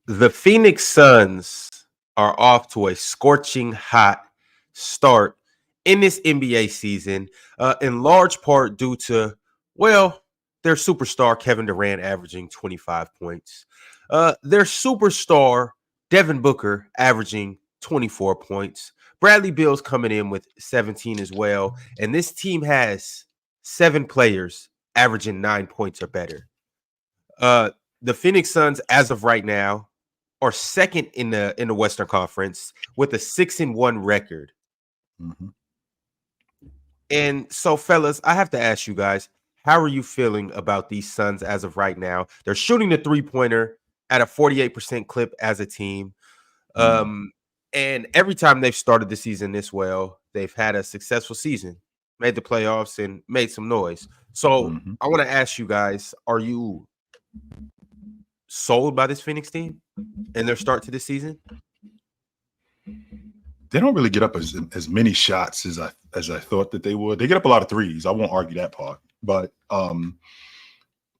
The Phoenix Suns are off to a scorching hot start in this NBA season, in large part due to, well, their superstar Kevin Durant averaging 25 points, their superstar Devin Booker averaging 24 points, Bradley Beal's coming in with 17 as well, and this team has 7 players averaging 9 points or better. The Phoenix Suns, as of right now, are second in the Western Conference with a 6-1 record. Mm-hmm. And so, fellas, I have to ask you guys, how are you feeling about these Suns as of right now? They're shooting the three-pointer at a 48% clip as a team. And every time they've started the season this well, they've had a successful season, made the playoffs, and made some noise. So I want to ask you guys, are you sold by this Phoenix team and their start to the season? They don't really get up as many shots as I thought that they would. They get up a lot of threes. I won't argue that part. But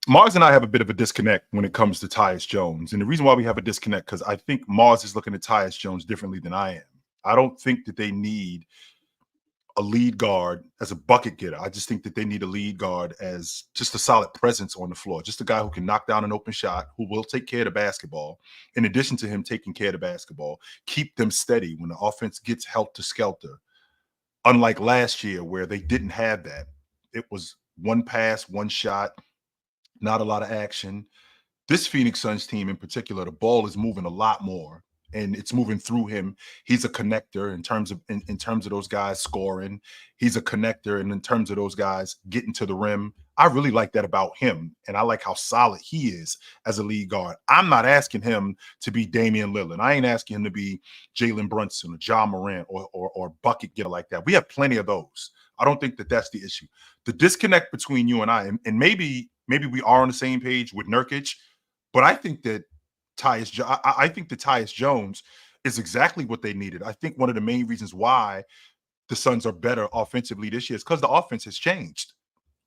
Mars and I have a bit of a disconnect when it comes to Tyus Jones. And the reason why we have a disconnect, because I think Mars is looking at Tyus Jones differently than I am. I don't think that they need a lead guard as a bucket getter. I just think that they need a lead guard as just a solid presence on the floor, just a guy who can knock down an open shot, who will take care of the basketball. In addition to him taking care of the basketball, keep them steady when the offense gets helter-skelter. Unlike last year where they didn't have that. It was one pass, one shot, not a lot of action. This Phoenix Suns team in particular, the ball is moving a lot more. And it's moving through him. He's a connector in terms of those guys scoring. He's a connector, and in terms of those guys getting to the rim. I really like that about him, and I like how solid he is as a lead guard. I'm not asking him to be Damian Lillard. I ain't asking him to be Jalen Brunson or John Morant or bucket getter like that. We have plenty of those. I don't think that that's the issue. The disconnect between you and I, and maybe we are on the same page with Nurkic, but I think that I think that Tyus Jones is exactly what they needed. I think one of the main reasons why the Suns are better offensively this year is because the offense has changed.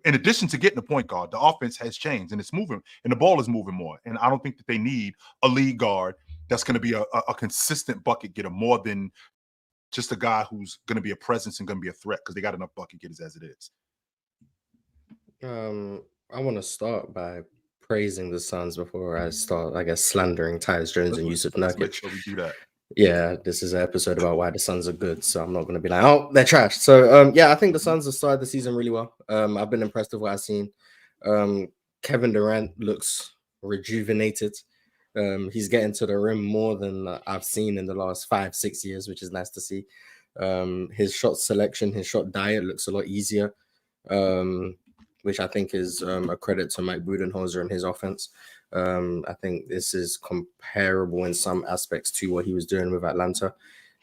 In addition to getting a point guard, the offense has changed and it's moving, and the ball is moving more. And I don't think that they need a lead guard that's going to be a consistent bucket getter more than just a guy who's going to be a presence and going to be a threat, because they got enough bucket getters as it is. I want to start by praising the Suns before I start, I guess, slandering Tyus Jones and Jusuf Nurkić. Let's make sure we do that. Yeah, this is an episode about why the Suns are good, so I'm not going to be like, oh, they're trash. So, yeah, I think the Suns have started the season really well. I've been impressed with what I've seen. Kevin Durant looks rejuvenated. He's getting to the rim more than I've seen in the last 5-6 years, which is nice to see. His shot selection, his shot diet looks a lot easier. Which I think is a credit to Mike Budenholzer and his offense. I think this is comparable in some aspects to what he was doing with Atlanta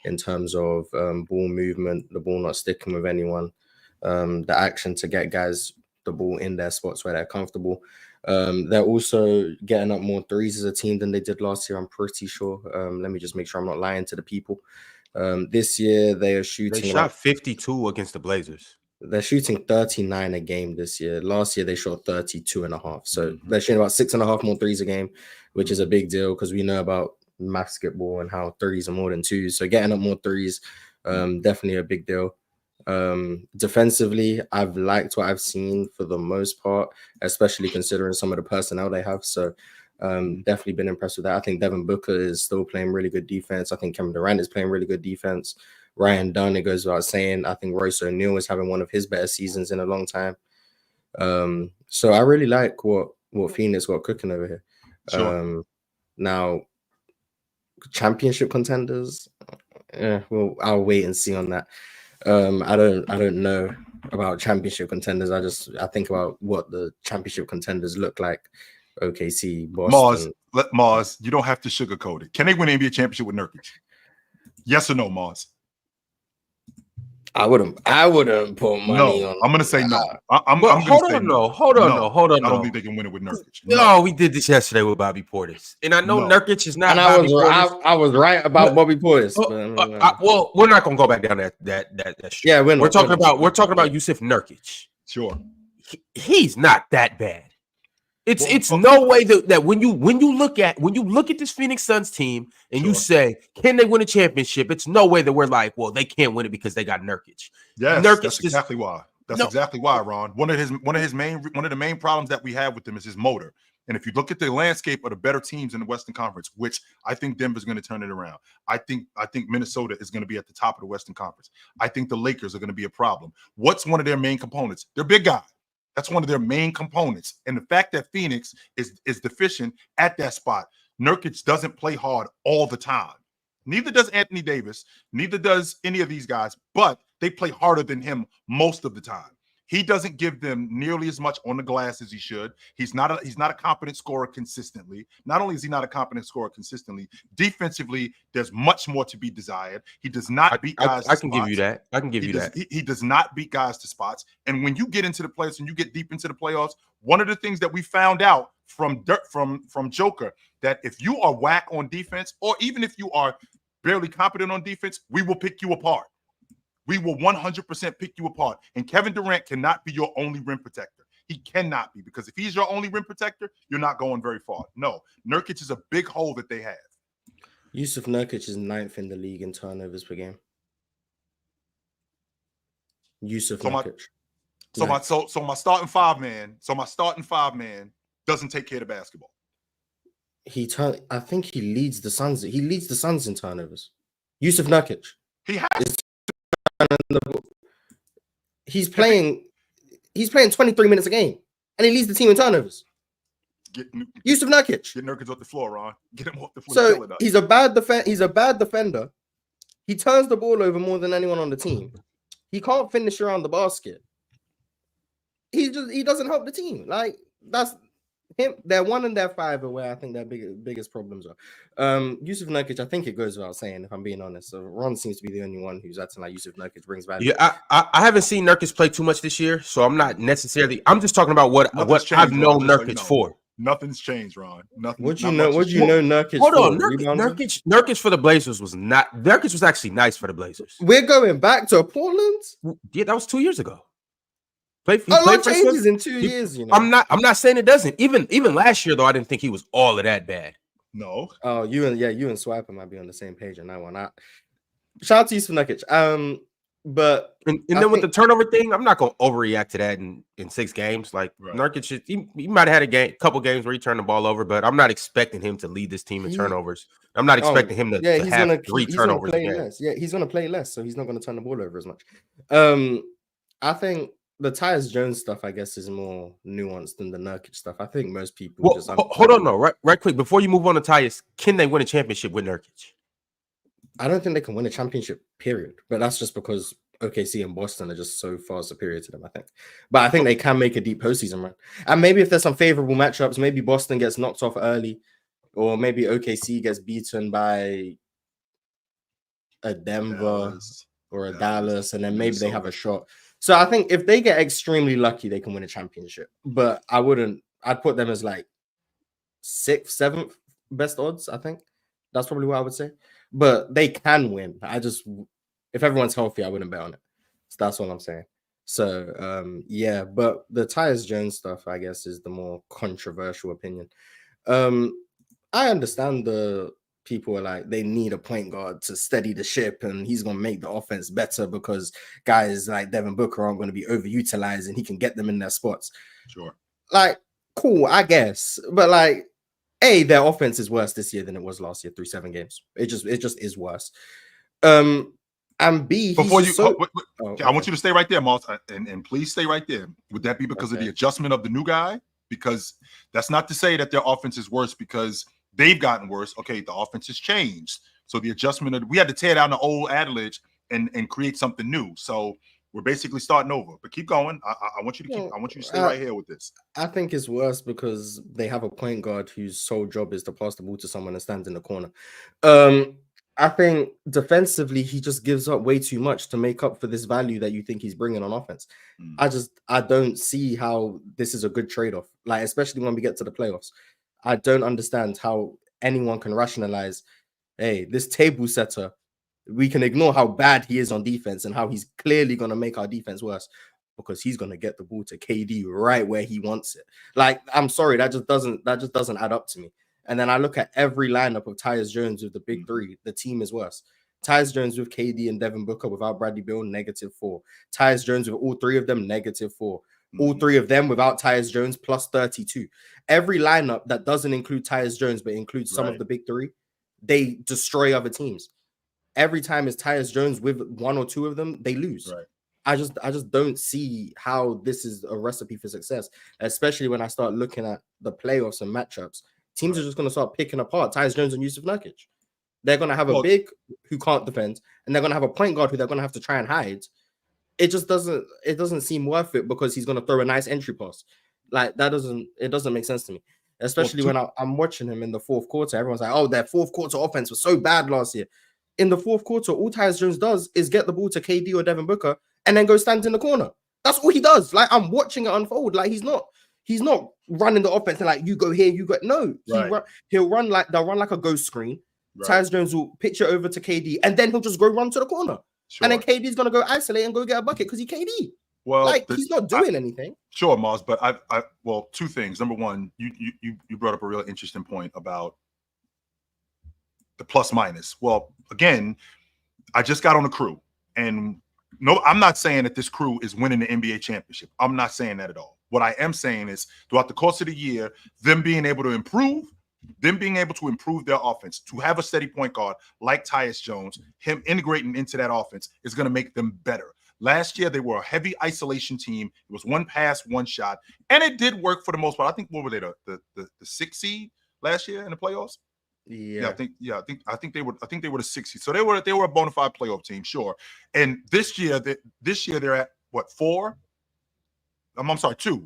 in terms of ball movement, the ball not sticking with anyone, the action to get guys the ball in their spots where they're comfortable. They're also getting up more threes as a team than they did last year, I'm pretty sure. Let me just make sure I'm not lying to the people. This year, they are shooting. They shot 52 against the Blazers. They're shooting 39 a game this year. Last year, they shot 32.5. So they're shooting about 6.5 more threes a game, which is a big deal because we know about basketball and how threes are more than twos. So getting up more threes, definitely a big deal. Defensively, I've liked what I've seen for the most part, especially considering some of the personnel they have. So definitely been impressed with that. I think Devin Booker is still playing really good defense. I think Kevin Durant is playing really good defense. Ryan Dunn, it goes without saying. I think Royce O'Neal is having one of his better seasons in a long time. So I really like what Phoenix got cooking over here. Sure. Now, championship contenders, well, I'll wait and see on that. I don't know about championship contenders. I think about what the championship contenders look like. OKC, Boston. Mars, you don't have to sugarcoat it. Can they win the NBA championship with Nurkic? Yes or no, Mars? I wouldn't put money on. I'm gonna say no. Hold on. I don't think they can win it with Nurkic. No, we did this yesterday with Bobby Portis, and I know Nurkic is not. And I was right about Bobby Portis. Well, we're not gonna go back down that street. Yeah, we're talking about Jusuf Nurkic. Sure, he's not that bad. It's no way that when you look at this Phoenix Suns team and you say, can they win a championship? It's no way that we're like, well, they can't win it because they got Nurkic. Yes, Nurkic that's exactly why. That's exactly why, Ron. One of the main problems that we have with him is his motor. And if you look at the landscape of the better teams in the Western Conference, which I think Denver's going to turn it around. I think Minnesota is going to be at the top of the Western Conference. I think the Lakers are going to be a problem. What's one of their main components? They're big guys. That's one of their main components. And the fact that Phoenix is deficient at that spot, Nurkic doesn't play hard all the time. Neither does Anthony Davis. Neither does any of these guys, but they play harder than him most of the time. He doesn't give them nearly as much on the glass as he should. He's not a competent scorer consistently. Not only is he not a competent scorer consistently, defensively, there's much more to be desired. He does not beat guys. I can give you that. I can give you that. He does not beat guys to spots. And when you get into the playoffs and you get deep into the playoffs, one of the things that we found out from Joker, that if you are whack on defense, or even if you are barely competent on defense, we will pick you apart. We will 100% pick you apart. And Kevin Durant cannot be your only rim protector. He cannot be, because if he's your only rim protector, you're not going very far. No, Nurkic is a big hole that they have. Jusuf Nurkić is 9th in the league in turnovers per game. Jusuf Nurkić. So my starting five man doesn't take care of the basketball. I think he leads the Suns. He leads the Suns in turnovers. Jusuf Nurkić. He has. He's playing 23 minutes a game, and he leads the team in turnovers. Jusuf Nurkić. Get Nurkic off the floor, Ron. Get him off the floor. So he's a bad defender. He turns the ball over more than anyone on the team. He can't finish around the basket. He doesn't help the team. Like, that's him. They're 1 and they're 5 are where I think their biggest problems are. Jusuf Nurkić, I think it goes without saying, if I'm being honest. So Ron seems to be the only one who's acting like Jusuf Nurkić brings value. Yeah, I haven't seen Nurkic play too much this year, so I'm not necessarily. I'm just talking about what I've known Nurkic for. Nothing's changed, Ron. Nothing. What do you know Nurkic? Hold on, Nurkic for the Blazers was not. Nurkic was actually nice for the Blazers. We're going back to Portland. Yeah, that was 2 years ago. A lot changes in 2 years. You know, I'm not saying it doesn't. Even last year though, I didn't think he was all of that bad. No. Oh, you and Swiper might be on the same page on that one. Shout out to Jusuf Nurkić. But then with the turnover thing, I'm not gonna overreact to that in 6 games. Like, right. Nurkic, he might have had a couple games where he turned the ball over, but I'm not expecting him to lead this team in turnovers. I'm not expecting him to have 3 turnovers a game. Yeah, he's gonna play less, so he's not gonna turn the ball over as much. I think the Tyus Jones stuff, I guess, is more nuanced than the Nurkic stuff. I think most people just hold on, no, right quick before you move on to Tyus, can they win a championship with Nurkic? I don't think they can win a championship, period. But that's just because OKC and Boston are just so far superior to them, I think. But I think they can make a deep postseason run. And maybe if there's some favorable matchups, maybe Boston gets knocked off early, or maybe OKC gets beaten by a Denver or a Dallas, and then maybe they have a shot. So I think if they get extremely lucky, they can win a championship. But I'd put them as like 6th, 7th best odds, I think. That's probably what I would say. But they can win. If everyone's healthy, I wouldn't bet on it. So that's all I'm saying. So, but the Tyus Jones stuff, I guess, is the more controversial opinion. I understand the people are like, they need a point guard to steady the ship, and he's going to make the offense better because guys like Devin Booker aren't going to be overutilized and he can get them in their spots. Sure. Like, cool, I guess. But like, A, their offense is worse this year than it was last year through 7 games. It just is worse. And B, I want you to stay right there, Moss, and please stay right there. Would that be because of the adjustment of the new guy? Because that's not to say that their offense is worse because they've gotten worse. Okay, the offense has changed. So the adjustment we had to tear down the old adage and create something new. So we're basically starting over. But keep going. I want you to stay right here with this. I think it's worse because they have a point guard whose sole job is to pass the ball to someone and stand in the corner. I think defensively, he just gives up way too much to make up for this value that you think he's bringing on offense. I don't see how this is a good trade-off, like, especially when we get to the playoffs. I don't understand how anyone can rationalize, hey, this table setter, we can ignore how bad he is on defense and how he's clearly going to make our defense worse. because he's gonna get the ball to KD right where he wants it. Like, I'm sorry, that just doesn't add up to me. And then I look at every lineup of Tyus Jones with the big three, the team is worse. Tyus Jones with KD and Devin Booker without Bradley Beal, -4. Tyus Jones with all three of them, -4. All three of them without Tyus Jones, +32. Every lineup that doesn't include Tyus Jones but includes some of the big three, they destroy other teams. Every time it's Tyus Jones with one or two of them, they lose. Right. I just don't see how this is a recipe for success, especially when I start looking at the playoffs and matchups. Teams are just going to start picking apart Tyus Jones and Jusuf Nurkić. They're going to have a big who can't defend, and they're going to have a point guard who they're going to have to try and hide. It just doesn't seem worth it because he's going to throw a nice entry pass. Like, that doesn't make sense to me. Especially when I'm watching him in the fourth quarter. Everyone's like, oh, their fourth quarter offense was so bad last year. In the fourth quarter, all Tyus Jones does is get the ball to KD or Devin Booker and then go stand in the corner. That's all he does. Like, I'm watching it unfold. Like, he's not running the offense and like, you go here, you go. No, they'll run like a ghost screen. Tyus Jones will pitch it over to KD and then he'll just go run to the corner. Sure. And then KD's gonna go isolate and go get a bucket because he's KD. Well, like, he's not doing anything. Sure, Mars, but I two things. Number one, you brought up a real interesting point about the plus minus. Well, again, I just got on the crew, and no, I'm not saying that this crew is winning the NBA championship. I'm not saying that at all. What I am saying is, throughout the course of the year, them being able to improve their offense, to have a steady point guard like Tyus Jones, him integrating into that offense is going to make them better. Last year, they were a heavy isolation team. It was one pass, one shot, and it did work for the most part. I think, what were they, the 6th seed last year in the playoffs? I think they were the 6th seed. So they were a bona fide playoff team, sure. And this year they're at what, 4? I'm sorry, 2.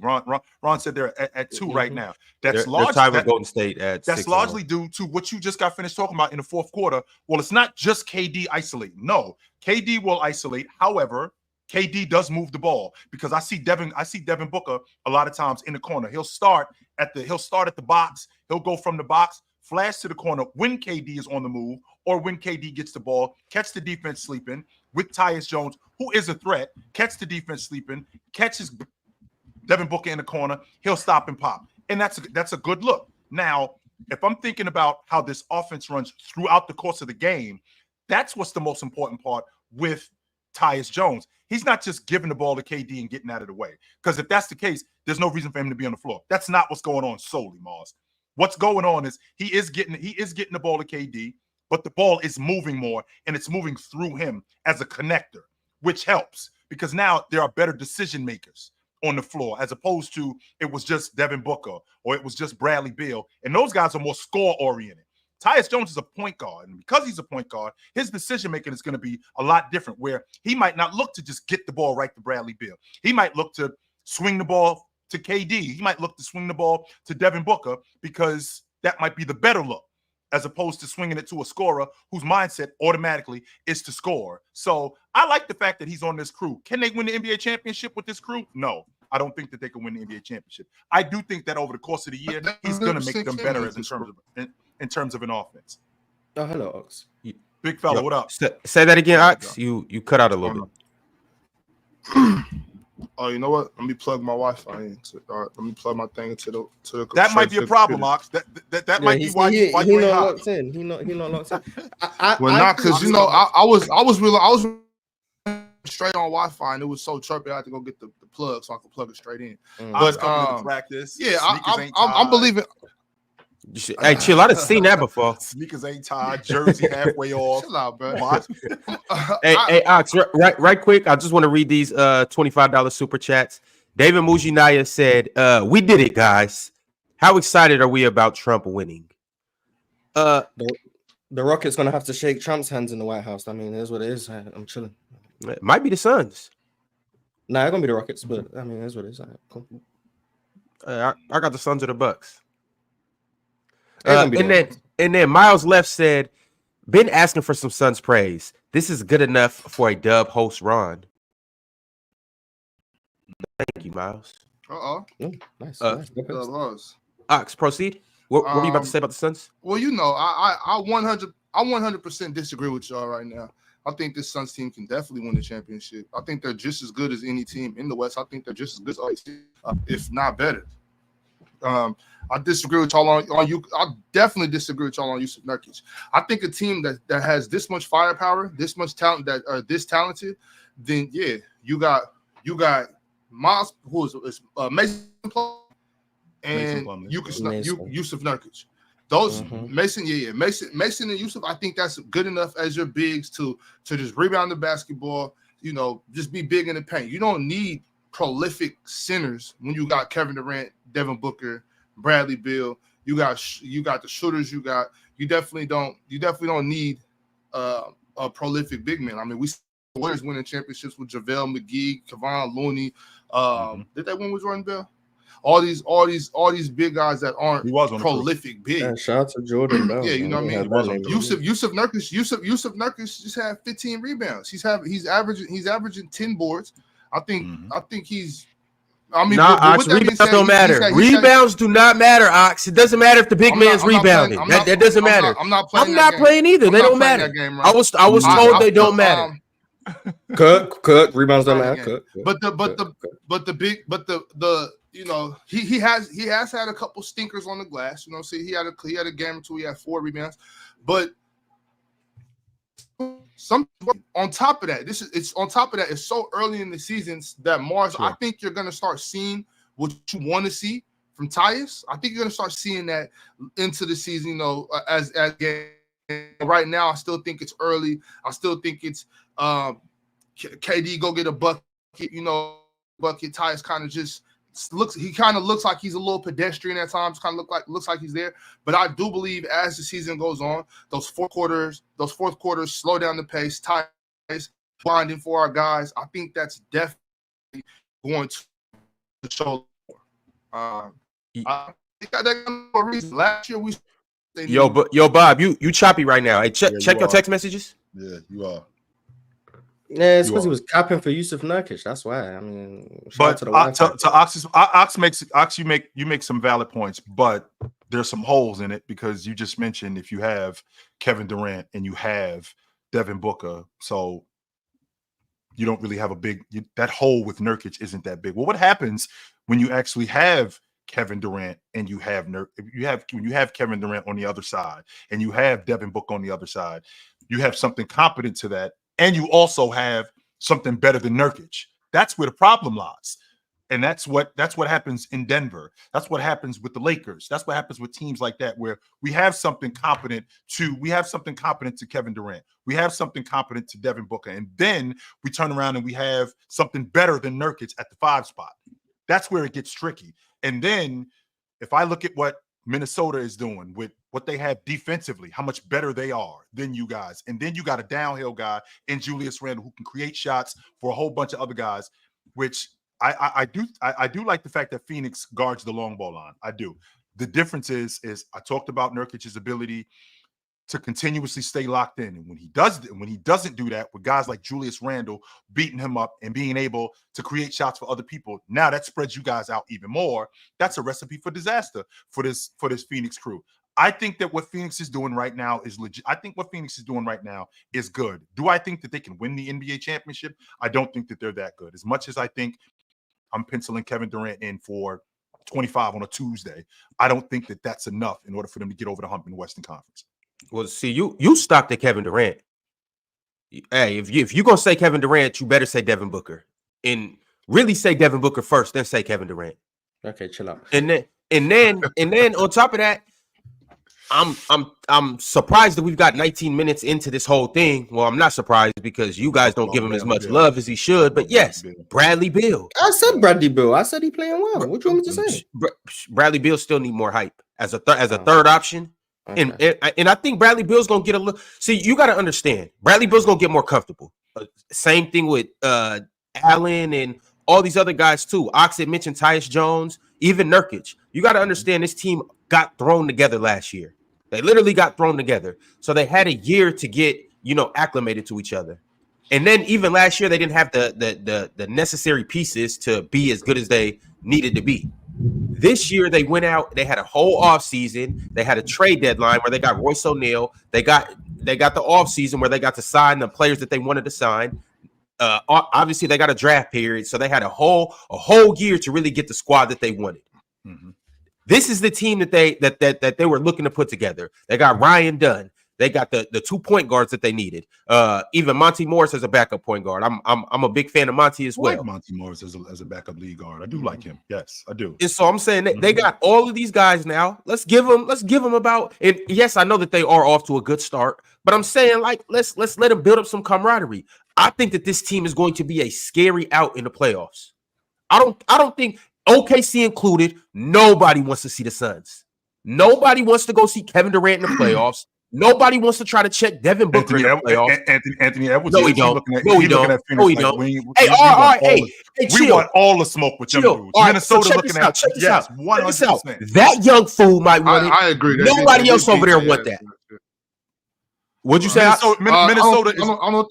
Ron said they're at 2 right now. That's largely tied with Golden State at 6. That's largely due to what you just got finished talking about in the fourth quarter. Well, it's not just KD isolating. No, KD will isolate. However, KD does move the ball, because I see Devin Booker a lot of times in the corner. He'll start at the box. He'll go from the box, flash to the corner when KD is on the move, or when KD gets the ball, catch the defense sleeping with Tyus Jones, who is a threat, catch the defense sleeping, catches Devin Booker in the corner, he'll stop and pop. And that's a good look. Now, if I'm thinking about how this offense runs throughout the course of the game, that's what's the most important part with Tyus Jones. He's not just giving the ball to KD and getting out of the way. Because if that's the case, there's no reason for him to be on the floor. That's not what's going on solely, Mars. What's going on is he is getting the ball to KD, but the ball is moving more, and it's moving through him as a connector, which helps because now there are better decision makers on the floor, as opposed to it was just Devin Booker or it was just Bradley Beal, and those guys are more score-oriented. Tyus Jones is a point guard, and because he's a point guard, his decision-making is going to be a lot different, where he might not look to just get the ball right to Bradley Beal. He might look to swing the ball to KD. He might look to swing the ball to Devin Booker, because that might be the better look, as opposed to swinging it to a scorer whose mindset automatically is to score. So I like the fact that he's on this crew. Can they win the NBA championship with this crew? No, I don't think that they can win the NBA championship. I do think that over the course of the year, he's going to make them better in terms of an offense. Oh, hello, Ox. Big fella, what up? Say that again, Ox. You cut out a little bit. Oh, you know what? Let me plug my Wi-Fi in. Let me plug my thing into the. That might be a problem, Ox. That might be why you not locked in. He not locked in. Not because I was straight on Wi-Fi, and it was so chirpy. I had to go get the plug so I could plug it straight in. But practice. Yeah, I'm believing. Hey, chill. I done seen that before. Sneakers ain't tied, jersey halfway off. Chill out, bro. Hey, Ox, right quick. I just want to read these $25 super chats. David Mujinaya said, "We did it, guys. How excited are we about Trump winning?" The Rockets gonna have to shake Trump's hands in the White House. I mean, it is what it is. I'm chilling. It might be the Suns. Nah, it's gonna be the Rockets, but I mean, it is what it is. Cool. I got the Suns or the Bucks. And then Miles Left said, "Been asking for some Suns praise. This is good enough for a dub host, Ron." Thank you, Miles. Nice. Ox, proceed. What were you about to say about the Suns? Well, you know, I 100% disagree with y'all right now. I think this Suns team can definitely win the championship. I think they're just as good as any team in the West. I think they're just as good as all these teams, if not better. I disagree with y'all on you. I definitely disagree with y'all on Jusuf Nurkić. I think a team that has this much firepower, this much talent, that are this talented, then yeah, you got Miles, who is Mason Plum, and Jusuf Nurkić. Those Mason and Jusuf, I think that's good enough as your bigs to just rebound the basketball. Just be big in the paint. You don't need prolific centers when you got Kevin Durant, Devin Booker, Bradley Beal. You got the shooters. You definitely don't need a prolific big man. I mean, we see the Warriors winning championships with JaVale McGee, Kevon Looney. Did they win with Jordan Bell? All these big guys that aren't prolific big. Yeah, shout out to Jordan Bell. Yeah, you know what I mean. Jusuf Nurkić just had 15 rebounds. He's averaging 10 boards. I think he's. I mean, Ox, rebounds don't matter. Rebounds do not matter, Ox. It doesn't matter if the big man's rebounding. That doesn't matter. I'm not playing either. They don't matter. I was told they don't matter. Cook rebounds don't matter. He has had a couple stinkers on the glass. So he had a game or two. He had 4 rebounds, but on top of that, it's so early in the season that Mars. Sure. I think you're gonna start seeing what you want to see from Tyus. I think you're gonna start seeing that into the season. As game. Right now, I still think it's early. I still think it's KD go get a bucket. Bucket. Tyus kind of just looks like he's a little pedestrian at times. Looks like he's there. But I do believe as the season goes on, those fourth quarters slow down the pace. Tyus blinding for our guys. I think that's definitely going to show. I think that for a reason. Last year Yo, Bob, you choppy right now. Hey, check your text messages. Yeah, you are. Yeah, it's because he was capping for Jusuf Nurkić. That's why. I mean, but to Ox, you make some valid points, but there's some holes in it because you just mentioned if you have Kevin Durant and you have Devin Booker, so you don't really have that hole with Nurkic isn't that big. Well, what happens when you actually have Kevin Durant and you have Kevin Durant on the other side and you have Devin Booker on the other side? You have something competent to that. And you also have something better than Nurkic. That's where the problem lies. And that's what happens in Denver. That's what happens with the Lakers. That's what happens with teams like that, where we have something competent to Kevin Durant. We have something competent to Devin Booker. And then we turn around and we have something better than Nurkic at the 5 spot. That's where it gets tricky. And then if I look at what Minnesota is doing with what they have defensively, how much better they are than you guys. And then you got a downhill guy in Julius Randle who can create shots for a whole bunch of other guys, which I do like the fact that Phoenix guards the long ball line. I do. The difference is I talked about Nurkic's ability to continuously stay locked in. And when he doesn't do that with guys like Julius Randle beating him up and being able to create shots for other people, now that spreads you guys out even more. That's a recipe for disaster for this Phoenix crew. I think that what Phoenix is doing right now is legit. I think what Phoenix is doing right now is good. Do I think that they can win the NBA championship? I don't think that they're that good. As much as I think I'm penciling Kevin Durant in for 25 on a Tuesday, I don't think that that's enough in order for them to get over the hump in the Western Conference. Well, see, you stopped at Kevin Durant. Hey, if you're going to say Kevin Durant, you better say Devin Booker. And really say Devin Booker first, then say Kevin Durant. Okay, chill out. And then on top of that, I'm surprised that we've got 19 minutes into this whole thing. Well, I'm not surprised because you guys don't give him as much love as he should. But yes, Bradley Beal. I said Bradley Beal. I said he playing well. What do you want me to say? Bradley Beal still need more hype as a third option. Okay. And I think Bradley Beal's gonna get a little. See, you got to understand, Bradley Beal's gonna get more comfortable. Same thing with Allen and all these other guys too. Ox had mentioned Tyus Jones, even Nurkic. You got to understand this team got thrown together last year. They literally got thrown together, so they had a year to get acclimated to each other. And then even last year, they didn't have the necessary pieces to be as good as they needed to be. This year, they went out. They had a whole offseason. They had a trade deadline where they got Royce O'Neal. They got they got the offseason where they got to sign the players that they wanted to sign. Obviously, they got a draft period, so they had a whole year to really get the squad that they wanted. Mhm. This is the team that they were looking to put together. They got Ryan Dunn. They got the 2 point guards that they needed. Even Monty Morris as a backup point guard. I'm a big fan of Monty as well. I like Monty Morris as a backup lead guard. I do like him. Yes, I do. And so I'm saying that they got all of these guys now. Let's give them about. And yes, I know that they are off to a good start, but I'm saying like let's let them build up some camaraderie. I think that this team is going to be a scary out in the playoffs. I don't think OKC included. Nobody wants to see the Suns. Nobody wants to go see Kevin Durant in the playoffs. Nobody wants to try to check Devin Booker in the playoffs. Anthony Edwards. No, we don't. No, we don't. Hey, all right. Hey, we want all the smoke with them dudes. Right, Minnesota so looking at check this out. 100%. That young fool might want it. I agree. Nobody else over there want that. What'd you say? Minnesota. I don't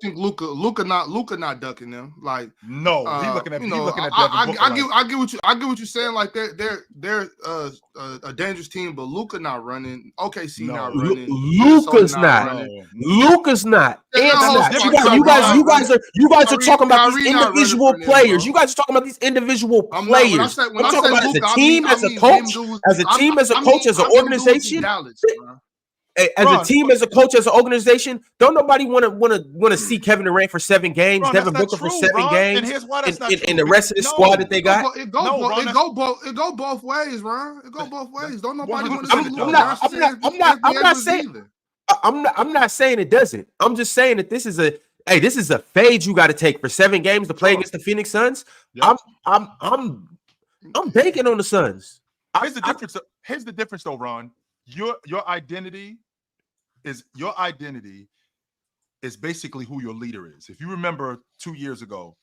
think Luka not ducking them. Like no, he's looking at Devin Booker. I get what you're saying. Like they're a dangerous team, but Luka not running. OKC not running. Luka's not. Luka's not. You guys are talking about these individual players. You guys are talking about these individual players. I'm talking about as a team, as a coach, as an organization. As a team, as a coach, as an organization, don't nobody want to see Kevin Durant for 7 games, Devin Booker for 7 games, and the rest of the squad that they got. It go both ways, Ron. It go both ways. Don't nobody want to see. I'm not saying it doesn't. I'm just saying that this is a fade you got to take for 7 games to play against the Phoenix Suns. Yep. I'm banking on the Suns. Here's the difference, though, Ron. Your identity is basically who your leader is. If you remember 2 years ago,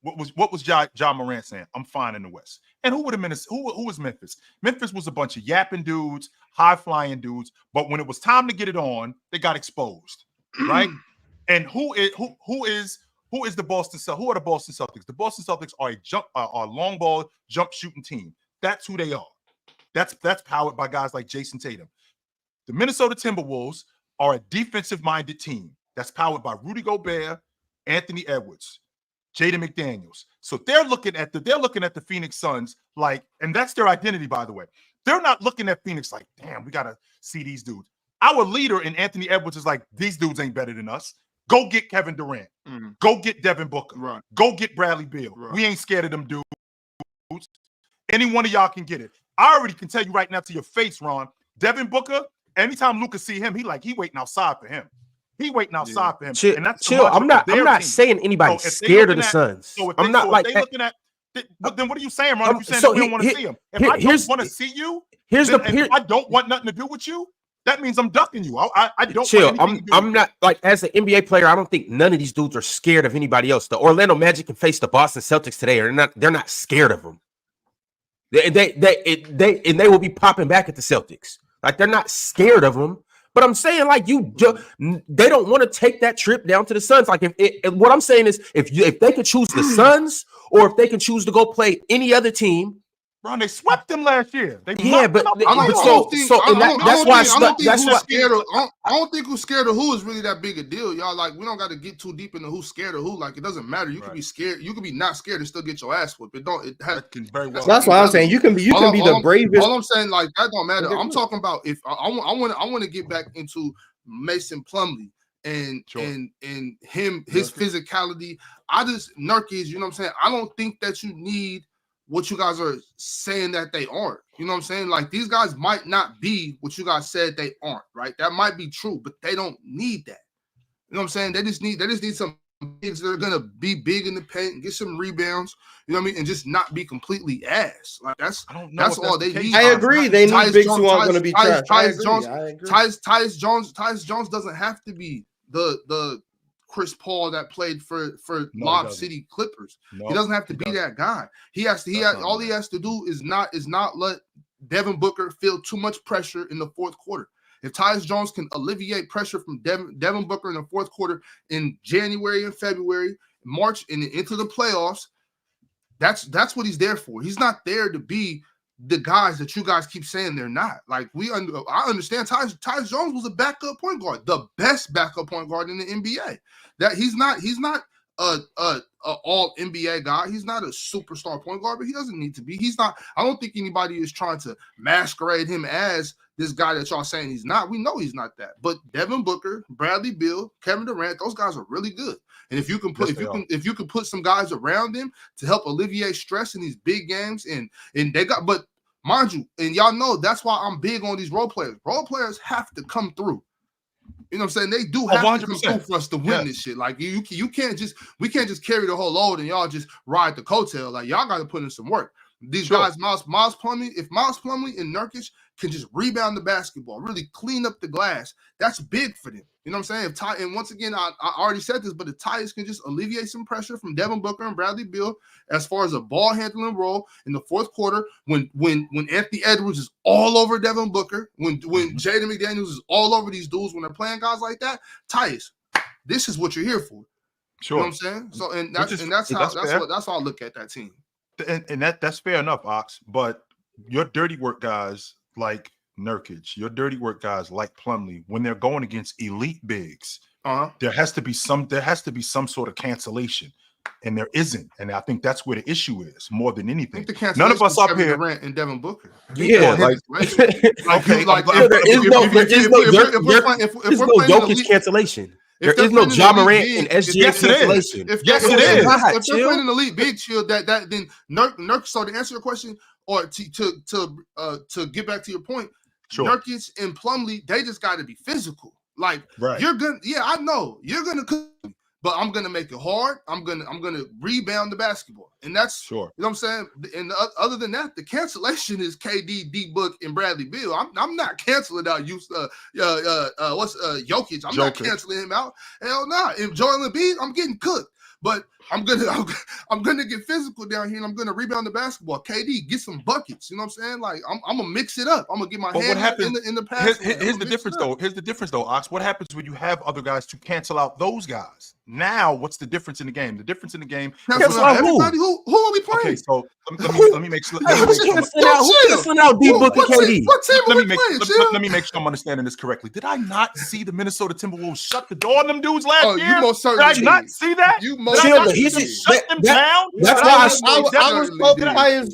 what was John Morant saying? I'm fine in the West. And who was Memphis? Memphis was a bunch of yapping dudes, high flying dudes. But when it was time to get it on, they got exposed, right? And who is the Boston Celtics? Who are the Boston Celtics? The Boston Celtics are a long ball jump shooting team. That's who they are. That's powered by guys like Jason Tatum. The Minnesota Timberwolves are a defensive-minded team that's powered by Rudy Gobert, Anthony Edwards, Jaden McDaniels. So they're looking at the Phoenix Suns like, and that's their identity, by the way. They're not looking at Phoenix like, damn, we gotta see these dudes. Our leader in Anthony Edwards is like, these dudes ain't better than us. Go get Kevin Durant. Go get Devin Booker. Right. Go get Bradley Beal. Right. We ain't scared of them dudes. Any one of y'all can get it. I already can tell you right now to your face, Ron. Devin Booker, anytime Luka see him, he waiting outside for him. He waiting outside for him. Chill. I'm not saying anybody's scared of the Suns. I'm not like that. Then what are you saying, Ron? You saying that we don't want to see him? If I don't want to see you, if I don't want nothing to do with you, that means I'm ducking you. I don't. Chill. I'm not like, as an NBA player, I don't think none of these dudes are scared of anybody else. The Orlando Magic can face the Boston Celtics today, they're not scared of them. They will be popping back at the Celtics. Like, they're not scared of them. But I'm saying, like, they don't want to take that trip down to the Suns. Like, what I'm saying is, if they could choose the Suns, or if they can choose to go play any other team. Ron, they swept them last year. I don't think who's scared of who is really that big a deal, y'all. Like, we don't got to get too deep into who's scared of who. Like, it doesn't matter. You can be scared. You can be not scared and still get your ass whipped. Very well. That's why I'm saying you can be the bravest. All I'm saying, like, that don't matter. I'm talking about if I want to get back into Mason Plumlee and his physicality. Nurkic, you know what I'm saying? I don't think that you need what you guys are saying that they aren't. You know what I'm saying? Like, these guys might not be what you guys said they aren't, right? That might be true, but they don't need that. You know what I'm saying? They just need some bigs that are gonna be big in the paint and get some rebounds, you know what I mean, and just not be completely ass. Like, that's all they need. I agree. They need bigs who aren't gonna be trash. Tyus Jones doesn't have to be the Chris Paul that played for Lob City Clippers. He doesn't have to be that guy. All he has to do is not let Devin Booker feel too much pressure in the fourth quarter. If Tyus Jones can alleviate pressure from Devin Booker in the fourth quarter in January and February, March, and into the playoffs, that's what he's there for. He's not there to be the guys that you guys keep saying they're not. Like I understand Tyus Jones was a backup point guard, the best backup point guard in the NBA. That he's not a all NBA guy. He's not a superstar point guard, but he doesn't need to be. He's not. I don't think anybody is trying to masquerade him as this guy that y'all saying he's not. We know he's not that. But Devin Booker, Bradley Beal, Kevin Durant, those guys are really good. And if you can put some guys around them to help alleviate stress in these big games, and they got, but mind you, and y'all know that's why I'm big on these role players. Role players have to come through. You know what I'm saying? They do have 100%. To come through for us to win this shit. Like we can't just carry the whole load and y'all just ride the coattail. Like y'all got to put in some work. These guys, Miles Plumlee, if Miles Plumlee and Nurkic can just rebound the basketball, really clean up the glass, that's big for them. You know what I'm saying? And once again, I already said this, but if Tyus can just alleviate some pressure from Devin Booker and Bradley Beal as far as a ball handling role in the fourth quarter, when Anthony Edwards is all over Devin Booker, when Jaden McDaniels is all over these dudes, when they're playing guys like that, Tyus, this is what you're here for. Sure. You know what I'm saying? So that's how I look at that team. And that's fair enough, Ox. But your dirty work guys like Nurkic, your dirty work guys like Plumlee, when they're going against elite bigs, there has to be some sort of cancellation, and there isn't. And I think that's where the issue is more than anything. None of us up here, Durant and Devin Booker. Yeah, okay. There's no Jokic cancellation. There is no Ja Morant and SGA cancellation. If they're playing an elite big shield, then Nurkic. So to answer your question, or to get back to your point, Nurkic and Plumlee, they just got to be physical. Like you're gonna, I know you're gonna cook, but I'm gonna make it hard. I'm gonna rebound the basketball, and that's sure. You know what I'm saying? And other than that, the cancellation is KD, D Book, and Bradley Beal. I'm not canceling out Jokic. I'm not canceling him out. Hell no. Nah. If Joel Embiid, I'm getting cooked. But I'm gonna get physical down here, and I'm gonna rebound the basketball. KD, get some buckets. You know what I'm saying? Like I'm gonna mix it up. I'm gonna get my hand in the pass. Here's the difference, though. Here's the difference, though, Ox. What happens when you have other guys to cancel out those guys? Now, what's the difference in the game? The difference in the game. Cancel out everybody. Who are we playing? Okay, so let me make sure. Who's canceling out D Book and KD? Let me make sure I'm understanding this correctly. Did I not see the Minnesota Timberwolves shut the door on them dudes last year? You most certainly did I not see that? You most certainly shut them down. That's why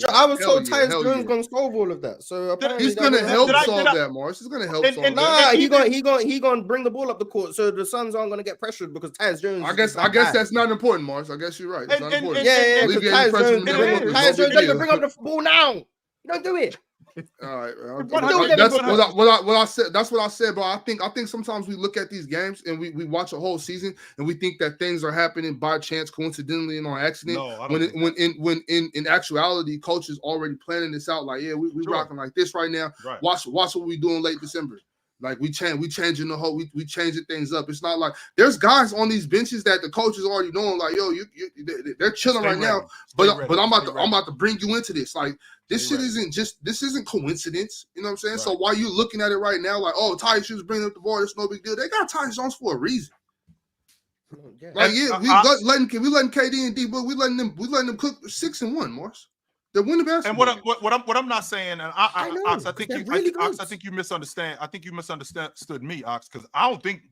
I was told Tyus Jones gonna solve all of that. So he's gonna help solve that, Morris. He's gonna help solve that. Nah, he gonna bring the ball up the court, so the Suns aren't gonna get pressured because Tyus Jones. I guess that's not important, Morris. I guess you're right. It's not important. Yeah. Tyus Jones doesn't bring up the ball now. You don't do it. All right, that's what I said. That's what I said, bro. I think sometimes we look at these games and we watch a whole season and we think that things are happening by chance, coincidentally, and on accident. When in actuality, coach is already planning this out. Like, we rocking like this right now. Right. Watch what we do in late December. Like we changing the whole, we changing things up. It's not like there's guys on these benches that the coach is already knowing. Like, they're chilling right now. But I'm about to bring you into this. Like this shit isn't coincidence. You know what I'm saying? Right. So while you looking at it right now, like, oh, Tyus Jones bringing up the ball, it's no big deal. They got Tyus Jones for a reason. Yeah. Like we letting KD and D Book, we letting them cook 6-1, Morris. They're winning basketball. And what I'm not saying, and Ox, I think you misunderstand. I think you misunderstood me, Ox, because I don't think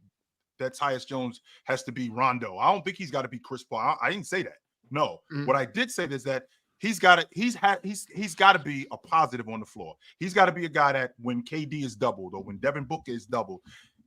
that Tyus Jones has to be Rondo. I don't think he's got to be Chris Paul. I didn't say that. No, What I did say is that he's got to be a positive on the floor. He's got to be a guy that when KD is doubled or when Devin Booker is doubled,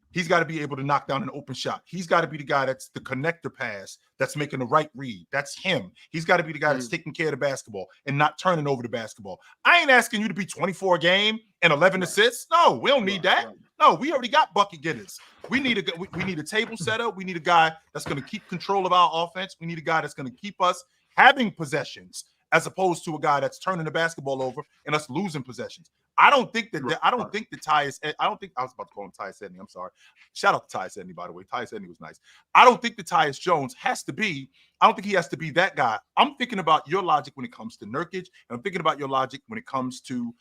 he's got to be able to knock down an open shot. He's got to be the guy that's the connector pass, that's making the right read. That's him. He's got to be the guy that's taking care of the basketball and not turning over the basketball. I ain't asking you to be 24 a game and 11 assists. No, we don't need that. No, we already got bucket getters. We need a table setter. We need a guy that's going to keep control of our offense. We need a guy that's going to keep us having possessions as opposed to a guy that's turning the basketball over and us losing possessions. I don't think Tyus. I was about to call him Tyus Edney. I'm sorry. Shout out to Tyus Edney, by the way. Tyus Edney was nice. I don't think that Tyus Jones has to be. I don't think he has to be that guy. I'm thinking about your logic when it comes to Nurkic, and I'm thinking about your logic when it comes to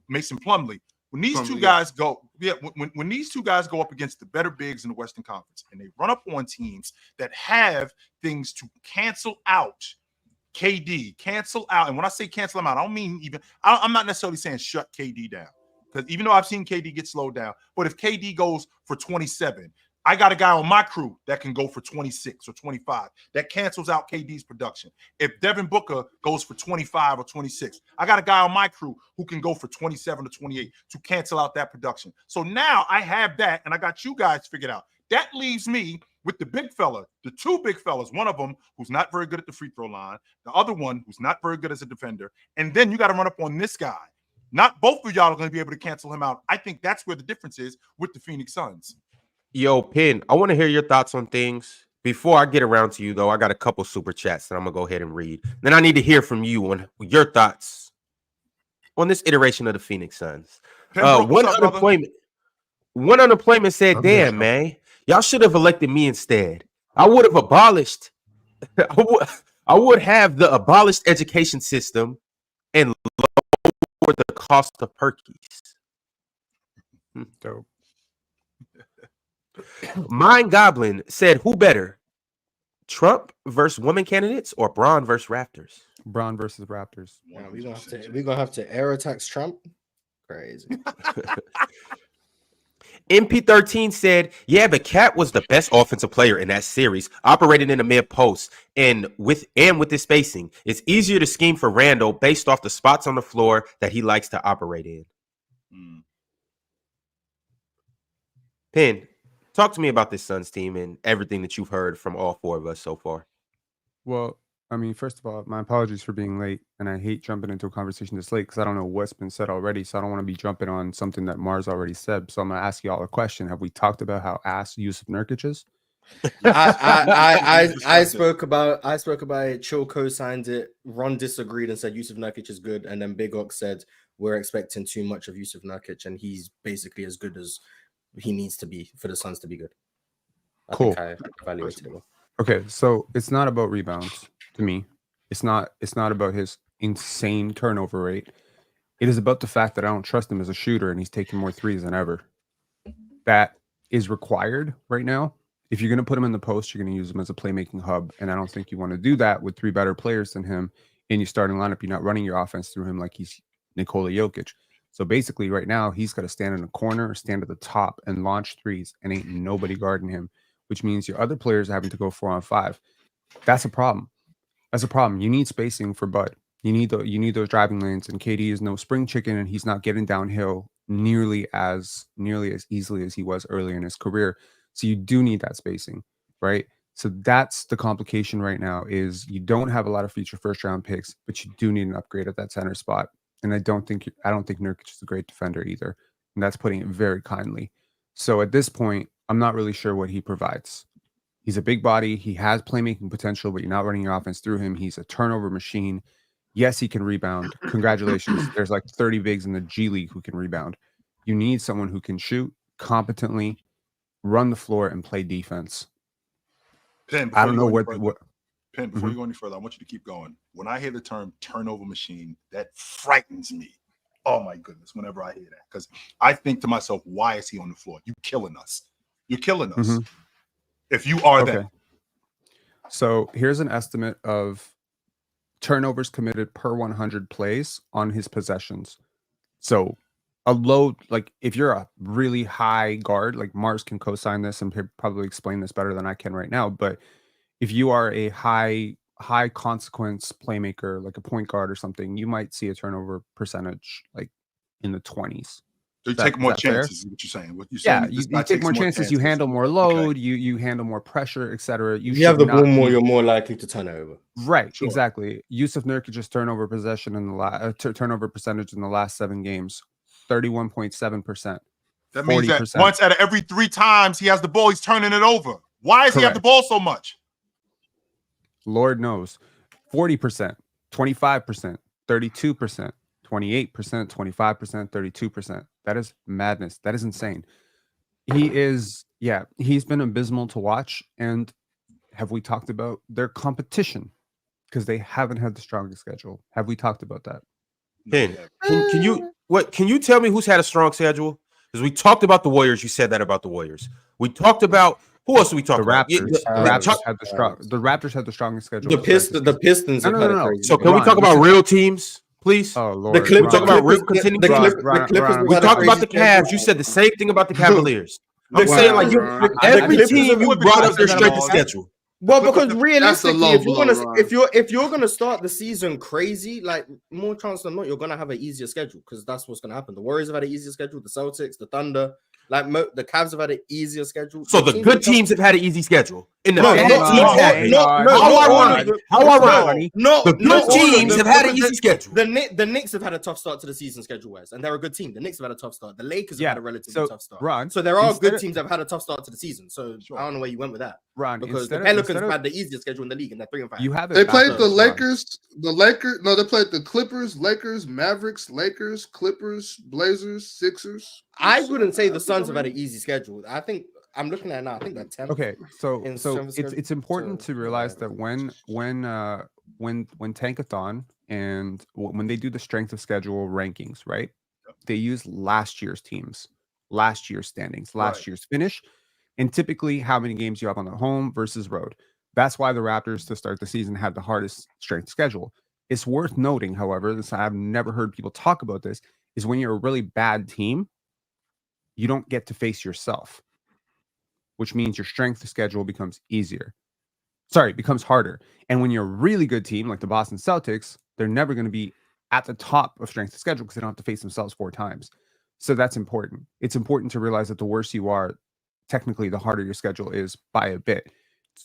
Mason Plumlee. When these two guys go, when these two guys go up against the better bigs in the Western Conference, and they run up on teams that have things to cancel out KD, cancel out. And when I say cancel him out, I don't mean I'm not necessarily saying shut KD down. Because even though I've seen KD get slowed down, but if KD goes for 27, I got a guy on my crew that can go for 26 or 25. That cancels out KD's production. If Devin Booker goes for 25 or 26, I got a guy on my crew who can go for 27 or 28 to cancel out that production. So now I have that, and I got you guys figured out. That leaves me with the big fella, the two big fellas, one of them who's not very good at the free throw line, the other one who's not very good as a defender, and then you got to run up on this guy. Not both of y'all are going to be able to cancel him out. I think that's where the difference is with the Phoenix Suns. Yo, Pin, I want to hear your thoughts on things. Before I get around to you, though, I got a couple super chats that I'm going to go ahead and read. Then I need to hear from you on your thoughts on this iteration of the Phoenix Suns. One unemployment said, damn, man, y'all should have elected me instead. I would have abolished, I would have the abolished education system and lower the cost of perkies. Dope. Mind Goblin said, who better? Trump versus women candidates or Braun versus Raptors? Braun versus Raptors. Yeah, we're gonna have to air attacks Trump. Crazy. MP13 said, yeah, but Cat was the best offensive player in that series, operating in the mid post and with his spacing. It's easier to scheme for Randall based off the spots on the floor that he likes to operate in. Pin, talk to me about this Suns team and everything that you've heard from all four of us so far. Well, I mean, first of all, my apologies for being late, and I hate jumping into a conversation this late because I don't know what's been said already, so I don't want to be jumping on something that Mars already said. So I'm going to ask you all a question. Have we talked about how ass Jusuf Nurkić is? I spoke about it. Chill co-signed it. Ron disagreed and said Jusuf Nurkić is good, and then Big Ox said we're expecting too much of Jusuf Nurkić, and he's basically as good as he needs to be for the Suns to be good. I think I evaluated it well. Okay, so it's not about rebounds to me. It's not about his insane turnover rate. It is about the fact that I don't trust him as a shooter, and he's taking more threes than ever. That is required right now. If you're going to put him in the post, you're going to use him as a playmaking hub, and I don't think you want to do that with three better players than him in your starting lineup. You're not running your offense through him like he's Nikola Jokic. So basically right now, he's got to stand in a corner, stand at the top, and launch threes, and ain't nobody guarding him, which means your other players are having to go 4-on-5. That's a problem. That's a problem. You need spacing for Bud. You need those driving lanes, and KD is no spring chicken, and he's not getting downhill nearly as easily as he was earlier in his career. So you do need that spacing, right? So that's the complication right now is you don't have a lot of future first-round picks, but you do need an upgrade at that center spot. And I don't think Nurkic is a great defender either. And that's putting it very kindly. So at this point, I'm not really sure what he provides. He's a big body. He has playmaking potential, but you're not running your offense through him. He's a turnover machine. Yes, he can rebound. Congratulations. There's like 30 bigs in the G League who can rebound. You need someone who can shoot competently, run the floor, and play defense. Pen, I don't know what Pen, before you go any further, I want you to keep going. When I hear the term turnover machine, that frightens me. Oh my goodness, whenever I hear that. Because I think to myself, why is he on the floor? You're killing us. You're killing us. If you are that. So here's an estimate of turnovers committed per 100 plays on his possessions. So a low, like if you're a really high guard, like Mars can co-sign this and probably explain this better than I can right now, but if you are a high consequence playmaker, like a point guard or something, you might see a turnover percentage like in the 20s. So you take more chances, is what you're saying. What you're saying you take more chances, you handle more load, you handle more pressure, etc. You have the ball more, you're more likely to turn over. Right, exactly. Jusuf Nurkic's turnover possession in the turnover percentage in the last 7 games, 31.7%. That means 40%. That once out of every 3 times he has the ball, he's turning it over. Why does he have the ball so much? Lord knows. 40%, 25%, 32%, 28%, 25%, 32%. That is madness. That is insane. He's been abysmal to watch. And have we talked about their competition? Because they haven't had the strongest schedule. Have we talked about that? Ben, can you tell me who's had a strong schedule? Because we talked about the Warriors. You said that about the Warriors. We talked about Who else are we The talking about? Raptors. The Raptors had the strongest schedule. The Pistons. No. have had a crazy So schedule. can we talk about real teams, please? Oh Lord. The Clippers. We talk about real contending teams. The Clippers. Ron, We have had a talked about the crazy Cavs. schedule. You said the same thing about the Cavaliers. I'm The saying like Clippers- every the team Clippers- you brought up their the strength of Clippers- schedule. Well, because That's a realistically, low if you're blow, gonna Ron. if you're gonna start the season crazy, like more chance than not, you're gonna have an easier schedule because that's what's gonna happen. The Warriors have had an easier schedule. The Celtics, the Thunder, the Cavs have had an easier schedule. So the good teams have had an easy schedule. In the No, bad no, teams no, had- no, How ironic. No, The good teams have had an easy schedule. The Knicks have had a tough start to the season schedule-wise, and they're a good team. The Knicks have had a tough start. The Lakers have Yeah, had a relatively so, tough start. Ron, So there are instead good of- teams that have had a tough start to the season. So Sure. I don't know where you went with that. Ron, Because the instead Pelicans of- have had the easiest schedule in the league, and they're 3-5. you have it They played the backwards, Ron. Lakers. No, they played the Clippers, Lakers, Mavericks, Lakers, Clippers, Blazers, Sixers. I wouldn't say the Suns have had an easy schedule. I think I'm looking at it now. I think they're 10th. Okay, so in so terms of schedule. it's important So, to realize yeah. that when Tankathon and when they do the strength of schedule rankings, right? They use last year's teams, last year's standings, last Right. year's finish, and typically how many games you have on the home versus road. That's why the Raptors to start the season had the hardest strength schedule. It's worth noting, however, this I've never heard people talk about this, is when you're a really bad team, you don't get to face yourself, which means your strength schedule becomes becomes harder. And when you're a really good team like the Boston Celtics, they're never going to be at the top of strength of schedule because they don't have to face themselves 4 times. So that's important. It's important to realize that the worse you are, technically the harder your schedule is by a bit.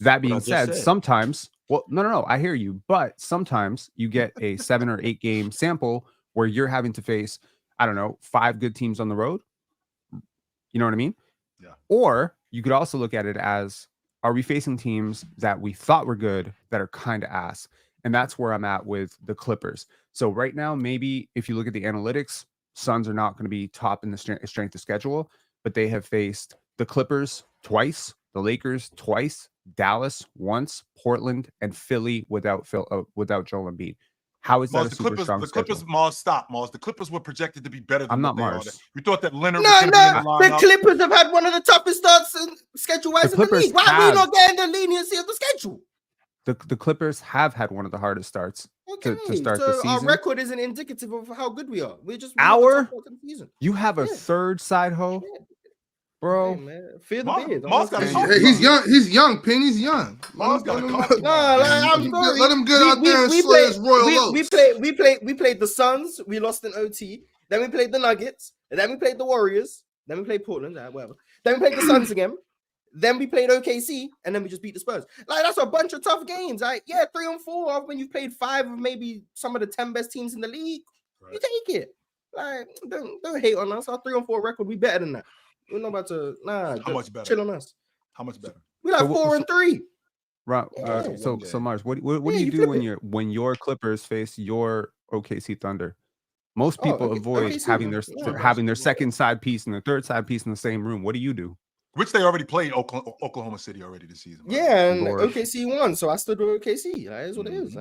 That being said, sometimes, no, I hear you, but sometimes you get a 7 or 8 game sample where you're having to face, 5 good teams on the road. You know what I mean? Yeah. Or you could also look at it as, are we facing teams that we thought were good that are kind of ass? And that's where I'm at with the Clippers. So right now, maybe if you look at the analytics, Suns are not going to be top in the strength of schedule, but they have faced the Clippers twice, the Lakers twice, Dallas once, Portland, and Philly without Joel Embiid. How is that Mars, a super strong the schedule? Clippers, Mars, stop, Mars. The Clippers were projected to be better than I'm not what they Mars. are. We thought that Leonard No, was going to be in the the lineup. Clippers have had one of the toughest starts in schedule-wise in the Clippers league. Why are we have. not getting the leniency of the schedule? The Clippers have had one of the hardest starts Okay, to start the so our season. record isn't indicative of how good we are. We're just Our- top of the season. You have a Yeah. third side hoe, bro. Hey, man, fear the Mars- beard. Mars got a saying. talk. He's young. He's young. Penny's young. Mars got a No, coffee. I'm sorry. Let him get out there and slay his Royal Oaks. We played the Suns. We lost in OT. Then we played the Nuggets. And then we played the Warriors. Then we played Portland. Whatever. Then we played the Suns again. Then we played OKC, and then we just beat the Spurs. Like, that's a bunch of tough games. Like, yeah, 3-4 when you've played 5 of maybe some of the 10 best teams in the league. Right. You take it. Like, don't hate on us. Our 3-4 record, we better than that. We're not about to How much better? chill on us. How much better? We like So what- 4-3. Right. Yeah. So Mars, what do Yeah, you you do flip when your Clippers face your OKC Thunder? Most people okay, avoid OKC, having their second side piece and their third side piece in the same room. What do you do? Which they already played Oklahoma City already this season. right? Yeah, and Lord. OKC won, so I stood with OKC. That is what it is.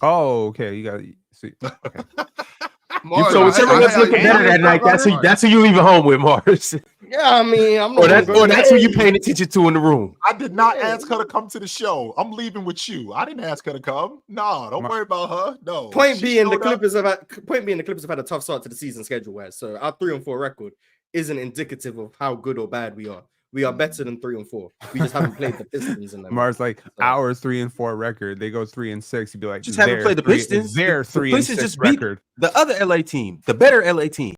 Oh, okay. You got see. Okay. Mars, So whichever one's looking better that night, that's who you leaving home with, Mars. Yeah, I mean, I'm not. or that's who you paying attention to in the room. I did not ask her to come to the show. I'm leaving with you. I didn't ask her to come. No, don't worry about her. No. Point She being, the showed up. Clippers have had a tough start to the season schedule-wise. So our 3-4 record isn't indicative of how good or bad we are. We are better than 3-4. We just haven't played the Pistons in them. Mars like our 3-4 record. They go 3-6. You'd be like, Just haven't played the Pistons. Their The 3-6 Pistons just beat record. the other LA team, the better LA team.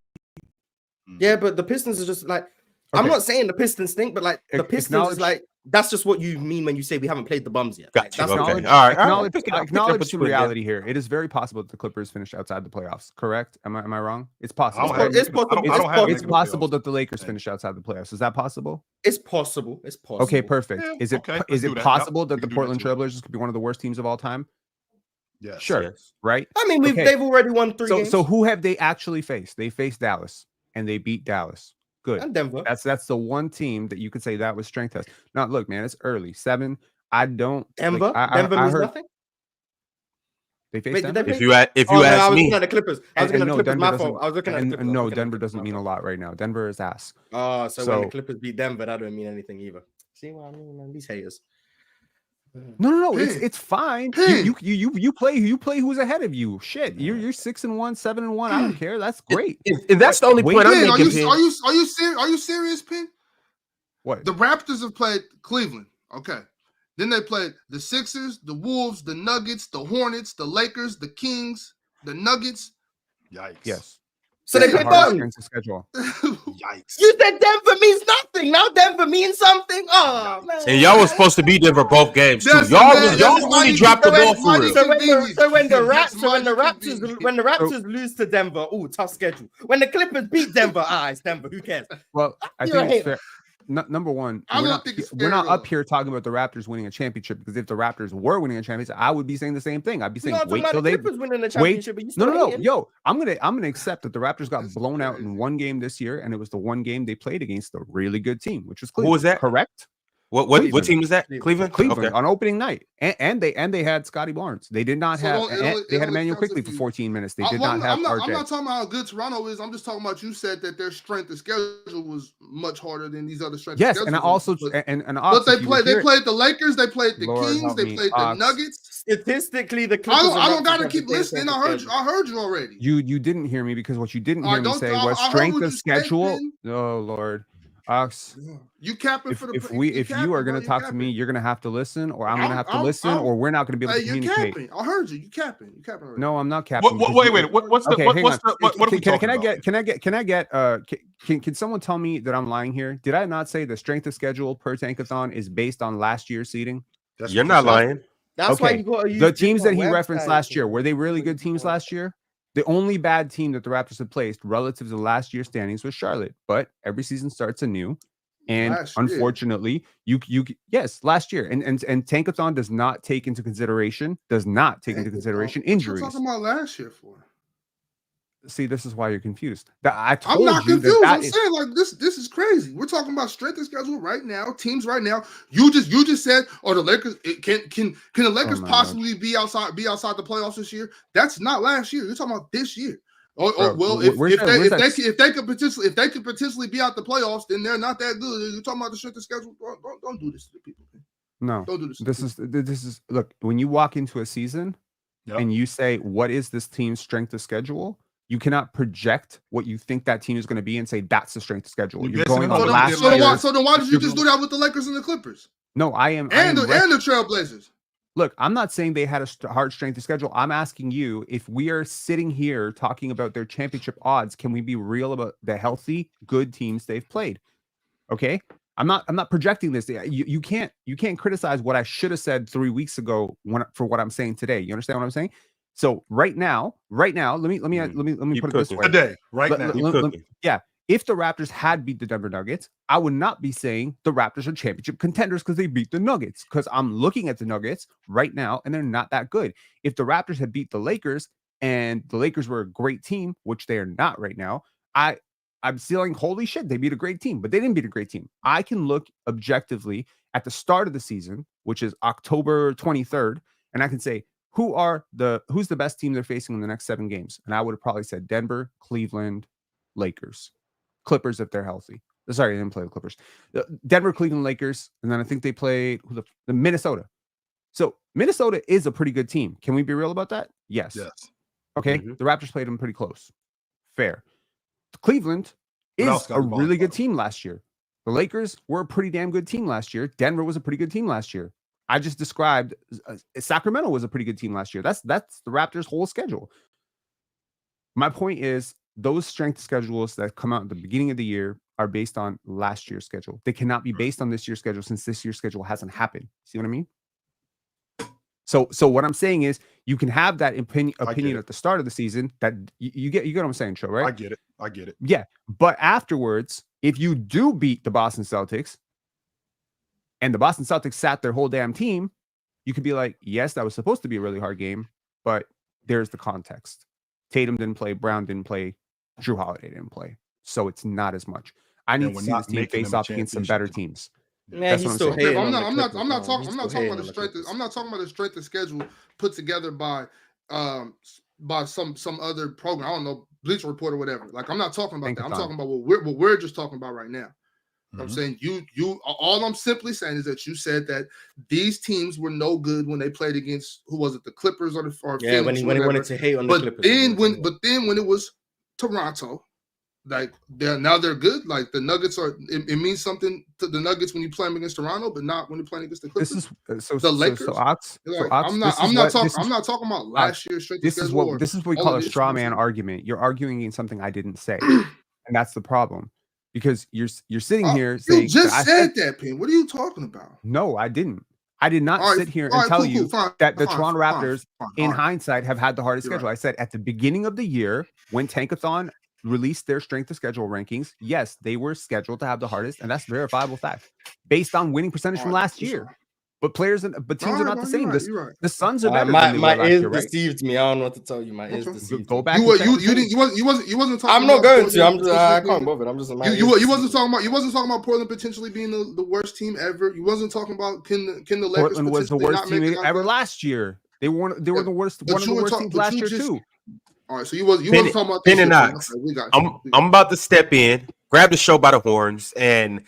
Yeah, but the Pistons are just like, I'm Okay. not saying the Pistons stink, but like the Pistons Acknowledge- is like, that's just what you mean when you say we haven't played the bums yet. Like, Got you. that's Okay. not- All right. All right. Acknowledge, Pick it up acknowledge what the you put down. reality here. It is very possible that the Clippers finished outside the playoffs. Correct? Am I wrong? It's possible. I don't have It's them- I don't- possible. I don't have them It's in the possible playoffs. that the Lakers finish outside the playoffs. Is that possible? It's possible. It's possible. Okay, perfect. Yeah, Is it okay, let's is do it that. possible Yep, that we the can do that Portland too. Trailblazers could be one of the worst teams of all time? Yes. Sure. Yes. Right? I mean, Okay. they've already won 3 games. So who have they actually faced? They faced Dallas and they beat Dallas. Good. And Denver. That's the one team that you could say that was strength test. Now, look, man, it's early. 7. I don't. Denver. Like, Denver I means heard nothing. they faced Wait, did Denver. they If you ask no, I me, was looking at the Clippers. I was looking at the no, Clippers. Denver My doesn't. fault. I was looking at the Clippers. No, Denver doesn't mean a lot right now. Denver is ass. Oh, so when So- the Clippers beat Denver, that don't mean anything either. See what I mean, man? These haters. No. Pin. It's fine. Pin. You play who's ahead of you. Shit, you're 6-1, 7-1. I don't care. That's great. And that's the only point I'm Pin, making. Pin. are you serious, Pin? What? The Raptors have played Cleveland. Okay. Then they played the Sixers, the Wolves, the Nuggets, the Hornets, the Lakers, the Kings, the Nuggets. Yikes. Yes. So they Yeah, play Hard bottom. strength of schedule. Yikes. You said Denver means nothing. Now Denver means something. Oh man. And y'all was supposed to be Denver both games too. That's Y'all the really dropped the ball for real. So when the That's Raptors lose to Denver, tough schedule. When the Clippers beat Denver, it's Denver. Who cares? Well, I You're think a it's fair. Number one, I we're don't not, think it's we're fair not at up all. here talking about the Raptors winning a championship, because if the Raptors were winning a championship, I would be saying the same thing. I'd be saying, wait till they Clippers winning the wait. championship. But you still No. hating. Yo, I'm gonna accept that the Raptors got That's blown out crazy. in one game this year, and it was the one game they played against a really good team, which was Who Cleveland. was that? Correct? What Cleveland. team was that? Cleveland. Cleveland. On opening night, and they had Scotty Barnes. They did not So have. it They had only Emmanuel counts Quickly if for you- 14 minutes. They I'm did not have not RJ. talking about how good Toronto is. I'm just talking about, you said that their strength of schedule was much harder than these other strengths. Yes, of and I schedules. also But Ox, they if you were here- played the Lakers, they played the Lord Kings, help they me, played the Ox. Nuggets. Statistically, the Clippers. I don't and gotta Raptors keep have the listening. same strength of I heard you already. You didn't hear me, because what you didn't I hear me don't- say I- was I heard strength what of you said, schedule. Pin. Oh Lord, Ox. You capping If for the if you are going to talk to me, you're going to have to listen, or I'm going to have to listen, or we're not going to be able to you're communicate. capping. I heard you. You capping. You capping already. No, I'm not capping. Wait. What's Okay, hang on. what are we talking Can I about? get? Can someone tell me that I'm lying here? Did I not say the strength of schedule per tankathon is based on last year's seeding? That's You're what not you said. lying. That's why Okay. you got to use The teams that he different referenced websites last year, and- were they really good teams last year? The only bad team that the Raptors had placed relative to last year's standings was Charlotte. But every season starts anew. And Last year. unfortunately, yes, last year. And Tankathon does not take into consideration injuries. What you talking about last year for? See, this is why you're confused. I I'm told not you confused. that I'm saying, like, this is crazy. We're talking about strength of schedule right now, teams right now. You just said, the Lakers can the Lakers my possibly be outside the playoffs this year? That's not last year. You're talking about this year. Bro, Well, where's that- if they could potentially be out the playoffs, then they're not that good. You're talking about the strength of schedule. Don't do this to the people. No, Don't do this. this is look, when you walk into a season Yep. and you say, what is this team's strength of schedule? You cannot project what you think that team is going to be and say that's the strength of schedule. You're You're going basing it on on last the- year. So then why did you just do that with the Lakers and the Clippers No, I am and the Trailblazers? Look, I'm not saying they had a hard strength of schedule. I'm asking you, if we are sitting here talking about their championship odds, can we be real about the healthy, good teams they've played? Okay, I'm not projecting this. You can't criticize what I should have said 3 weeks ago for what I'm saying today. You understand what I'm saying? So right now, let me put it this way. Today, right Let- now. let- If the Raptors had beat the Denver Nuggets, I would not be saying the Raptors are championship contenders because they beat the Nuggets, because I'm looking at the Nuggets right now and they're not that good. If the Raptors had beat the Lakers and the Lakers were a great team, which they are not right now, I'm feeling, holy shit, they beat a great team, but they didn't beat a great team. I can look objectively at the start of the season, which is October 23rd, and I can say, who's the best team they're facing in the next 7 games? And I would have probably said Denver, Cleveland, Lakers. Clippers if they're healthy. Sorry, I didn't play the Clippers. Denver, Cleveland, Lakers, and then I think they played the Minnesota. So Minnesota is a pretty good team. Can we be real about that? Yes. Okay. Mhm. The Raptors played them pretty close. Fair. Cleveland is a really good team last year. The Lakers were a pretty damn good team last year. Denver was a pretty good team last year. I just described Sacramento was a pretty good team last year. That's the Raptors' whole schedule. My point is, those strength schedules that come out at the beginning of the year are based on last year's schedule. They cannot be based on this year's schedule, since this year's schedule hasn't happened. See what I mean? So what I'm saying is, you can have that opinion at the start of the season that you get what I'm saying, Cho, right? I get it. Yeah. But afterwards, if you do beat the Boston Celtics and the Boston Celtics sat their whole damn team, you could be like, yes, that was supposed to be a really hard game, but there's the context. Tatum didn't play, Brown didn't play, Drew Holiday didn't play. So it's not as much. I need to see this team face off against some better teams. Man, That's he's what I'm still saying. hating. I'm on not the Clippers, talking man. about He's still hating the on strength. Clippers. I'm not talking about the strength of schedule put together by some other program. I don't know, Bleacher Report or whatever. Like, I'm not talking about that. I'm talking about what we're just talking about right now. I'm saying all I'm simply saying is that you said that these teams were no good when they played against, who was it, the Clippers or Phoenix, when he wanted to hate on the Clippers. But then when it was Toronto, like now they're good. Like the Nuggets it means something to the Nuggets when you play them against Toronto, but not when you're playing against the Clippers. This is the Lakers. I'm not talking about last year's strength. This is what we call a straw man argument. You're arguing against something I didn't say, and that's the problem. Because you're sitting here saying you just said that, Pin. What are you talking about? No, I didn't. I did not sit here and tell you that the Toronto Raptors, in hindsight, have had the hardest schedule. I said at the beginning of the year, when Tankathon released their strength of schedule rankings, yes, they were scheduled to have the hardest, and that's a verifiable fact based on winning percentage from last year. But teams are not the same. The Suns are better. My ears deceived me. I don't know what to tell you. My ears deceived. Go back. You wasn't talking. I'm not going to. I can't bother. I'm just. You wasn't talking about Portland potentially being the worst team ever. You wasn't talking about can the Lakers. Portland was the worst team ever last year. They were the worst. One of the worst teams last year too. All right, so you wasn't talking about Ben and Knox. I'm about to step in, grab the show by the horns, and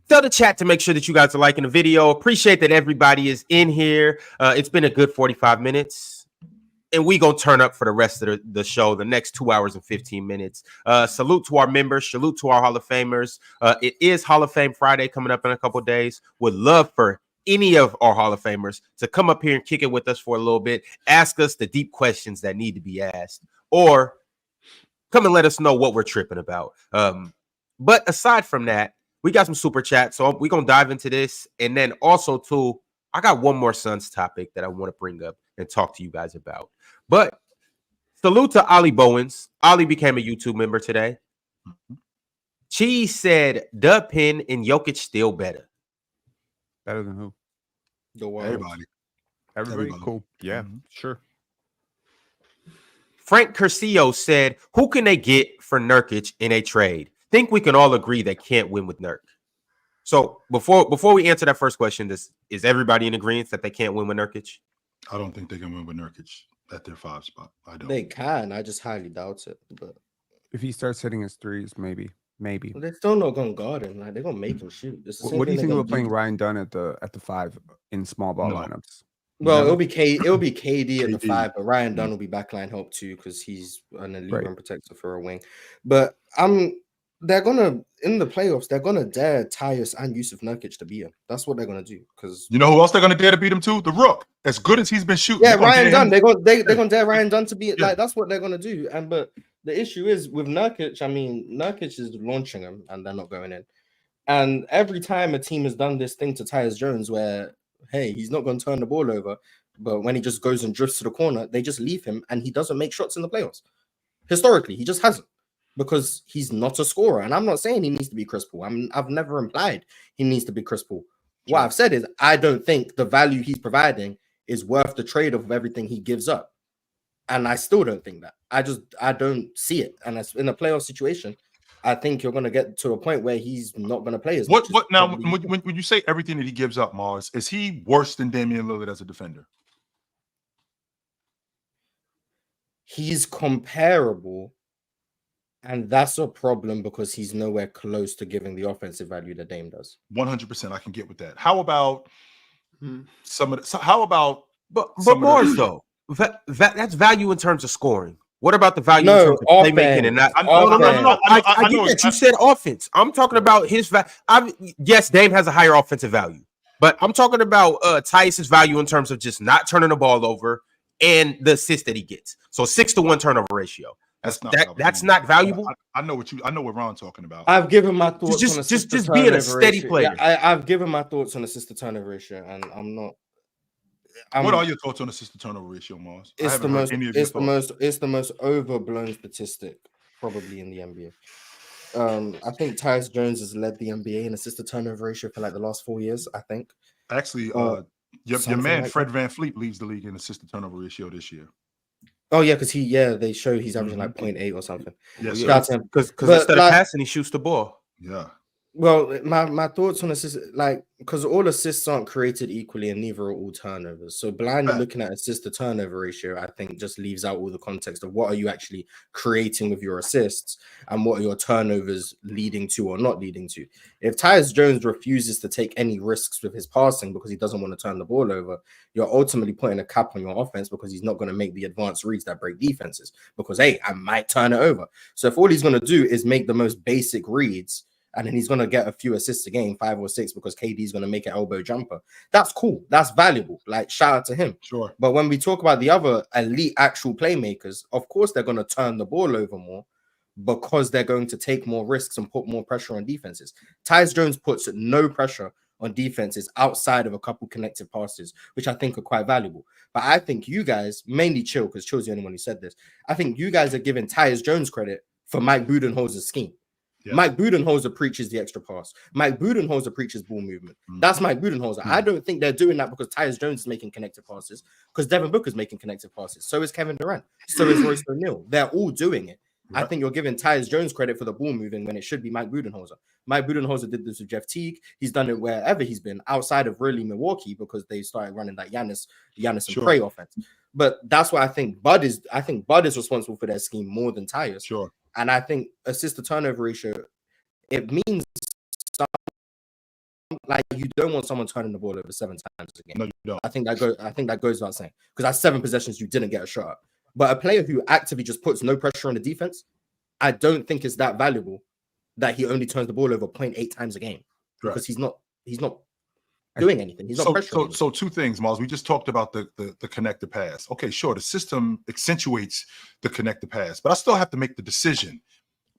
tell the chat to make sure that you guys are liking the video. Appreciate that everybody is in here. It's been a good 45 minutes, and we gonna turn up for the rest of the show, the next 2 hours and 15 minutes. Salute to our members, salute to our Hall of Famers. It is Hall of Fame Friday coming up in a couple of days. Would love for any of our Hall of Famers to come up here and kick it with us for a little bit, ask us the deep questions that need to be asked, or come and let us know what we're tripping about. But aside from that, we got some super chats, so we're going to dive into this. And then also, too, I got one more Suns topic that I want to bring up and talk to you guys about. But salute to Ollie Bowens. Ollie became a YouTube member today. Cheese said, Dub Pin and Jokic still better. Better than who? Everybody. Cool. Yeah, sure. Frank Curcio said, who can they get for Nurkic in a trade? Think we can all agree they can't win with Nurk. So before we answer that first question, is everybody in agreement that they can't win with Nurkic? I don't think they can win with Nurkic at their 5 spot. I don't. They can. I just highly doubt it. But if he starts hitting his threes, maybe. They're still not going to guard him. Like, they're going to make him shoot. What do you think about playing Ryan Dunn at the 5 in small ball lineups? Well, it'll be KD at the 5, but Ryan Dunn will be backline help too because he's an elite rim protector for a wing. But they're gonna in the playoffs. They're gonna dare Tyus and Jusuf Nurkić to beat him. That's what they're gonna do. Because you know who else they're gonna dare to beat him too? The Rook. As good as he's been shooting. Yeah, Ryan Dunn. They're gonna dare Ryan Dunn to beat. Like that's what they're gonna do. But the issue is with Nurkic. I mean, Nurkic is launching him, and they're not going in. And every time a team has done this thing to Tyus Jones, where hey, he's not going to turn the ball over, but when he just goes and drifts to the corner, they just leave him, and he doesn't make shots in the playoffs. Historically, he just hasn't because he's not a scorer. And I'm not saying he needs to be Chris Paul. I've never implied he needs to be Chris Paul. What I've said is I don't think the value he's providing is worth the trade-off of everything he gives up. And I still don't think that. I don't see it. And in a playoff situation, I think you're going to get to a point where he's not going to play as much. What now? When you say everything that he gives up, Mars, is he worse than Damian Lillard as a defender? He's comparable, and that's a problem because he's nowhere close to giving the offensive value that Dame does. 100%, I can get with that. How about some of the? How about? But Mars though, that's value in terms of scoring. What about the value in terms of playmaking and not? No. I get that you said offense. I'm talking about his value. Yes, Dame has a higher offensive value, but I'm talking about Tyus's value in terms of just not turning the ball over and the assist that he gets. So 6-to-1 turnover ratio. That's not valuable. I know what Ron's talking about. I've given my thoughts just being a steady player. Yeah, I've given my thoughts on assist to turnover ratio, and I'm not. What are your thoughts on assist to turnover ratio, Mars? It's the most overblown statistic probably in the NBA. I think Tyus Jones has led the NBA in assist to turnover ratio for like the last 4 years. I think. Actually, your man Fred VanVleet leads the league in assist to turnover ratio this year. Oh yeah, because they show he's averaging like 0.8 or something. Yes, because instead of passing, he shoots the ball. Yeah. Well, my thoughts on assists, like, because all assists aren't created equally and neither are all turnovers. So blindly looking at assist to turnover ratio, I think just leaves out all the context of what are you actually creating with your assists and what are your turnovers leading to or not leading to. If Tyus Jones refuses to take any risks with his passing because he doesn't want to turn the ball over, you're ultimately putting a cap on your offense because he's not going to make the advanced reads that break defenses because, hey, I might turn it over. So if all he's going to do is make the most basic reads, and then he's going to get a few assists a game, 5 or 6, because KD is going to make an elbow jumper. That's cool. That's valuable. Like, shout out to him. Sure. But when we talk about the other elite actual playmakers, of course, they're going to turn the ball over more because they're going to take more risks and put more pressure on defenses. Tyus Jones puts no pressure on defenses outside of a couple connected passes, which I think are quite valuable. But I think you guys, mainly Chill, because Chill's the only one who said this, I think you guys are giving Tyus Jones credit for Mike Budenholzer's scheme. Yeah. Mike Budenholzer preaches the extra pass. Mike Budenholzer preaches ball movement. That's Mike Budenholzer. I don't think they're doing that because Tyus Jones is making connected passes, because Devin Booker's making connected passes. So is Kevin Durant. So is Royce O'Neal. They're all doing it. Right. I think you're giving Tyus Jones credit for the ball moving when it should be Mike Budenholzer. Mike Budenholzer did this with Jeff Teague. He's done it wherever he's been, outside of really Milwaukee, because they started running that Giannis and Trey offense. But that's why I think Bud is responsible for that scheme more than Tyus. Sure. And I think assist to turnover ratio, it means like you don't want someone turning the ball over 7 times a game. No, you don't. I think that goes without saying, because that's 7 possessions you didn't get a shot at. But a player who actively just puts no pressure on the defense, I don't think is that valuable that he only turns the ball over 0.8 times a game, because he's not doing anything. He's not pressuring. So 2 things, Miles. We just talked about the connected pass. Okay, sure. The system accentuates the connected pass, but I still have to make the decision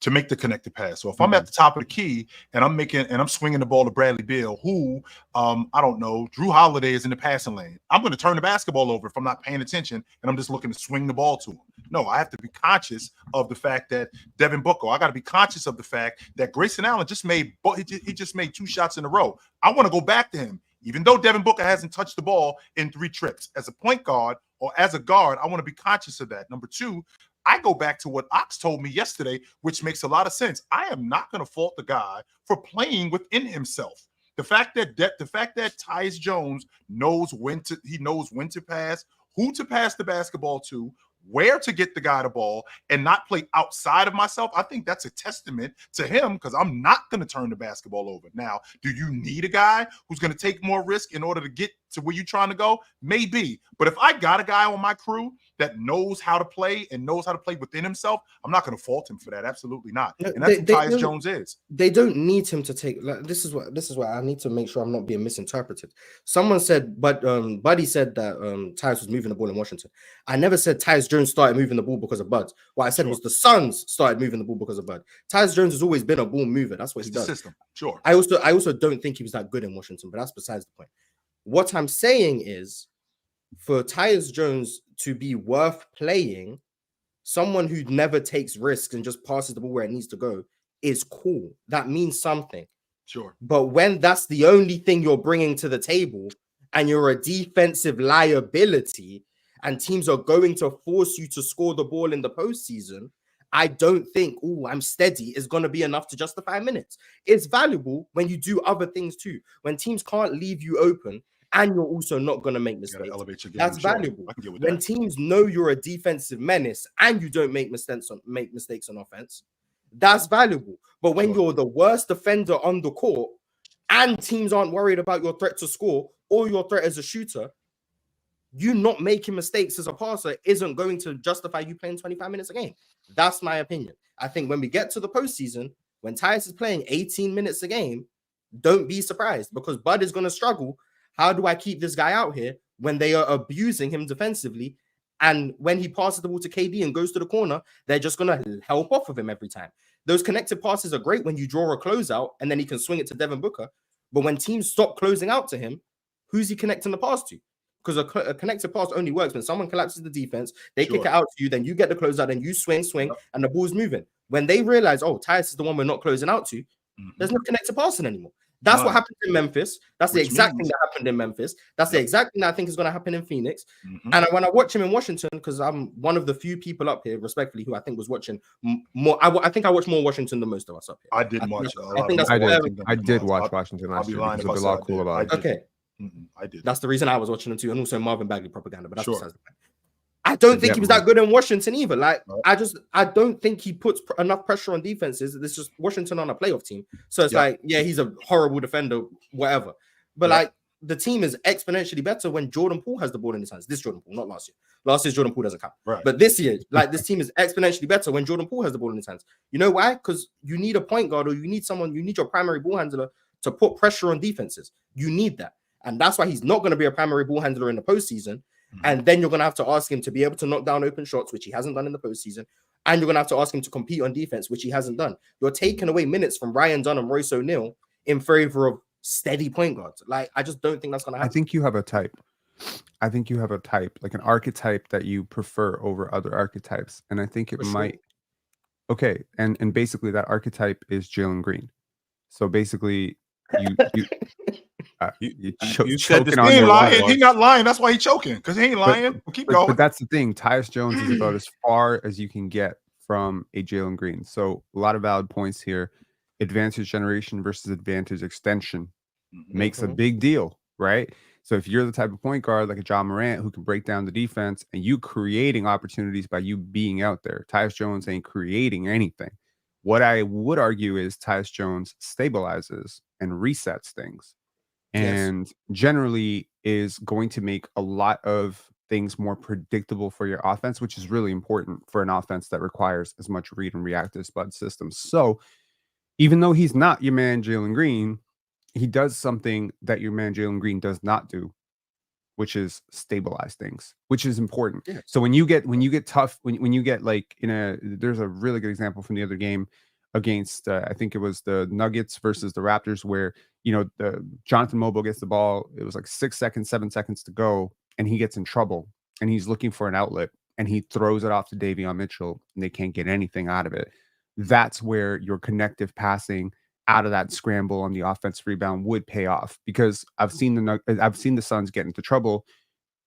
to make the connected pass. So if I'm at the top of the key and I'm swinging the ball to Bradley Beal, who I don't know, Drew Holiday is in the passing lane, I'm going to turn the basketball over if I'm not paying attention and I'm just looking to swing the ball to him. No, I have to be conscious of the fact that Devin Booker. I got to be conscious of the fact that Grayson Allen just made 2 shots in a row. I want to go back to him, even though Devin Booker hasn't touched the ball in 3 trips. As a point guard or as a guard, I want to be conscious of that. Number 2, I go back to what Ox told me yesterday, which makes a lot of sense. I am not going to fault the guy for playing within himself. The fact that Tyus Jones knows when to pass, who to pass the basketball to, where to get the guy the ball, and not play outside of myself, I think that's a testament to him, because I'm not going to turn the basketball over. Now, do you need a guy who's going to take more risk in order to get to where you're trying to go? Maybe. But if I got a guy on my crew that knows how to play and knows how to play within himself, I'm not going to fault him for that. Absolutely not. And that's what Tyus Jones is. They don't need him to take. Like, this is what I need to make sure I'm not being misinterpreted. Someone said, but Buddy said that Tyus was moving the ball in Washington. I never said Tyus Jones started moving the ball because of Bud. What I said was the Suns started moving the ball because of Bud. Tyus Jones has always been a ball mover. That's what he does. System. Sure. I also don't think he was that good in Washington, but that's besides the point. What I'm saying is, for Tyus Jones to be worth playing, someone who never takes risks and just passes the ball where it needs to go is cool. That means something. Sure. But when that's the only thing you're bringing to the table and you're a defensive liability and teams are going to force you to score the ball in the postseason, I don't think, I'm steady is going to be enough to justify minutes. It's valuable when you do other things too. When teams can't leave you open, and you're also not going to make mistakes. That's valuable. When teams know you're a defensive menace and you don't make mistakes on offense, that's valuable. But when you're the worst defender on the court and teams aren't worried about your threat to score or your threat as a shooter, you not making mistakes as a passer isn't going to justify you playing 25 minutes a game. That's my opinion. I think when we get to the postseason, when Tyus is playing 18 minutes a game, don't be surprised, because Bud is going to struggle. How do I keep this guy out here when they are abusing him defensively? And when he passes the ball to KD and goes to the corner, they're just going to help off of him every time. Those connected passes are great when you draw a closeout and then he can swing it to Devin Booker. But when teams stop closing out to him, who's he connecting the pass to? Because a connected pass only works when someone collapses the defense, they kick it out to you, then you get the closeout, and you swing, and the ball's moving. When they realize, Tyus is the one we're not closing out to, there's no connected passing anymore. That's what happened in Memphis. That's the Which exact means- thing that happened in Memphis. That's the exact thing that I think is going to happen in Phoenix. Mhm. And when I watch him in Washington, because I'm one of the few people up here, respectfully, who I think was watching more. I think I watched more Washington than most of us up here. I didn't watch. I think that's I fair. did watch Washington I'll last be year lying because if I of the said I law cool did. about I it. did. Okay, I did. that's the reason I was watching them too, and also Marvin Bagley propaganda. But that's Sure. besides the point. I don't think he was that good in Washington either. Like, Right. I don't think he puts enough pressure on defenses. It's just Washington on a playoff team. So it's like, yeah, he's a horrible defender, whatever. But like, the team is exponentially better when Jordan Poole has the ball in his hands. This Jordan Poole, not last year. Last year's Jordan Poole doesn't count. Right. But this year, like, this team is exponentially better when Jordan Poole has the ball in his hands. You know why? Because you need a point guard, or you need your primary ball handler to put pressure on defenses. You need that. And that's why he's not going to be a primary ball handler in the postseason. And then you're going to have to ask him to be able to knock down open shots, which he hasn't done in the postseason. And you're going to have to ask him to compete on defense, which he hasn't done. You're taking away minutes from Ryan Dunn and Royce O'Neal in favor of steady point guards. Like, I just don't think that's going to happen. I think you have a type. Like an archetype that you prefer over other archetypes. And I think it might. Okay. And basically that archetype is Jalen Green. So basically you said this. He ain't lying. He not lying. That's why he choking, because he ain't lying. Keep going. But that's the thing. Tyus Jones is about as far as you can get from a Jalen Green. So a lot of valid points here. Advantage generation versus advantage extension makes a big deal, right? So if you're the type of point guard like a John Morant who can break down the defense and you creating opportunities by you being out there, Tyus Jones ain't creating anything. What I would argue is Tyus Jones stabilizes and resets things. And generally is going to make a lot of things more predictable for your offense, which is really important for an offense that requires as much read and react as Bud systems. So even though he's not your man Jalen Green, he does something that your man Jalen Green does not do, which is stabilize things, which is important. Yeah. So when you get tough, when you get like there's a really good example from the other game against I think it was the Nuggets versus the Raptors, where the Jonathan Mobile gets the ball. It was like 6 seconds, 7 seconds to go, and he gets in trouble, and he's looking for an outlet, and he throws it off to Davion Mitchell, and they can't get anything out of it. That's where your connective passing out of that scramble on the offensive rebound would pay off, because I've seen the Suns get into trouble.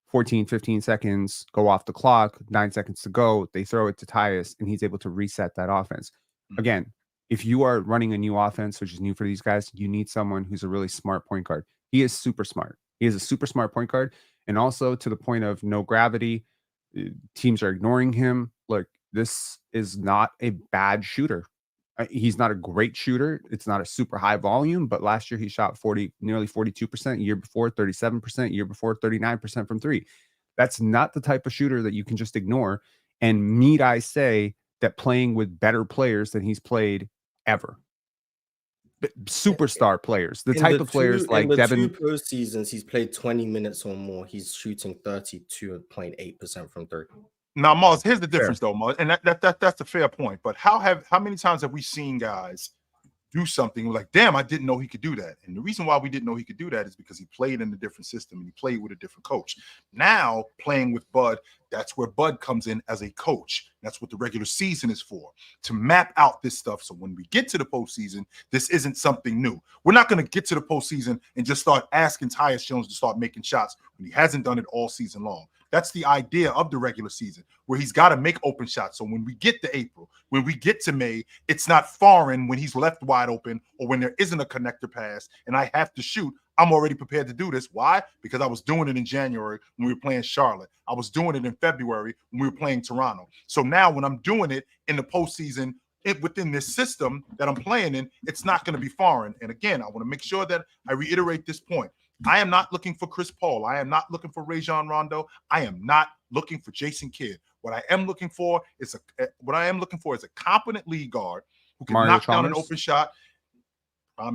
14, 15 seconds go off the clock, 9 seconds to go. They throw it to Tyus, and he's able to reset that offense. Again, if you are running a new offense, which is new for these guys, you need someone who's a really smart point guard. He is super smart. He is a super smart point guard. And also to the point of no gravity, teams are ignoring him. Look, this is not a bad shooter. He's not a great shooter. It's not a super high volume, but last year he shot nearly 42%, year before 37%, year before 39% from three. That's not the type of shooter that you can just ignore. And need I say that playing with better players than he's played ever. Superstar players, the type of players like Devin. In the 2 postseasons, he's played 20 minutes or more. He's shooting 32.8% from three. Now, Mars, here's the difference, though, Mars, and that's a fair point. But how many times have we seen guys do something like, damn, I didn't know he could do that? And the reason why we didn't know he could do that is because he played in a different system and he played with a different coach. Now, playing with Bud, that's where Bud comes in as a coach. That's what the regular season is for, to map out this stuff. So when we get to the postseason, this isn't something new. We're not going to get to the postseason and just start asking Tyus Jones to start making shots when he hasn't done it all season long. That's the idea of the regular season, where he's got to make open shots. So when we get to April, when we get to May, it's not foreign when he's left wide open or when there isn't a connector pass and I have to shoot. I'm already prepared to do this. Why? Because I was doing it in January when we were playing Charlotte. I was doing it in February when we were playing Toronto. So now when I'm doing it in the postseason, within this system that I'm playing in, it's not going to be foreign. And again, I want to make sure that I reiterate this point. I am not looking for Chris Paul. I am not looking for Rajon Rondo. I am not looking for Jason Kidd. What I am looking for is a competent lead guard who can knock down an open shot. I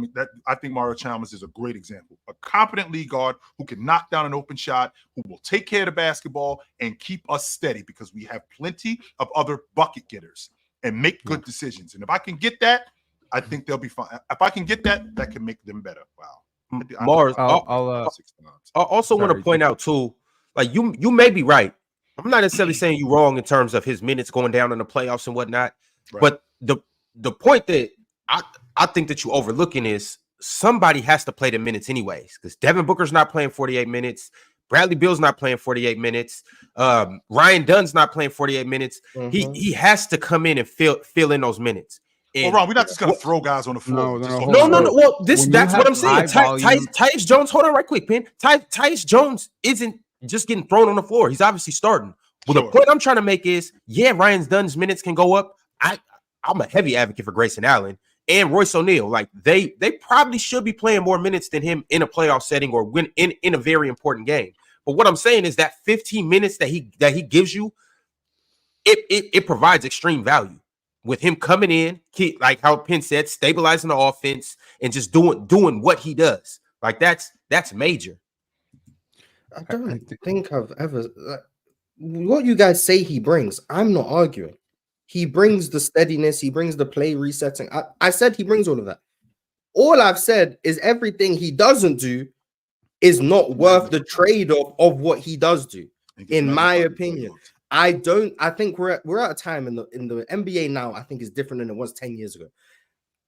think Mario Chalmers is a great example. A competent lead guard who can knock down an open shot, who will take care of the basketball and keep us steady, because we have plenty of other bucket getters and make good decisions. And if I can get that, I think they'll be fine. If I can get that, that can make them better. Wow. Mars, I also want to point out too, like you may be right. I'm not necessarily saying you're wrong in terms of his minutes going down in the playoffs and whatnot, right. But the point that I think that you're overlooking is somebody has to play the minutes anyways, because Devin Booker's not playing 48 minutes. Bradley Beal's not playing 48 minutes. Ryan Dunn's not playing 48 minutes. He has to come in and fill in those minutes. And Ron, we're not just gonna throw guys on the floor. No. Well, that's what I'm saying. volume- Tyus Jones, hold on right quick, Penn. Tyus Jones isn't just getting thrown on the floor. He's obviously starting. Well, the point I'm trying to make is, yeah, Ryan Dunn's minutes can go up. I'm a heavy advocate for Grayson Allen and Royce O'Neal. Like they probably should be playing more minutes than him in a playoff setting or when in a very important game. But what I'm saying is that 15 minutes that he gives you, it provides extreme value with him coming in, like how Penn said, stabilizing the offense and just doing what he does. Like that's major. I don't think I've ever what you guys say he brings. I'm not arguing. He brings the steadiness. He brings the play resetting. I said he brings all of that. All I've said is everything he doesn't do is not worth the trade-off of what he does do, in my opinion. I think we're at a time in the NBA now, I think is different than it was 10 years ago.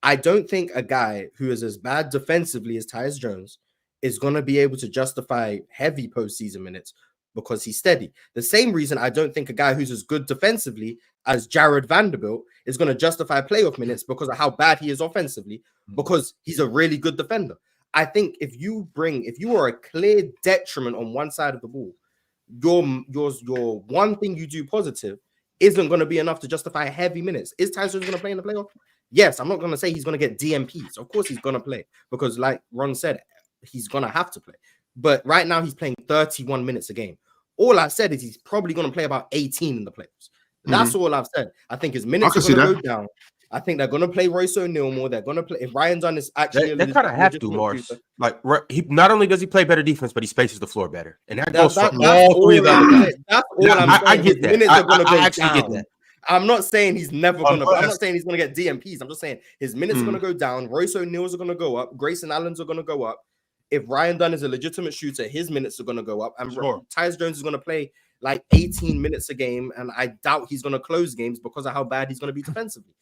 I don't think a guy who is as bad defensively as Tyus Jones is going to be able to justify heavy postseason minutes because he's steady. The same reason I don't think a guy who's as good defensively as Jared Vanderbilt is going to justify playoff minutes because of how bad he is offensively, because he's a really good defender. I think if you are a clear detriment on one side of the ball, your one thing you do positive isn't going to be enough to justify heavy minutes. Is Tyus going to play in the playoff? Yes, I'm not going to say he's going to get DMPs. Of course he's going to play because, like Ron said, he's going to have to play. But right now he's playing 31 minutes a game. All I said is he's probably going to play about 18 in the playoffs. That's all I've said. I think his minutes are going to go down. I think they're going to play Royce O'Neal more. They're going to play if Ryan Dunn is actually. They kind of have to, Mars. Like he not only does he play better defense, but he spaces the floor better, and that goes for all three of them. That's all I'm saying. I get that. Minutes are going to go down. Get that. I'm not saying he's never going to. I'm not saying he's going to get DMPs. I'm just saying his minutes are going to go down. Royce O'Neal's are going to go up. Grayson Allen's are going to go up. If Ryan Dunn is a legitimate shooter, his minutes are going to go up. And Tyus Jones is going to play like 18 minutes a game, and I doubt he's going to close games because of how bad he's going to be defensively.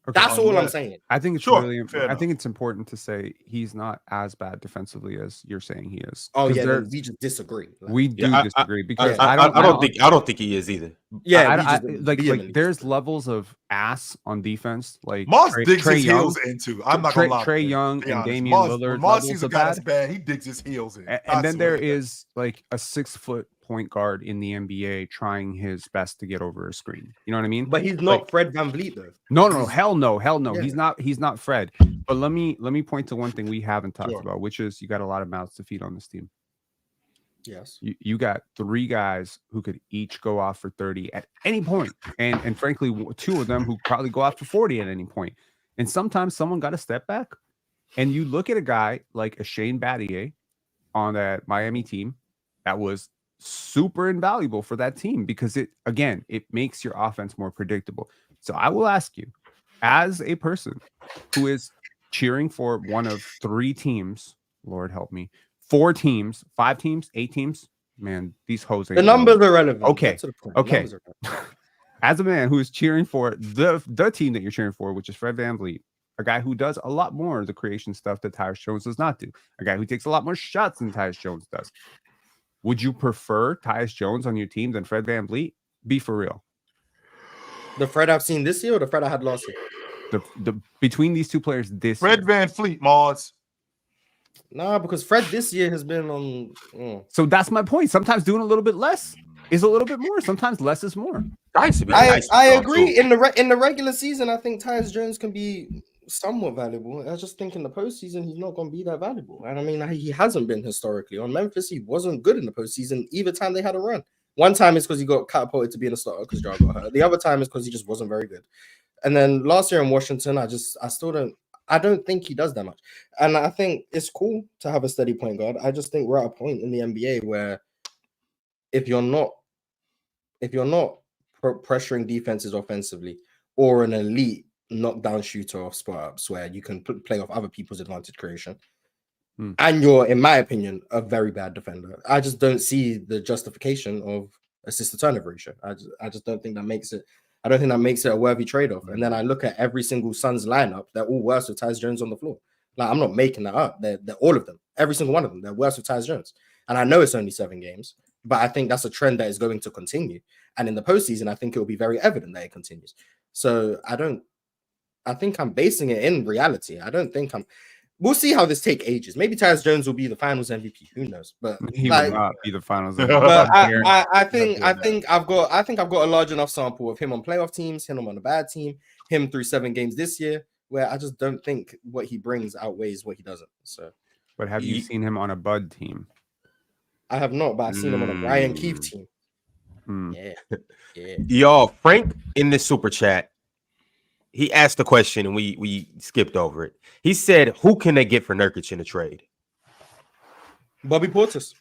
Okay, that's all I'm saying. I think it's really important. I think it's important to say he's not as bad defensively as you're saying he is. Oh yeah, we just disagree. We do disagree because I don't think he is either. Yeah, like there's levels of ass on defense. Like Moss digs his heels into. I'm not gonna lie. Trae Young and Damian Lillard. Moss sees a guy that's bad. He digs his heels in. And then there is like a 6-foot point guard in the NBA trying his best to get over a screen. You know what I mean? But he's not Fred VanVleet though. No, hell no. Yeah. He's not Fred. But let me point to one thing we haven't talked about, which is you got a lot of mouths to feed on this team. Yes. You got 3 guys who could each go off for 30 at any point. And frankly, 2 of them who probably go off for 40 at any point. And sometimes someone got to step back. And you look at a guy like a Shane Battier on that Miami team that was super invaluable for that team because it makes your offense more predictable. So I will ask you, as a person who is cheering for one of 3 teams, Lord help me, 4 teams, 5 teams, 8 teams, man, these hoes ain't the numbers are relevant. Okay. As a man who is cheering for the team that you're cheering for, which is Fred VanVleet, a guy who does a lot more of the creation stuff that Tyus Jones does not do, a guy who takes a lot more shots than Tyus Jones does. Would you prefer Tyus Jones on your team than Fred VanVleet? Be for real. The Fred I've seen this year or the Fred I had last year? The between these 2 players this Fred year. VanVleet, Mods. Nah, because Fred this year has been on. So that's my point. Sometimes doing a little bit less is a little bit more. Sometimes less is more. I agree. In the regular season, I think Tyus Jones can be somewhat valuable. I just think in the postseason he's not going to be that valuable. And I mean, he hasn't been historically. On Memphis, he wasn't good in the postseason either time they had a run. One time is because he got catapulted to being a starter because Jar got hurt. The other time is because he just wasn't very good. And then last year in Washington, I don't think he does that much. And I think it's cool to have a steady point guard. I just think we're at a point in the NBA where if you're not pressuring defenses offensively or an elite knockdown shooter off spot ups where you can play off other people's advantage creation, and you're, in my opinion, a very bad defender, I just don't see the justification of assist to turnover ratio. I just don't think that makes it. I don't think that makes it a worthy trade-off. And then I look at every single Suns lineup; they're all worse with Tyus Jones on the floor. Like, I'm not making that up. They're all of them, every single one of them. They're worse with Tyus Jones. And I know it's only 7 games, but I think that's a trend that is going to continue. And in the postseason, I think it will be very evident that it continues. So I think I'm basing it in reality. We'll see how this take ages. Maybe Tyus Jones will be the finals MVP. Who knows? But He will not be the finals MVP. but I think I've got a large enough sample of him on playoff teams, him on a bad team, him through 7 games this year, where I just don't think what he brings outweighs what he doesn't. So, but have you seen him on a Bud team? I have not, but I've seen him on a Brian Keefe team. Yeah. Y'all, Frank in the super chat, he asked the question and we skipped over it. He said, "Who can they get for Nurkic in a trade?" Bobby Portis.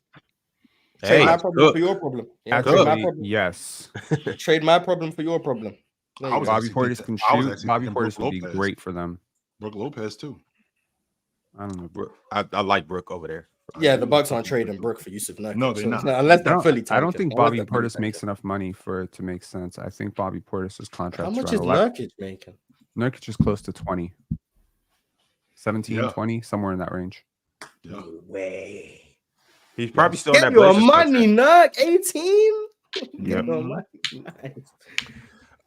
Hey, trade my problem for your problem. Yeah, Actually, trade my problem. yes. Trade my problem for your problem. There you go. Bobby Portis can shoot. Bobby Portis would be great for them. Brook Lopez too. I don't know. Brook. I like Brook over there. Yeah, the Bucks aren't trading Brook for Jusuf Nurkić. No, they're not. Unless they're fully I don't think Bobby tanking. Portis makes enough money for it to make sense. I think Bobby Portis' contract. How much is Nurkic making? Nurkic is close to 20. 17, Yeah. 20, somewhere in that range. Yeah. No way. He's probably still Get in that your Blazers money, contract. Nurk. 18. Yeah. Get your money. Nice.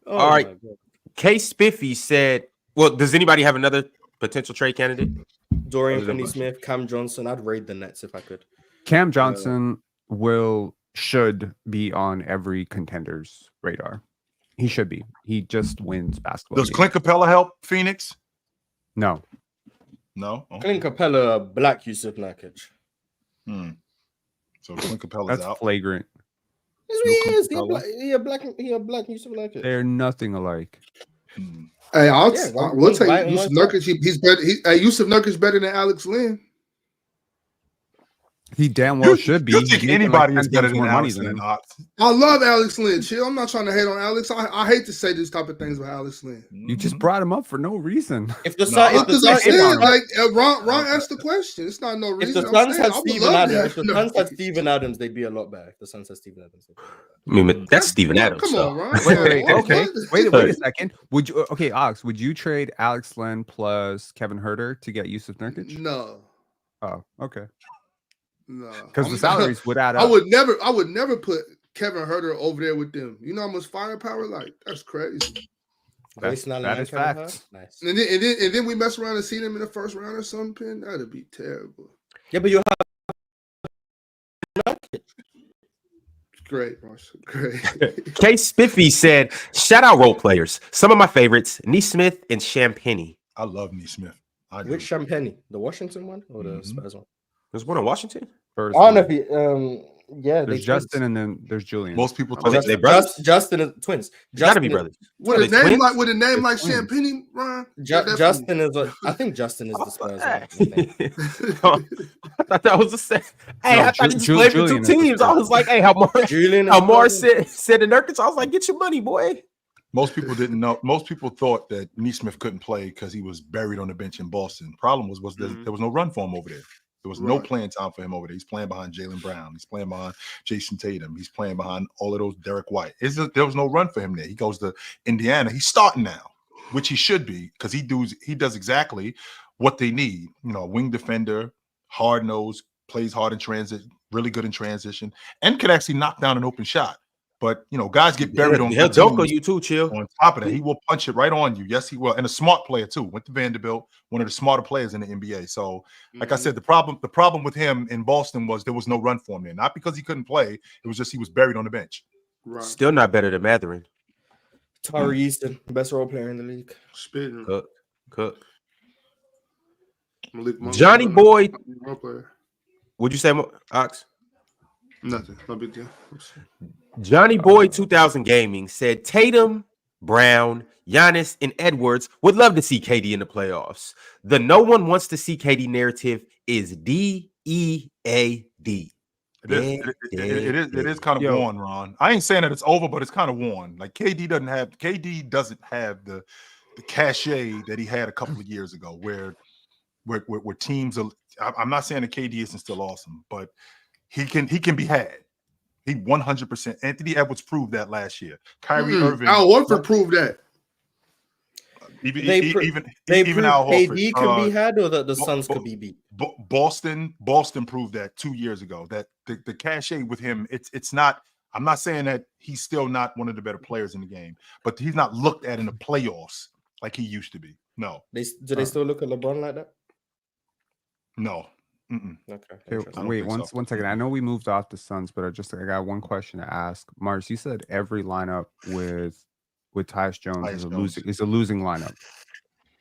Oh All right. my God. K Spiffy said, well, does anybody have another potential trade candidate? Dorian What is that Finney-Smith, Cam Johnson. I'd raid the Nets if I could. Cam Johnson should be on every contender's radar. He should be. He just wins basketball. Does games. Clint Capella help Phoenix? No. No. Okay. Clint Capella, Black Jusuf Nurkic. So Clint Capella's That's out. flagrant. That's what he Clint is. Capella? He a black Jusuf Nurkic. They're nothing alike. Hey, we'll one's take white and Jusuf one's Nurkic. He's better. Jusuf Nurkic better than Alex Lynn. He damn well should be. You He's think making anybody like is 10 better times than more money Alex than Lynn? him. Ox? I love Alex Lynn. Chill. I'm not trying to hate on Alex. I hate to say this type of things about Alex Lynn. You just brought him up for no reason. If the No, Sun, if the Because Sun, I said, if, like Ron asked the question. It's not no if reason. the I'm Suns saying had I would Steven love Adams, that. if the Suns had Steven Adams, they'd be a lot better. If the Suns had Steven Adams, they'd be a lot better. I mean, that's Steven Adams. Come on, Ron. Wait, okay. Wait What? a second. Would you Ox, would you trade Alex Len plus Kevin Herter to get Jusuf Nurkic? No, Oh, okay. no. Because the salaries would add up. I would never put Kevin Herter over there with them. You know how much firepower? Like, that's crazy. Grayson Allen that and is Kevin facts. Hart? Nice. And then we mess around and see them in the first round or something. That'd be terrible. Yeah, but you have Great, Marshall. Great. K Spiffy said, "Shout out role players. Some of my favorites: Neesmith and Champagny." I love Neesmith. I do. which Champagne? The Washington one or the Mhm. Spurs one? There's one in Washington. First, I don't know if he, yeah, there's Justin and then there's Julian. Most people Oh, thought they brothers? Justin is twins. They gotta be Justin- brothers. With Are a they name twins? like They're twins. Champagne, Ron. Justin is. I think Justin is the Spurs one. I thought that was the same. Hey, No, I thought you just Ju- played for Julian two is the teams. I was like, hey, how Julian. Mars said to Nurkic, I was like, get your money, boy. Most people didn't know. Most people thought that Neesmith couldn't play because he was buried on the bench in Boston. Problem was Mhm. there was no run for him over there. There was no Right. playing time for him over there. He's playing behind Jaylen Brown. He's playing behind Jason Tatum. He's playing behind all of those Derek White. There was no run for him there. He goes to Indiana. He's starting now, which he should be because he does exactly what they need. You know, a wing defender, hard nose, plays hard in transit, really good in transition, and could actually knock down an open shot. But you know, guys get buried on. He'll good dunk on teams. you too, chill. On top of that, he will punch it right on you. Yes, he will. And a smart player too. Went to Vanderbilt, one of the smarter players in the NBA. So, like I said, the problem with him in Boston was there was no run for him there. Not because he couldn't play, it was just he was buried on the bench. Right. Still not better than Matherin. Tari Easton, best role player in the league. Spitting. Cook. Malik Monk. Johnny Boy, Role player. would you say, Ox? Nothing. No big deal. Johnny Boy 2000 Gaming said Tatum, Brown, Giannis, and Edwards would love to see KD in the playoffs. The no one wants to see KD narrative is DEAD. It is kind of Yo. worn, Ron. I ain't saying that it's over, but it's kind of worn. Like KD doesn't have the cachet that he had a couple of years ago, where teams are. I'm not saying that KD isn't still awesome, but he can be had. He 100%. Anthony Edwards proved that last year. Kyrie Irving. Al Horford proved that. Even They even Al proved Horford. KD could be had, or that the Suns could be beat. Boston proved that 2 years ago that the cachet with him, it's not. I'm not saying that he's still not one of the better players in the game, but he's not looked at in the playoffs like he used to be. No. Do they still look at LeBron like that? No. Mm-mm. Okay. Wait, one second. I know we moved off the Suns, but I got one question to ask. Mars, you said every lineup with Tyus Jones is a losing lineup.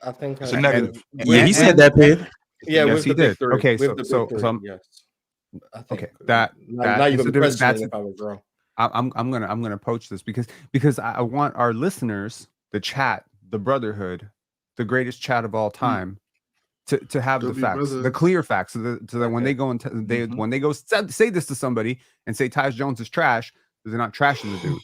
I think it's a negative. Yeah, he said that, Pin. Yeah, yes, with he the big did. three. Okay, With the big three, so yes. I think okay, that now you're gonna that's question if I was wrong. I'm gonna approach this because I want our listeners, the chat, the brotherhood, the greatest chat of all time, to have the facts, the clear facts, so that when they go and when they go say this to somebody and say Tyus Jones is trash, they're not trashing the dude.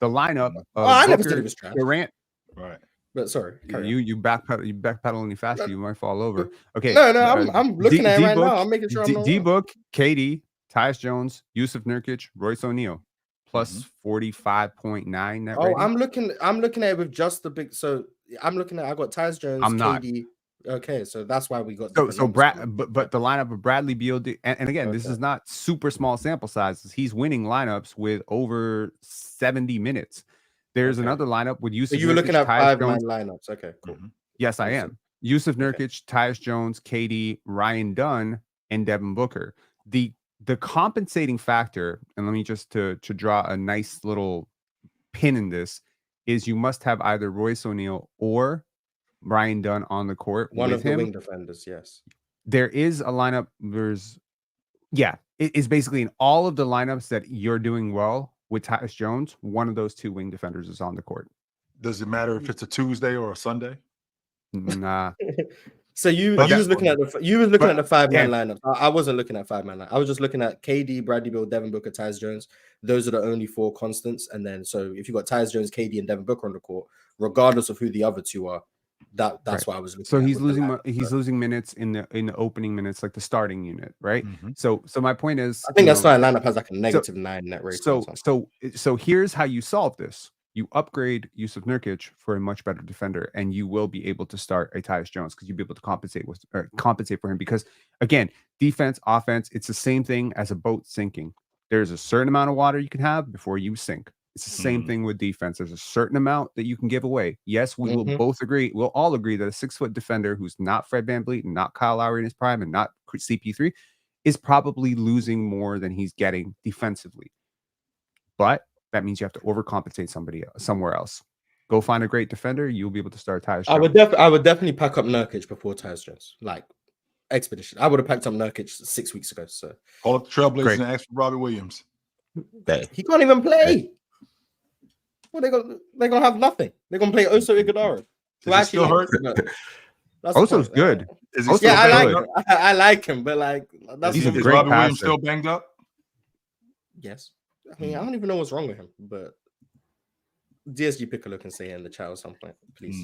The lineup of I never said it was trash. Durant, right? But sorry, you backpedal any faster, you might fall over. Okay, no, I'm looking at it right now. I'm making sure I'm not wrong. D-Book, KD, Tyus Jones, Jusuf Nurkić, Royce O'Neal, plus 45.9 net rating. I'm looking at it with just the big. So I'm looking at. I got Tyus Jones, I'm not. KD. Okay, so that's why we got. So Brad, but the lineup of Bradley Beal, and again, this is not super small sample sizes. He's winning lineups with over 70 minutes. There's another lineup with Jusuf. So you were looking at 5-man lineups. Okay, cool. Yes, I am. Jusuf Nurkić, Tyus Jones, KD, Ryan Dunn, and Devin Booker. The compensating factor, and let me just to draw a nice little pin in this, is you must have either Royce O'Neal or Ryan Dunn on the court. One with of the him. wing defenders, yes. There is a lineup. It is basically in all of the lineups that you're doing well with Tyus Jones, one of those two wing defenders is on the court. Does it matter if it's a Tuesday or a Sunday? Nah. So you was looking at the 5-man lineup. I wasn't looking at 5-man lineup. I was just looking at KD, Bradley Beal, Devin Booker, Tyus Jones. Those are the only 4 constants. And then so if you got Tyus Jones, KD, and Devin Booker on the court, regardless of who the other two are, that's why I was looking. So he's losing minutes in the opening minutes, like the starting unit, right? So my point is, I think that starting lineup has like a negative 9 net rating. So here's how you solve this. You upgrade Jusuf Nurkić for a much better defender, and you will be able to start a Tyus Jones because you'll be able to compensate for him. Because again, defense, offense, it's the same thing as a boat sinking. There's a certain amount of water you can have before you sink. It's the same thing with defense. There's a certain amount that you can give away. Yes, we will both agree. We'll all agree that a 6-foot defender who's not Fred VanVleet and not Kyle Lowry in his prime and not CP3 is probably losing more than he's getting defensively. But that means you have to overcompensate somewhere else. Go find a great defender. You'll be able to start Tyus Jones. I would definitely pack up Nurkic before Tyus Jones. Like expedition. I would have packed up Nurkic 6 weeks ago. So call up the Trailblazers and ask for Robbie Williams. He can't even play. Well, they're gonna have nothing. They're gonna play Oso Iguodala. Who actually hurt? Oso's good. I like him, but like he's a great Robbie Williams still banged up? Yes. I mean, I don't even know what's wrong with him, but DSG Piccolo can say it in the chat at some point, please.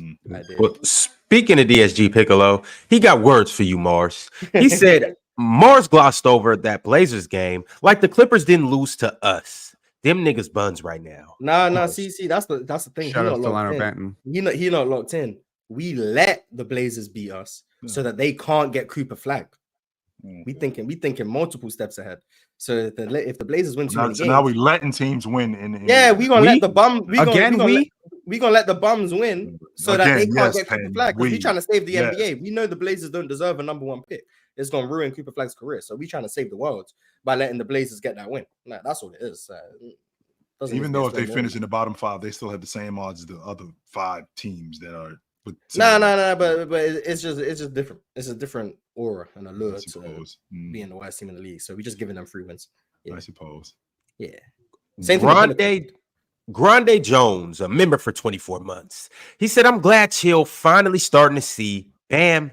Well, speaking of DSG Piccolo, he got words for you, Mars. He said Mars glossed over that Blazers game like the Clippers didn't lose to us. Them niggas buns right now. Nah. See, that's the thing. Shout out to Lionel Banton. He not locked in. We let the Blazers beat us so that they can't get Cooper flagged. We thinking multiple steps ahead. So if the Blazers win too many games, now we letting teams win. We gonna let the bum. We gonna let the bums win so that they can't get Cooper Flag because we trying to save the NBA. We know the Blazers don't deserve a number 1 pick. It's gonna ruin Cooper Flag's career. So we trying to save the world by letting the Blazers get that win. That's all it is. Even though if they finish in the bottom 5, they still have the same odds as the other 5 teams that are. No. But it's just different. It's a different aura and allure to being the worst team in the league. So we're just giving them 3 wins. Yeah. I suppose. Yeah. Same Gradey Jones, a member for 24 months. He said, "I'm glad Chill finally starting to see Bam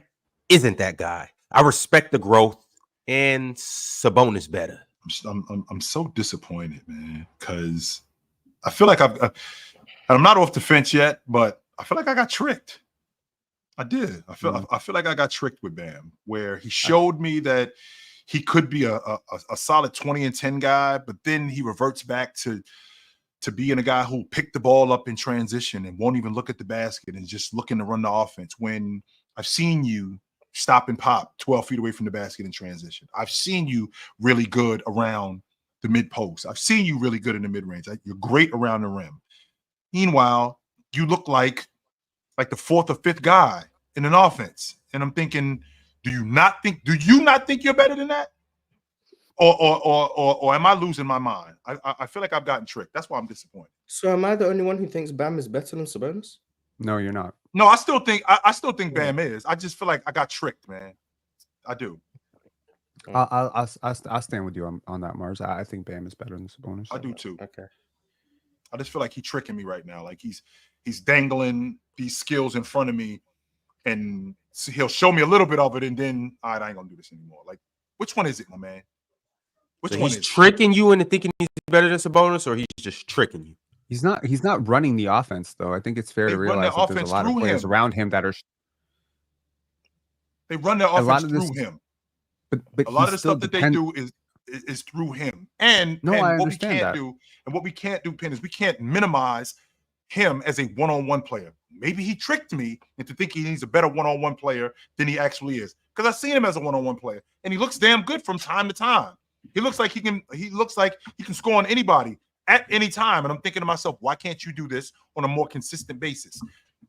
isn't that guy. I respect the growth and Sabonis better." I'm so disappointed, man, because I feel like I'm not off the fence yet, but I feel like I got tricked. I did. I feel like I got tricked with Bam, where he showed me that he could be a solid 20 and 10 guy, but then he reverts back to to being a guy who picked the ball up in transition and won't even look at the basket and just looking to run the offense, when I've seen you stop and pop 12 feet away from the basket in transition. I've seen you really good around the mid post. I've seen you really good in the mid range. You're great around the rim. Meanwhile, you look like the fourth or fifth guy in an offense. And I'm thinking, do you not think you're better than that? Or am I losing my mind? I feel like I've gotten tricked. That's why I'm disappointed. So am I the only one who thinks Bam is better than Sabonis? No, you're not. No, I still think Bam is. I just feel like I got tricked, man. I do. I'll stand with you on that, Mars. I think Bam is better than Sabonis. I do too. Okay. I just feel like he's tricking me right now. Like he's dangling these skills in front of me, and he'll show me a little bit of it, and then all right, I ain't gonna do this anymore. Like, which one is it, my man? Which So one he's is tricking you into thinking he's better than Sabonis, or he's just tricking you? He's not running the offense, though. I think it's fair They to run realize their that there's a offense lot of through players him. around him that are. They run their A lot offense of this through him. But A lot he of the still stuff that they depend- do is through him. And No, and I what we understand can't that. do, and what we can't do, Penn, is we can't minimize him as a one-on-one player. Maybe he tricked me into thinking he's a better one-on-one player than he actually is. Because I've seen him as a one-on-one player, and he looks damn good from time to time. He looks like he can score on anybody at any time. And I'm thinking to myself, why can't you do this on a more consistent basis?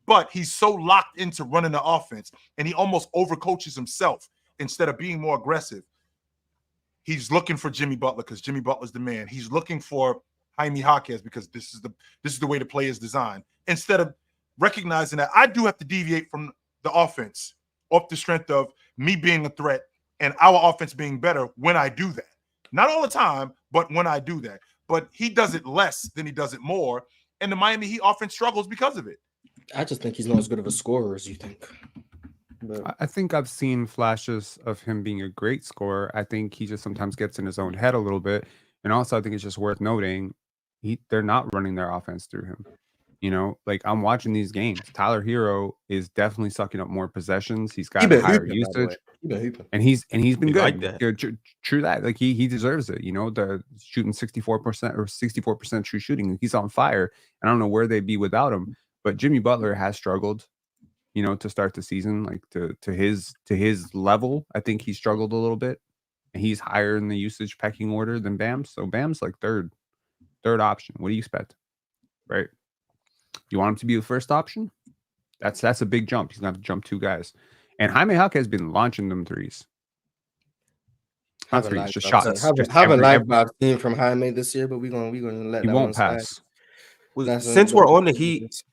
But he's so locked into running the offense, and he almost overcoaches himself instead of being more aggressive. He's looking for Jimmy Butler because Jimmy Butler's the man. He's looking for Jaime Jaquez because this is the way the play is designed. Instead of recognizing that I do have to deviate from the offense off the strength of me being a threat and our offense being better when I do that. Not all the time, but when I do that. But he does it less than he does it more, and the Miami Heat offense struggles because of it. I just think he's not as good of a scorer as you think. But I think I've seen flashes of him being a great scorer. I think he just sometimes gets in his own head a little bit. And also, I think it's just worth noting they're not running their offense through him. You know, like I'm watching these games. Tyler Hero is definitely sucking up more possessions. He's got higher usage, and he's been We good. like that. True that. Like he deserves it. You know, the shooting 64% or 64% true shooting. He's on fire. I don't know where they'd be without him. But Jimmy Butler has struggled, you know, to start the season, like to his level. I think he struggled a little bit. And he's higher in the usage pecking order than Bam. So Bam's like third option. What do you expect? Right? You want him to be the first option? That's a big jump. He's gonna have to jump two guys. And Jaime Jaquez has been launching them threes. Not threes, just shots. Haven't liked what I've seen from Jaime this year, but we're gonna let he that won't one pass. slide. Since we're on the Heat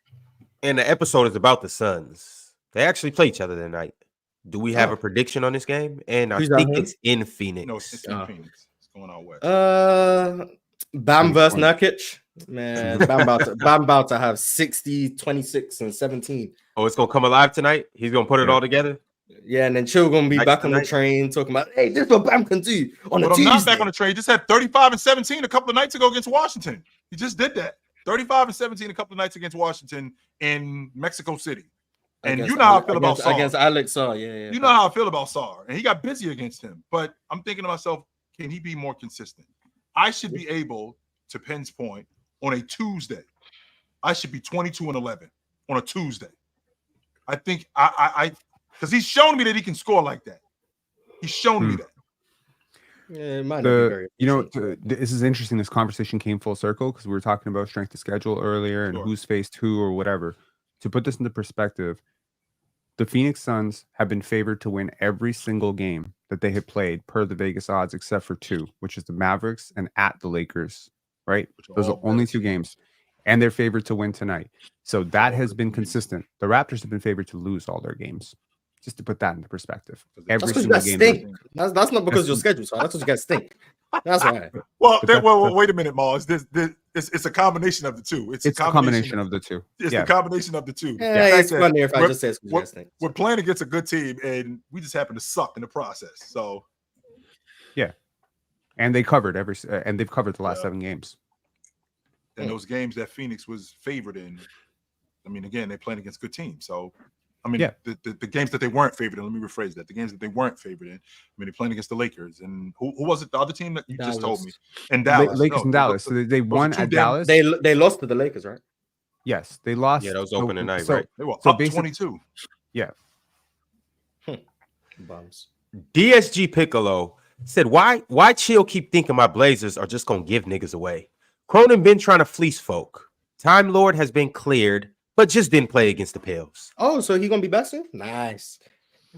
and the episode is about the Suns, they actually play each other tonight. Do we have a prediction on this game? And I think it's in Phoenix. No, it's in Phoenix. It's going out west. Bam versus Nurkic. Man, Bam about to have 60, 26, and 17. Oh, it's gonna come alive tonight. He's gonna put it all together. Yeah, and then Chill gonna be back on the train talking about, hey, this is what Bam can do on a Tuesday. I'm not back on the train. He just had 35 and 17 a couple of nights ago against Washington. He just did that. 35 and 17 a couple of nights against Washington in Mexico City. And you know how I feel about Sarr. Against Alex Sarr, yeah. You know how I feel about Sarr. And he got busy against him. But I'm thinking to myself, can he be more consistent? I should be able, to Penn's point, on a Tuesday, I should be 22 and 11 on a Tuesday. I think I because he's shown me that he can score like that. He's shown me that. Yeah, it might not be very this is interesting. This conversation came full circle because we were talking about strength of schedule earlier and who's faced who or whatever. To put this into perspective, the Phoenix Suns have been favored to win every single game that they have played per the Vegas odds, except for two, which is the Mavericks and at the Lakers, right? Those are only two games. And they're favored to win tonight. So that has been consistent. The Raptors have been favored to lose all their games. Just to put that into perspective. Every single game. Stink. That's not because your schedule, so that's what you guys stink. That's right. Well, wait a minute, Mars. It's a combination of the two. It's a combination of the two. It's the combination of the two. Yeah, it's funny if I just say it's because you guys stink. We're playing against a good team, and we just happen to suck in the process. So, yeah, and they covered they've covered the last 7 games. And those games that Phoenix was favored in, I mean, again, they're playing against good teams. So I mean, Yeah. the games that they weren't favored in. Let me rephrase that. The games that they weren't favored in. I mean, they're playing against the Lakers. And who was it? The other team that you just told me? And Dallas. Lakers and Dallas. So they won two at damn- Dallas. They lost to the Lakers, right? Yes, they lost. Yeah, that was opening night, so, right? They were So up basically- 22. Yeah. Bums. DSG Piccolo said, why Chill keep thinking my Blazers are just gonna give niggas away? Cronin been trying to fleece folk. Time Lord has been cleared, but just didn't play against the Pels. Oh, so he gonna be back soon? Nice.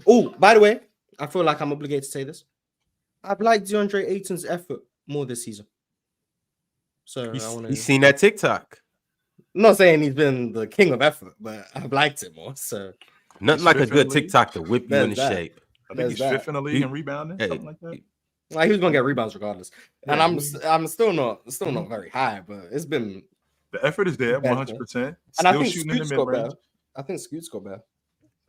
Oh, by the way, I feel like I'm obligated to say this. I've liked DeAndre Ayton's effort more this season. So I want You to. seen that TikTok? I'm not saying he's been the king of effort, but I've liked it more. So Nothing He's like a fifth in good the league. TikTok to whip you There's into that. shape. I think he's There's fifth in the league He- in rebounding, Hey, something like that. like he was gonna get rebounds regardless. And Yeah. I'm still not very high, but it's been. The effort is there, Better. 100%. And I Still think shooting in the Scoots got mid-range. better. I think Scoots got better.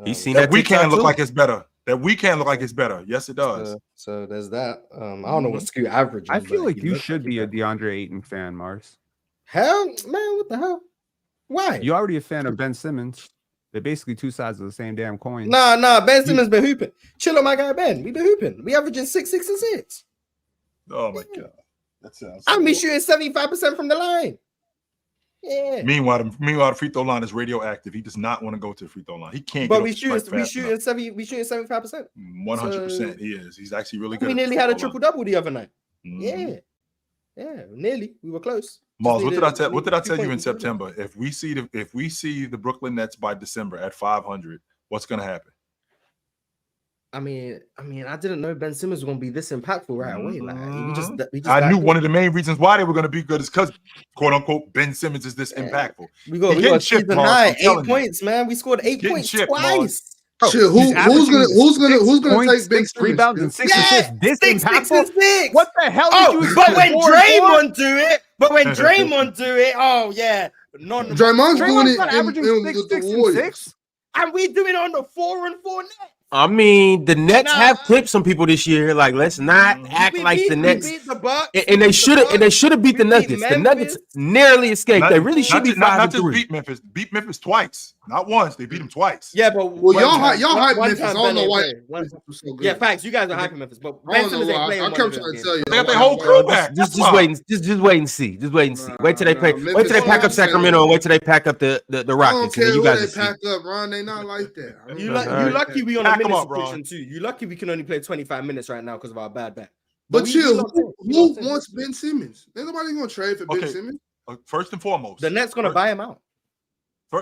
You seen That that weekend TikTok look too? like it's better. That weekend look like it's better. Yes, it does. So there's that. I don't know what Scoot average. I feel like you should be a DeAndre Ayton fan, Mars. hell, man. What the hell? Why? You're already a fan of Ben Simmons. They're basically two sides of the same damn coin. Nah. Ben Simmons been hooping. Chill on my guy Ben. We been hooping. We averaging 6, 6, and 6. Oh my god, that sounds. And we shooting 75% from the line. Yeah. Meanwhile, the free throw line is radioactive. He does not want to go to the free throw line. He can't. But get we off the stripe shooting fast enough. 75%. 100%. He is. He's actually really good. We at nearly the had a free throw triple double the other night. line. Yeah, nearly. We were close. Mars, what did I tell? What did I 2 tell you in points. September? If we see the Brooklyn Nets by December at 500, what's going to happen? I mean, I didn't know Ben Simmons was gonna be this impactful right away. Like we just I knew one of the main reasons why they were going to be good is because, quote unquote, Ben Simmons is this impactful. We got getting a chipped, season Mars, high, I'm telling 8 you. points, man. We scored 8 Getting points chipped, twice. Mars. Shit, He's who's gonna points, take Ben 6 rebounds, and Simmons? 6 assists. This six, impactful. and 6. What the hell? Did you But when 4 and 4? Draymond do it, oh yeah, Draymond's doing Draymond's it not averaging with 6, the 6, and Warriors. 6. and we doing it on the 4 and 4 net. I mean, the Nets Nah. have clipped some people this year. Like, let's not act We like beat- the we Nets. beat the Bucks. And they should have beat the We beat Nuggets. The Nuggets Memphis. narrowly escaped. They really should not be ju- not 5 and just 3. beat Memphis. Beat Memphis twice, not once. They beat them twice. Yeah, but Well, y'all one hype one Memphis. I time don't Ben know ain't why. play. One- So good. Yeah, facts. You guys are hyping Memphis, but I Ben don't know Simmons ain't why. playing. I one kept of trying those to tell you. games. They got their whole crew back. Just That's why. wait and see. Just wait and see. Wait till they Nah, play. Memphis Wait till they pack up is- Sacramento and wait till they pack up the I don't Rockets. And care then you who guys they will see. pack up, Ron. They not like that. I don't You know. you lucky we on a Pack 'em minute up, Ron. subscription too. You lucky we can only play 25 minutes right now because of our bad back. But we chill, locked in. We who locked in. wants Ben Simmons? Ain't nobody gonna trade for Ben Okay. Simmons. First and foremost, The Nets gonna buy him out.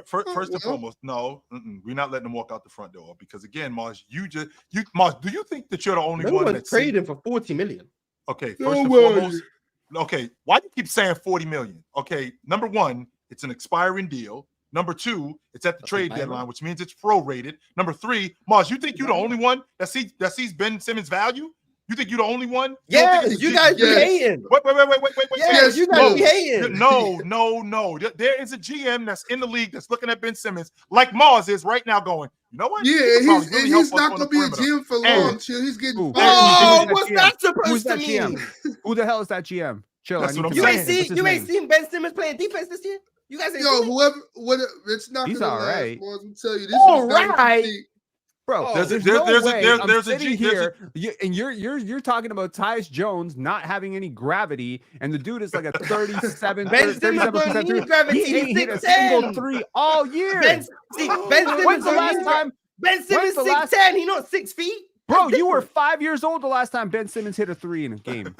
First and well. foremost, no, we're not letting them walk out the front door because again, Mars, Mars, do you think that you're the only No one one's that's trading for 40 million. Okay, No first and way. foremost, okay, why do you keep saying 40 million? Okay, number one, it's an expiring deal. Number two, it's at the That's trade expiring. deadline, which means it's prorated. Number three, Mars, you think you're the only one that sees Ben Simmons' value? You think you're the only one? You don't Yeah, think it's you G- guys be Yes. hating. Wait. Yeah, Yes, you guys no. be hating. No. There is a GM that's in the league that's looking at Ben Simmons like Mars is right now going, you know what? Yeah, He could and probably he's, really and help he's us not on gonna the be a perimeter. GM for And- long. Chill, he's getting Who? fired. Oh, Who's what's that that Who's supposed to that mean? GM? Who the hell is that GM? Chill. That's I need what to I'm know. You ain't saying. seen seen Ben Simmons playing defense this year? You guys ain't Yo, seen it? whoever, it's not He's gonna all last. right. Boys. I'm telling you, this All is not right. Bro, Oh, there's there- no there's a- way there- I'm there's a sitting G- there's here, and you're talking about Tyus Jones not having any gravity, and the dude is like a 37, Ben Simmons 37% don't three. need gravity. He ain't hit a He's single 6'10". three all year. Ben Simmons When's the don't last need- time, Ben Simmons the last- 6'10". He not 6 feet. bro? That's You were different. 5 years old the last time Ben Simmons hit a 3 in a game.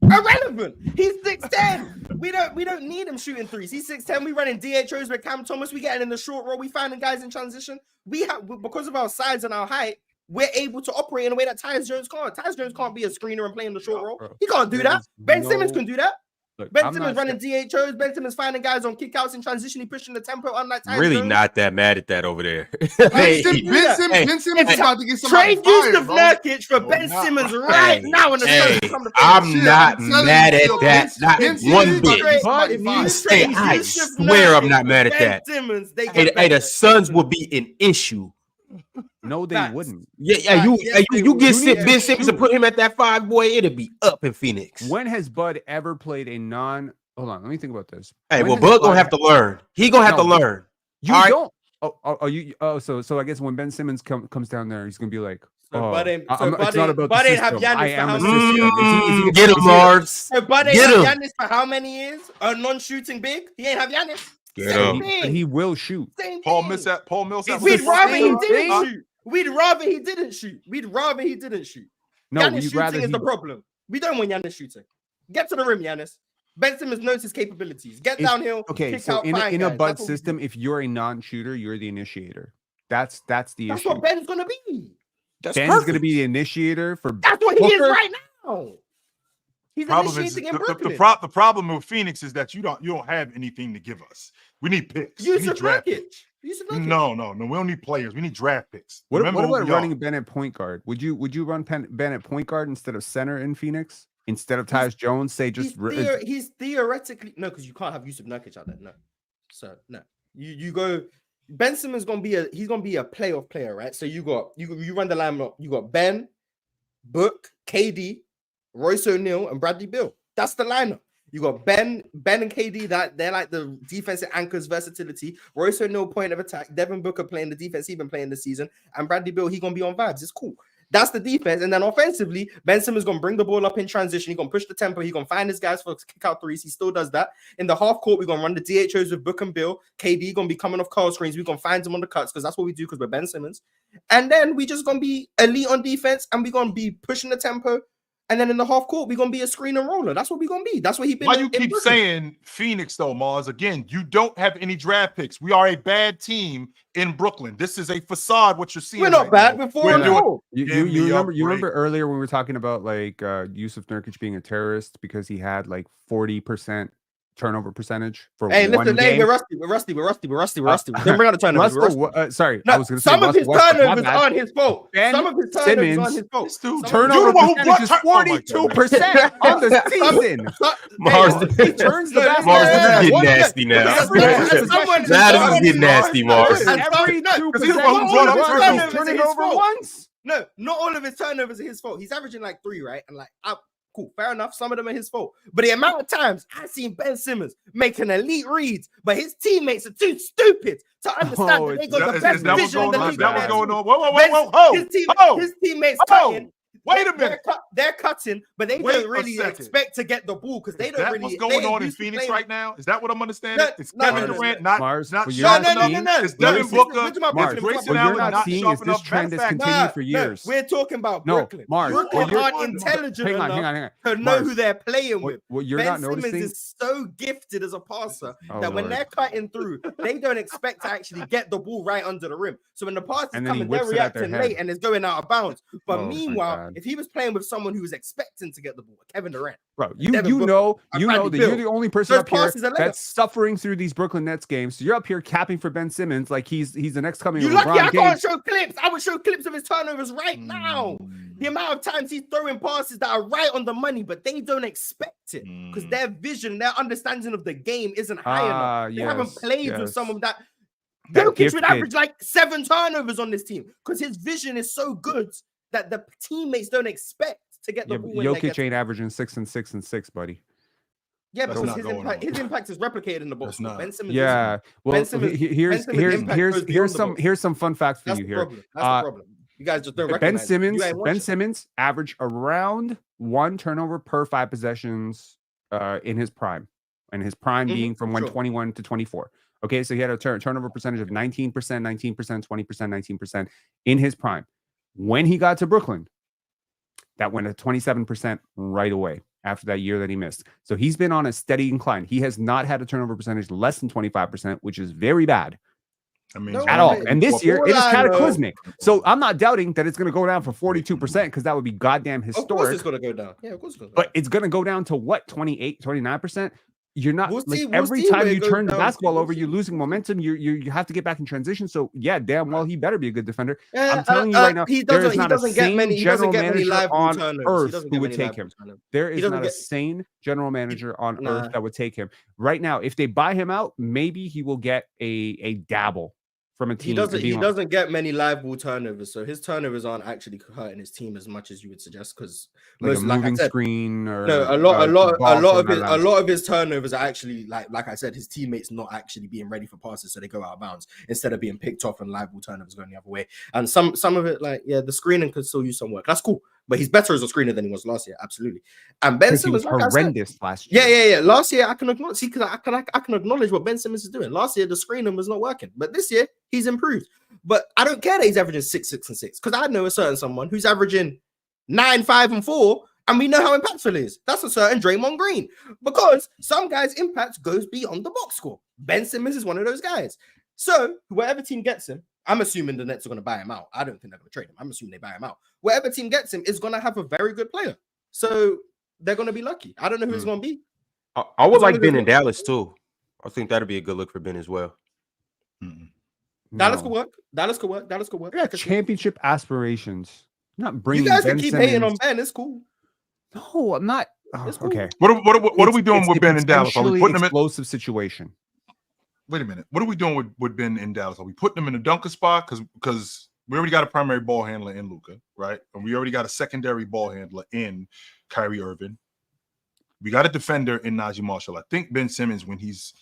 Irrelevant. He's 6'10". We don't need him shooting threes. He's 6'10". We running DHOs with Cam Thomas. We getting in the short roll. We finding guys in transition. We have, because of our size and our height, we're able to operate in a way that Tyus Jones can't. Tyus Jones can't be a screener and play in the short roll. Bro, He can't do there that. is Ben no- Simmons can do that. Look, Ben I'm Simmons not running DHOs. Ben Simmons finding guys on kickouts in transition. He pushing the tempo unlike Tyus Really Jones. not that mad at that over there. Ben Hey, Simmons, hey, Ben Simmons hey, is about to get somebody Trade fired, Jusuf bro. Nurkic for No, Ben not- Simmons right Hey, now in the hey, Suns come to I'm finish. not I'm telling mad you, at yo, that. Not Ben one Simmons bit. trade- But if Hey, you Hey, trade I Jusuf swear I'm Nurkic not mad at for that. Ben Simmons, they Hey, get hey, the better. Suns will be an issue. No, they Facts. wouldn't. Yeah, Yes, they you will. get You need Ben to Simmons and shoot. put him at that 5, boy, it'll be up in Phoenix. When has Bud ever played a non? Hold on, let me think about this. Hey, When well, has Bud gonna have to learn. He gonna have No, to learn. You All right. don't. So I guess when Ben Simmons comes down there, he's gonna be like, So oh, Bud ain't- I'm- so it's Bud not ain't- about Bud the ain't have system. Giannis I for am how a many system. Get him, Mars. So Bud ain't Get have him. Giannis for how many years? A non-shooting big? He ain't have Giannis. Get Same him. But thing. he will shoot. Same Paul thing. Millsap. Paul Millsap. We'd the rather he same didn't thing. shoot. We'd rather he didn't shoot. We'd rather he didn't shoot. No, Giannis we'd shooting rather is he. the problem. We don't want Giannis shooting. Get to the rim, Giannis. Ben Simmons knows his capabilities. Get It's- downhill. Okay, kick so out, in a fine Bud guys. That's what we system, do. if you're a non-shooter, you're the initiator. That's the That's issue. what Ben's gonna be. That's Ben's gonna perfect. be the initiator for. That's what he is Booker. right now. He's Problem is initiating in the Brooklyn. problem with Phoenix is that you don't have anything to give us. We need picks. We need Jusuf draft Nurkic. picks. Jusuf Nurkic. No. We don't need players. We need draft picks. What Remember who about we running are. Ben at point guard? Would you run Ben at point guard instead of center in Phoenix? Instead of Tyus Jones, say just He's theoretically no, because you can't have Jusuf Nurkic out there. No, so no. You go. Ben Simmons gonna be a playoff player, right? So you run the lineup. You got Ben, Book, KD, Royce O'Neal, and Bradley Beal. That's the lineup. You got Ben and KD. That they're like the defensive anchors, versatility. Royce O'Neal, point of attack. Devin Booker playing the defense, he been playing this season, and Bradley Beal, he gonna be on vibes. It's cool. That's the defense. And then offensively, Ben Simmons going to bring the ball up in transition. He's going to push the tempo. He's going to find his guys for kick out threes. He still does that. In the half court, we're going to run the DHOs with Book and Bill. KD going to be coming off curl screens. We're going to find him on the cuts because that's what we do because we're Ben Simmons. And then we just going to be elite on defense and we're going to be pushing the tempo. And then in the half court, we're going to be a screen and roller. That's what we're going to be. That's what he's been. Why you keep saying Phoenix though, Mars? Again, you don't have any draft picks. We are a bad team in Brooklyn. This is a facade. What you're seeing. We're not right bad. now. We're 4-0. You remember earlier when we were talking about like Jusuf Nurkic being a terrorist because he had like 40% turnover percentage for hey, one listen, game. we're rusty. Then bring out the turnovers. Sorry, No, I was going to say some of his Westbrook, my turnovers bad. aren't his fault. Ben Some of his turnovers Simmons, aren't his fault. This dude, Turnover percentage is Oh my 42% on the season. Mars, He turns the Listen, Mars, this is basketball. getting What the- nasty now. Now Now this is getting nasty, Mars. And every No, 2% he's the one who brought up he's turnovers. turning It's his over fault. once. No, not all of his turnovers are his fault. He's averaging like 3, right? And like, cool, fair enough. Some of them are his fault. But the amount of times I've seen Ben Simmons making elite reads, but his teammates are too stupid to understand that they got the best That was vision in going the on. league. That was right going now. on. Whoa. His teammates Whoa. cutting. Wait a minute. They're cutting, but they Wait don't a really second. expect to get the ball because they Is don't that really. what's they going ain't on in used to Phoenix playing- right now? Is that what I'm understanding? No, It's no, Kevin no, no, Durant, no. not Mars, not what you're sharp not enough. seeing- It's Devin Booker. We're talking about Mars, It's Brooklyn. Grayson what you're Allen not not seeing sharp is this enough. trend has Matter of fact, continued for years. We're talking about No, Brooklyn. Mars, Brooklyn what you're- aren't intelligent hang on. enough to know Mars, who they're playing with. What you're Ben not Simmons noticing is so gifted as a passer Oh, that when Lord. they're cutting through, they don't expect to actually get the ball right under the rim. So when the pass is And then he coming, they're whips it at their reacting head. late and it's going out of bounds. But Oh, my meanwhile, God. if he was playing with someone who was expecting to get the ball, Kevin Durant, Bro, Devin Booker, you know Bradley that Beal. you're the only person Those up here passes are layups. that's suffering through these Brooklyn Nets games. So you're up here capping for Ben Simmons like he's the next coming you of lucky I LeBron can't James. show clips. I would show clips of his turnovers right now. The amount of times he's throwing passes that are right on the money, but they don't expect it because their vision, their understanding of the game isn't high enough. They haven't played with someone that Jokic would average like 7 turnovers on this team because his vision is so good that the teammates don't expect to get the ball. When they Jokic get ain't averaging 6 and 6 and 6, buddy. yeah, That's because not going on. his impact is replicated in the box. That's not. Ben Simmons Yeah. Well, Ben Simmons- here's Ben Simmons' impact goes beyond the box. here's some fun facts for That's you the here. problem. That's the problem. You guys just don't recognize it. You ain't watching. Ben Simmons averaged around 1 turnover per 5 possessions in his prime, and his prime being from 121 to 24. Okay, so he had a turnover percentage of 19%, 19%, 20%, 19% in his prime. When he got to Brooklyn, that went to 27% right away after that year that he missed. So he's been on a steady incline. He has not had a turnover percentage less than 25%, which is very bad. I mean, No, At all. And this year, it is all I know- cataclysmic. So I'm not doubting that it's going to go down for 42% because that would be goddamn Of course historic. it's going to go down. Yeah, of course it's going to go But down. it's going to go down to what? 28, 29%? You're not We'll like see- we'll every see time where you it goes turn the down. basketball We'll over, see. you're losing momentum. You have to get back in transition. So yeah, damn well, he better be a good defender. Yeah, I'm telling you right now, he there doesn't. is He not a doesn't get sane many. He doesn't general get many manager live ball on turnovers. He earth doesn't who get would many take live him. ball turnovers. There He is doesn't not a get- sane general manager on Nah. earth that would take him right now. If they buy him out, maybe he will get a dabble from a team. He doesn't get many live ball turnovers, so his turnovers aren't actually hurting his team as much as you would suggest. Because like a moving screen or a lot of his turnovers are actually like I said, his teammates not actually being ready for passes, so they go out of bounds instead of being picked off and live ball turnovers going the other way. And some of it, the screening could still use some work. That's cool, but he's better as a screener than he was last year, absolutely. And Ben Simmons, was horrendous last year. Yeah. Last year I can acknowledge, because I can acknowledge what Ben Simmons is doing. Last year the screening was not working, but this year he's improved. But I don't care that he's averaging 6, 6, and 6, because I know a certain someone who's averaging 9, 5, and 4, and we know how impactful he is. That's a certain Draymond Green, because some guys' impact goes beyond the box score. Ben Simmons is one of those guys. So whatever team gets him, I'm assuming the Nets are going to buy him out. I don't think they're going to trade him. I'm assuming they buy him out. Whatever team gets him is going to have a very good player. So they're going to be lucky. I don't know who it's going to be. I would like Ben in Dallas too. I think that'd be a good look for Ben as well. Dallas could work. Dallas could work. Yeah, championship aspirations. Not bringing. You guys Ben can keep Simmons. hating on Ben. It's cool. No, I'm not. Oh, It's cool. okay. What are we doing with Ben in Dallas? Are we putting him in? Explosive situation. Wait a minute. What are we doing with Ben in Dallas? Are we putting him in a dunker spot? Because we already got a primary ball handler in Luka, right? And we already got a secondary ball handler in Kyrie Irving. We got a defender in Najee Marshall. I think Ben Simmons, when he's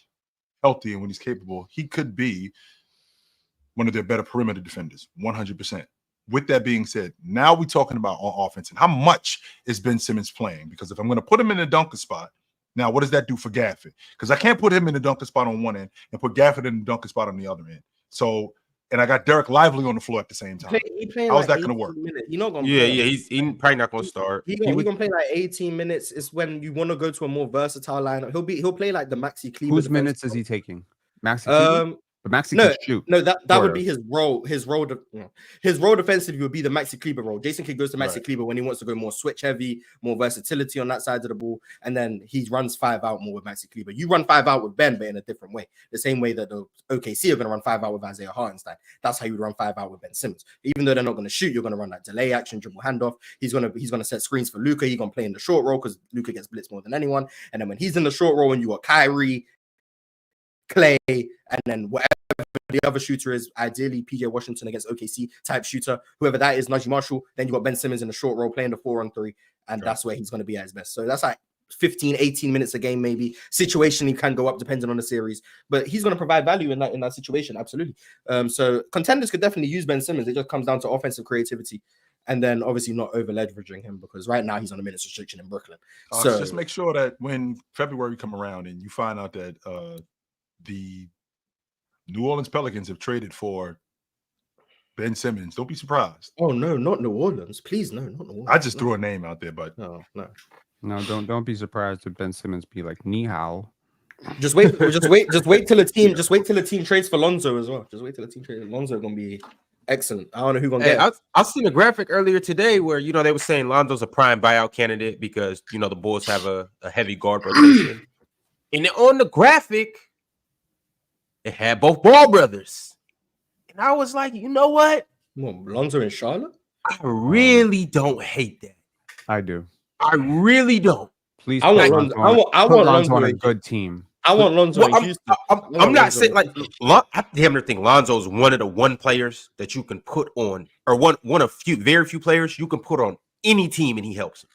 healthy and when he's capable, he could be one of their better perimeter defenders, 100%. With that being said, now we're talking about on offense and how much is Ben Simmons playing? Because if I'm going to put him in a dunker spot, now what does that do for Gafford? Because I can't put him in the dunker spot on one end and put Gafford in the dunker spot on the other end. So, and I got Derek Lively on the floor at the same time. How's that going to work? He's not going to He's probably not going to start. He's going to play like 18 minutes. It's when you want to go to a more versatile lineup. He'll play like the Maxi Kleber. Whose minutes is he taking? Maxi Kleber? But Maxi can shoot. No, that would be his role. His role defensively would be the Maxi Kleber role. Jason Kidd goes to Maxi Kleber when he wants to go more switch heavy, more versatility on that side of the ball, and then he runs 5 out more with Maxi Kleber. You run 5 out with Ben, but in a different way. The same way that the OKC are going to run 5 out with Isaiah Hartenstein. That's how you would run 5 out with Ben Simmons. Even though they're not going to shoot, you're going to run that delay action, dribble handoff. He's going to set screens for Luka. He's going to play in the short role because Luka gets blitzed more than anyone. And then when he's in the short role, and you got Kyrie, Clay, and then whatever the other shooter is, ideally PJ Washington against OKC type shooter, whoever that is, Najee Marshall. Then you got Ben Simmons in the short role playing the 4-on-3, and that's where he's going to be at his best. So that's like 15, 18 minutes a game, maybe. Situationally can go up depending on the series, but he's going to provide value in that situation, absolutely. So contenders could definitely use Ben Simmons. It just comes down to offensive creativity, and then obviously not over leveraging him, because right now he's on a minutes restriction in Brooklyn. So just make sure that when February come around and you find out that the New Orleans Pelicans have traded for Ben Simmons, don't be surprised. Oh no, not New Orleans! Please, no, not New Orleans. I just threw a name out there, but no, don't be surprised if Ben Simmons be like ni hao. Just wait till the team trades for Lonzo as well. Just wait till the team trades. Lonzo gonna be excellent. I don't know who's gonna get it. I seen a graphic earlier today where they were saying Lonzo's a prime buyout candidate because the Bulls have a heavy guard rotation, and on the graphic it had both Ball brothers, and I was like, you know what? Lonzo and Charlotte? I really don't hate that. I do. I really don't. Please, I want Lonzo on a good team. I want Lonzo. I'm not saying like I damn near think Lonzo's one of the players that you can put on, or one of very few players you can put on any team and he helps.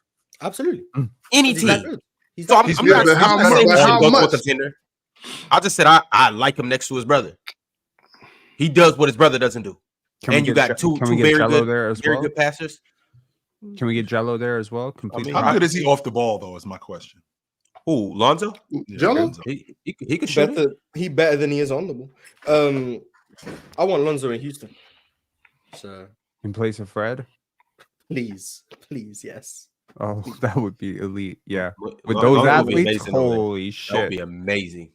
Absolutely, any team. I'm not saying he should go to a contender. I just said I like him next to his brother. He does what his brother doesn't do. And you got two very good passers. Can we get Jello there as well? Completely. How good is he off the ball though? Is my question. Who, Lonzo? Jello? He could shoot. He better than he is on the ball. I want Lonzo in Houston. So in place of Fred? Please, yes. Oh, that would be elite. Yeah. With those athletes, holy shit. That would be amazing.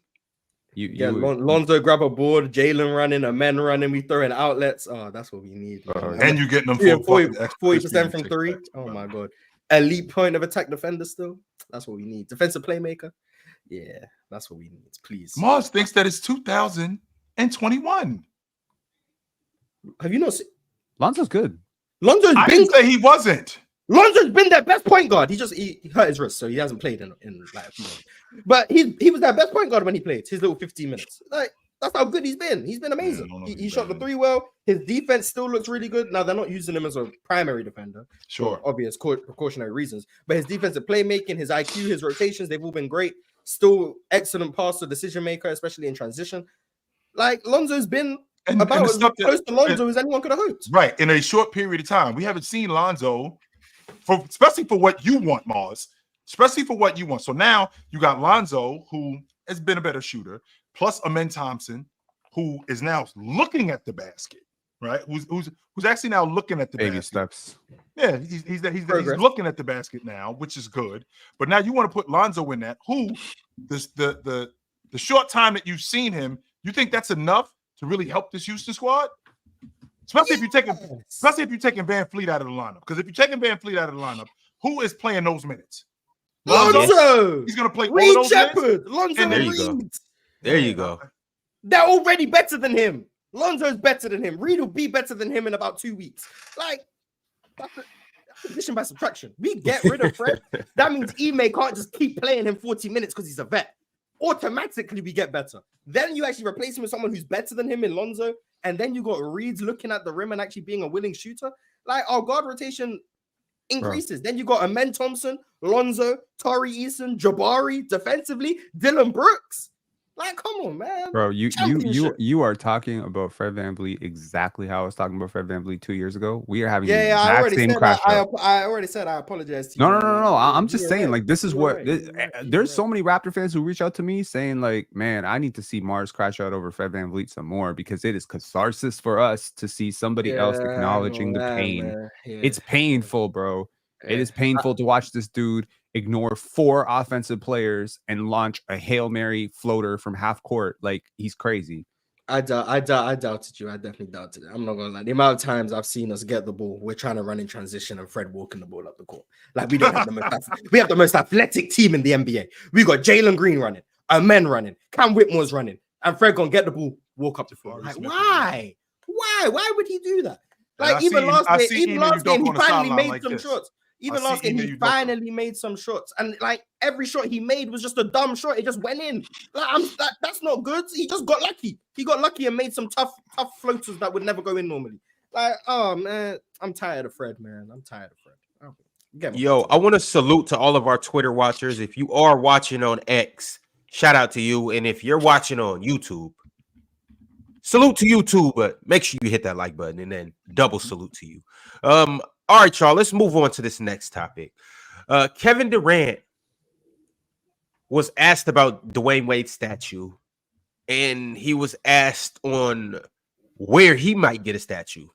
Lonzo grab a board, Jalen running, Amen running, we throw in outlets. Oh, that's what we need. And you getting them 40% from 3. Oh my god. Elite point of attack defender still. That's what we need. Defensive playmaker. Yeah, that's what we need. Please. Mars thinks that it's 2021. Have you not seen? Lonzo's good. I didn't say he wasn't. Lonzo's been their best point guard. He hurt his wrist, so he hasn't played in like a few months. But he was their best point guard when he played his little 15 minutes. Like That's how good he's been. He's been amazing. He shot the three well. His defense still looks really good. Now they're not using him as a primary defender, Sure, for obvious precautionary reasons. But his defensive playmaking, his IQ, his rotations, they've all been great. Still excellent passer, decision maker, especially in transition. Like Lonzo's been about as close to Lonzo as anyone could have hoped. Right, in a short period of time, we haven't seen Lonzo, especially for what you want, Mars. Especially for what you want. So now you got Lonzo, who has been a better shooter, plus Amen Thompson, who is now looking at the basket, right? Who's actually now looking at the baby basket. steps. Yeah, he's looking at the basket now, which is good. But now you want to put Lonzo in that. Who the short time that you've seen him, you think that's enough to really help this Houston squad? Especially if you're taking Van Fleet out of the lineup. Because if you're taking Van Fleet out of the lineup, who is playing those minutes? Lonzo. He's going to play all Reed of those Shepherd. minutes? Lonzo And and there you go. Reed. There you go. They're already better than him. Lonzo's better than him. Reed will be better than him in about 2 weeks. Like, that's addition by subtraction. We get rid of Fred. That means Ime can't just keep playing him 40 minutes because he's a vet. Automatically, we get better. Then you actually replace him with someone who's better than him in Lonzo. And then you got Reed looking at the rim and actually being a willing shooter. Like, our guard rotation increases. Then you got Amen Thompson, Lonzo, Tari Eason, Jabari defensively, Dylan Brooks. Like, come on, man. Bro, you are talking about Fred VanVleet exactly how I was talking about Fred VanVleet 2 years ago. We are having the exact same crash. I already said I apologize to you. No. I'm just saying, like, this is what right. there's so many Raptor fans who reach out to me saying, like, man, I need to see Mars crash out over Fred VanVleet some more because it is catharsis for us to see somebody else acknowledging the pain. Yeah. It's painful, bro. It is painful to watch this dude ignore 4 offensive players and launch a Hail Mary floater from half court. Like, he's crazy. I doubted you. I definitely doubted it. I'm not gonna lie. The amount of times I've seen us get the ball, we're trying to run in transition and Fred walking the ball up the court. Like, we don't have we have the most athletic team in the NBA. We got Jalen Green running, Amen running, Cam Whitmore's running, and Fred gonna get the ball, walk up the floor. Like, why? Why would he do that? Like, even last game, he finally made some shots. Even last game, he finally made some shots, and like every shot he made was just a dumb shot. It just went in. Like, that's not good. He just got lucky. He got lucky and made some tough floaters that would never go in normally. Like, oh man, I'm tired of Fred, man. I'm tired of Fred. Yo, I want to salute to all of our Twitter watchers. If you are watching on X, shout out to you, and if you're watching on YouTube, salute to you too. But make sure you hit that like button, and then double salute to you. All right, y'all, let's move on to this next topic. Kevin Durant was asked about Dwayne Wade's statue, and he was asked on where he might get a statue.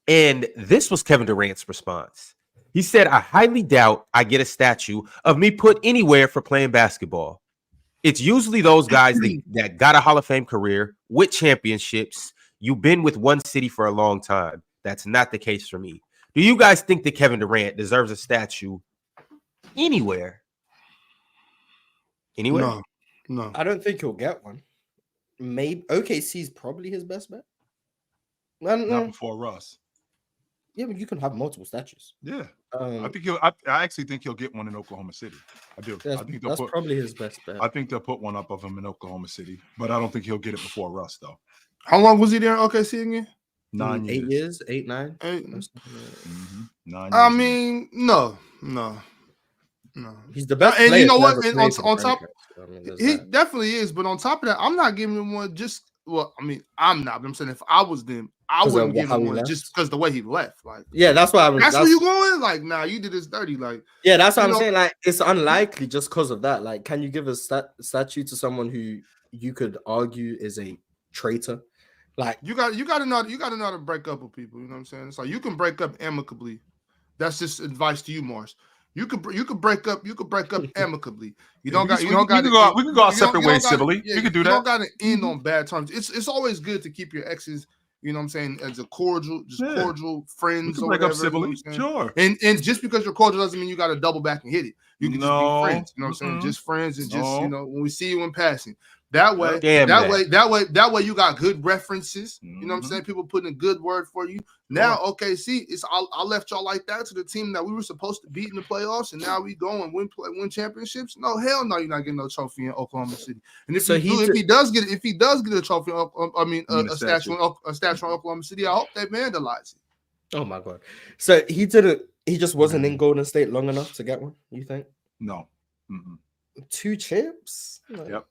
And this was Kevin Durant's response. He said, I highly doubt I get a statue of me put anywhere for playing basketball. It's usually those guys that got a Hall of Fame career with championships. You've been with one city for a long time. That's not the case for me. Do you guys think that Kevin Durant deserves a statue anywhere? Anywhere? No. I don't think he'll get one. Maybe OKC's probably his best bet. I don't know. Not before Russ. Yeah, but you can have multiple statues. Yeah. I actually think he'll get one in Oklahoma City. I do. I think that's probably his best bet. I think they'll put one up of him in Oklahoma City, but I don't think he'll get it before Russ, though. How long was he there in OKC again? 9 years. 8 years, 8, 9. 8. 9 years. I mean, no. He's the best. And you know what? And on top, he that. definitely is. But on top of that, I'm not giving him one just. Well, I mean, I'm not. But I'm saying if I was them, I wouldn't give him one just because the way he left. Like, yeah, that's why. That's where you going. Like, nah, you did this dirty. Like, yeah, that's what I'm saying. Like, it's unlikely just because of that. Like, can you give a statue to someone who you could argue is a traitor? Like, you got to know how to break up with people. You know what I'm saying? It's like you can break up amicably. That's just advice to you, Mars. You could break up amicably. We can go our separate ways civilly. You could do that. You don't got to end on bad terms. It's always good to keep your exes, you know what I'm saying, as a cordial friends or break whatever. up civilly. You know Sure. And just because you're cordial doesn't mean you got to double back and hit it. You can just be friends. You know what I'm saying? Just friends and just, you know, when we see you in passing. That way, Damn that way, you got good references. You know what I'm Mhm. saying? People putting a good word for you. Now, OKC, I left y'all like that to the team that we were supposed to beat in the playoffs, and now we go and win championships. No, hell no, you're not getting no trophy in Oklahoma City. And if he does get a trophy, a statue in Oklahoma City, I hope they vandalize it. Oh my god! So he didn't. He just wasn't in Golden State long enough to get one. You think? No. Mm-mm. 2 chips? Like, Yep.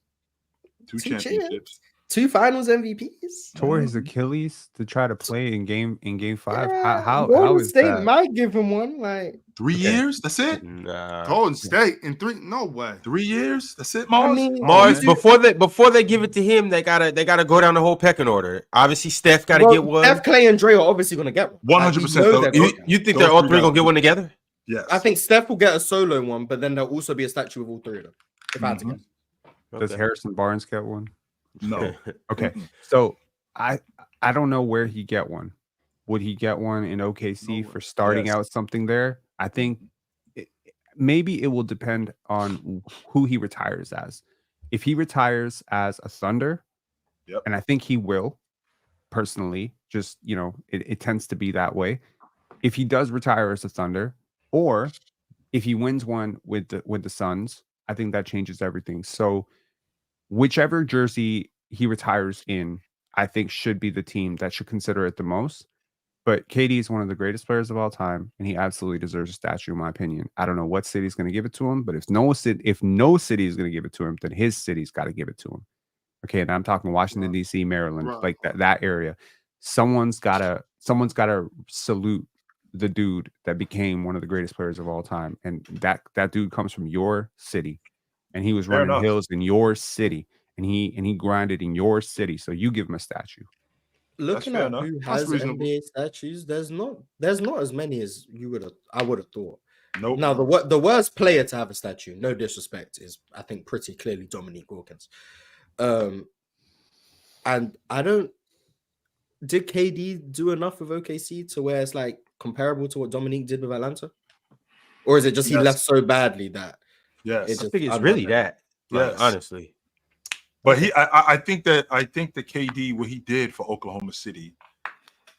2 chips? championships. 2 Finals MVPs? Tore his Achilles to try to play in game 5. Yeah, How Golden is State that? might give him one. Like 3 years? That's it? Nah. Golden State in 3? No way. 3 years? That's it, Mars? Mars, before they give it to him, they gotta go down the whole pecking order. Obviously, Steph gotta get one. Steph, Clay, and Dre are obviously gonna get one. 100%. You think they're all three gonna get one together? Yes. I think Steph will get a solo one, but then there'll also be a statue of all 3 of them. If I had to guess. Does Harrison Barnes get one? No. Okay. So I don't know where he get one. Would he get one in OKC for starting out something there? I think maybe it will depend on who he retires as. If he retires as a Thunder, and I think he will, personally, just, it tends to be that way. If he does retire as a Thunder, or if he wins one with the Suns, I think that changes everything. So whichever jersey he retires in, I think should be the team that should consider it the most. But KD is one of the greatest players of all time, and he absolutely deserves a statue, in my opinion. I don't know what city is going to give it to him, but if no city is going to give it to him, then his city's got to give it to him. Okay, and I'm talking Washington, D.C., Maryland, like that area. Someone's gotta salute the dude that became one of the greatest players of all time, and that dude comes from your city, and he was running hills in your city, and he grinded in your city, so you give him a statue. Looking at who has NBA statues, there's not as many as I would have thought. Nope. Now the worst player to have a statue, no disrespect, is I think pretty clearly Dominique Wilkins. And did KD do enough with OKC to where it's like comparable to what Dominique did with Atlanta? Or is it just he left so badly that I think it's really that. Like, honestly. But I think that KD, what he did for Oklahoma City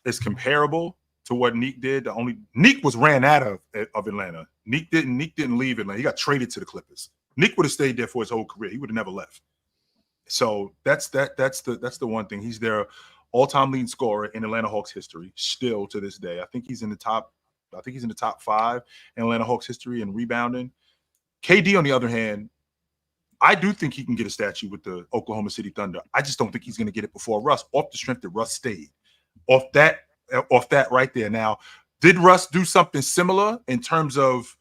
is comparable to what Neek did. Neek was ran out of Atlanta. Neek didn't leave Atlanta. He got traded to the Clippers. Neek would have stayed there for his whole career. He would have never left. So that's the one thing. He's their all-time leading scorer in Atlanta Hawks history, still to this day. I think he's in the top 5 in Atlanta Hawks history in rebounding. KD, on the other hand, I do think he can get a statue with the Oklahoma City Thunder. I just don't think he's going to get it before Russ, off the strength that Russ stayed. Off that right there. Now, did Russ do something similar in terms of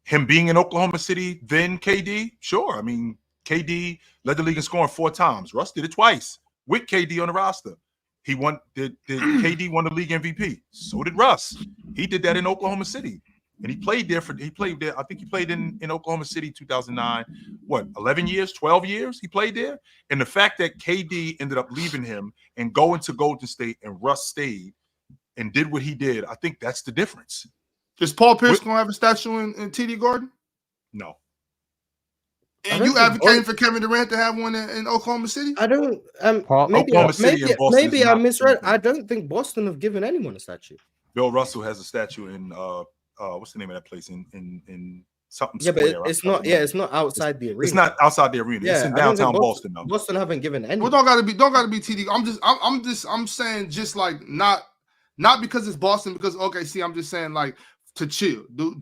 him being in Oklahoma City then KD? Sure. I mean, KD led the league in scoring 4 times. Russ did it twice with KD on the roster. He won. Did KD won the league MVP? So did Russ. He did that in Oklahoma City. And he played there. I think he played in Oklahoma City 2009. 11 years, 12 years he played there? And the fact that KD ended up leaving him and going to Golden State and Russ stayed and did what he did, I think that's the difference. Is Paul Pierce going to have a statue in TD Garden? No. And you advocating for Kevin Durant to have one in Oklahoma City? I don't. Maybe I misread. I don't think Boston have given anyone a statue. Bill Russell has a statue in what's the name of that place in something? Yeah, Square, but it's not. Yeah, it's not outside the arena. It's not outside the arena. It's in downtown Boston, though. Boston haven't given any. Well, don't gotta be TD. I'm saying just like not because it's Boston, because OKC. I'm just saying like to chill. Do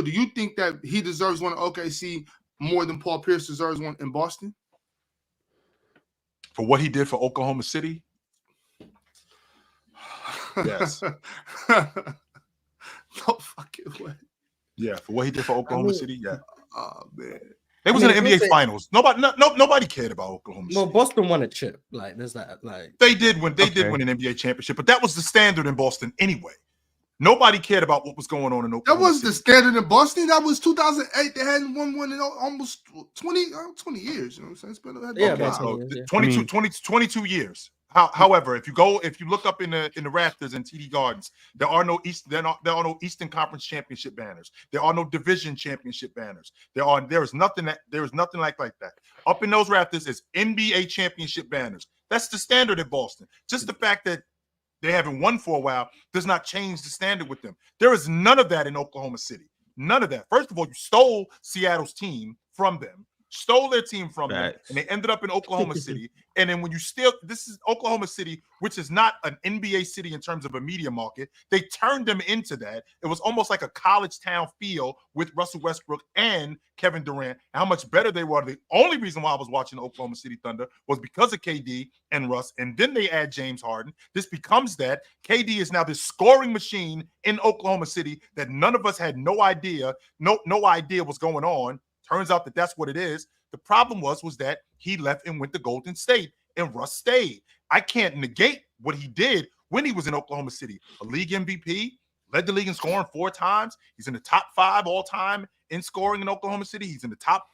you think that he deserves one at OKC more than Paul Pierce deserves one in Boston? For what he did for Oklahoma City? Yes. No fucking way. Yeah, for what he did for Oklahoma City, yeah. Oh man. They was in the NBA Finals. Nobody cared about Oklahoma City. Well, Boston won a chip. Like there's that. Like they did win an NBA championship, but that was the standard in Boston anyway. Nobody cared about what was going on in Oklahoma That was City. the standard in Boston. That was 2008. They hadn't won one in almost 20 years. You know what I'm saying? It's been about 20 years, 22 years. However, if you look up in the Raptors and TD Gardens, there are no Eastern Conference championship banners. There are no division championship banners. There is nothing like that. Up in those Raptors is NBA championship banners. That's the standard at Boston. Just the fact that they haven't won for a while does not change the standard with them. There is none of that in Oklahoma City. None of that. First of all, you stole Seattle's team from them. Stole their team from them, and they ended up in Oklahoma City. And then when you this is Oklahoma City, which is not an NBA city in terms of a media market, they turned them into that. It was almost like a college town feel with Russell Westbrook and Kevin Durant. How much better they were. The only reason why I was watching the Oklahoma City Thunder was because of KD and Russ, and then they add James Harden. This becomes that. KD is now this scoring machine in Oklahoma City that none of us had no idea was going on. Turns out that that's what it is. The problem was that he left and went to Golden State, and Russ stayed. I can't negate what he did when he was in Oklahoma City. A league MVP, led the league in scoring 4 times. He's in the top 5 all time in scoring in Oklahoma City. He's in the top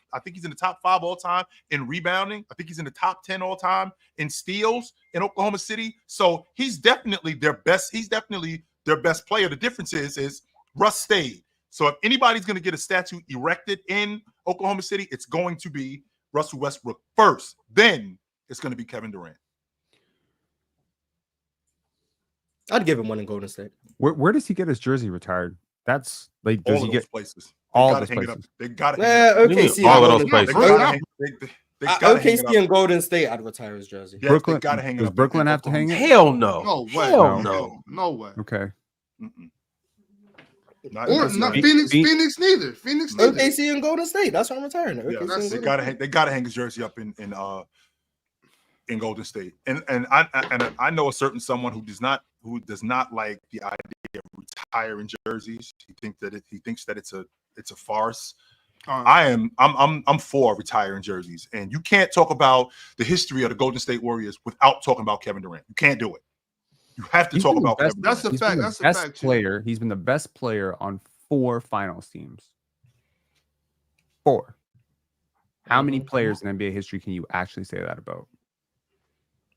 5 all time in rebounding. I think he's in the top 10 all time in steals in Oklahoma City. So he's definitely their best. He's definitely their best player. The difference is Russ stayed. So if anybody's going to get a statue erected in Oklahoma City, it's going to be Russell Westbrook first. Then it's going to be Kevin Durant. I'd give him one in Golden State. Where does he get his jersey retired? That's like, All does of he those get places? all those places? They got to. Okay, see, all of those places. OKC and Golden State, I'd retire his jersey. Yes, Brooklyn, they got to hang it does up. Brooklyn have to hang it? Hell no. No way. Hell no. No way. Okay. Or not Phoenix neither. Phoenix neither. OKC and Golden State. That's why I'm retiring it. Yeah, they got to hang his jersey up in Golden State. And I know a certain someone who does not like the idea of retiring jerseys. He thinks that it's a farce. I'm for retiring jerseys, and you can't talk about the history of the Golden State Warriors without talking about Kevin Durant. You can't do it. You have to talk about Kevin Durant. That's a fact. That's a fact. Player. He's been the best player on 4 finals teams. 4. How many players in NBA history can you actually say that about?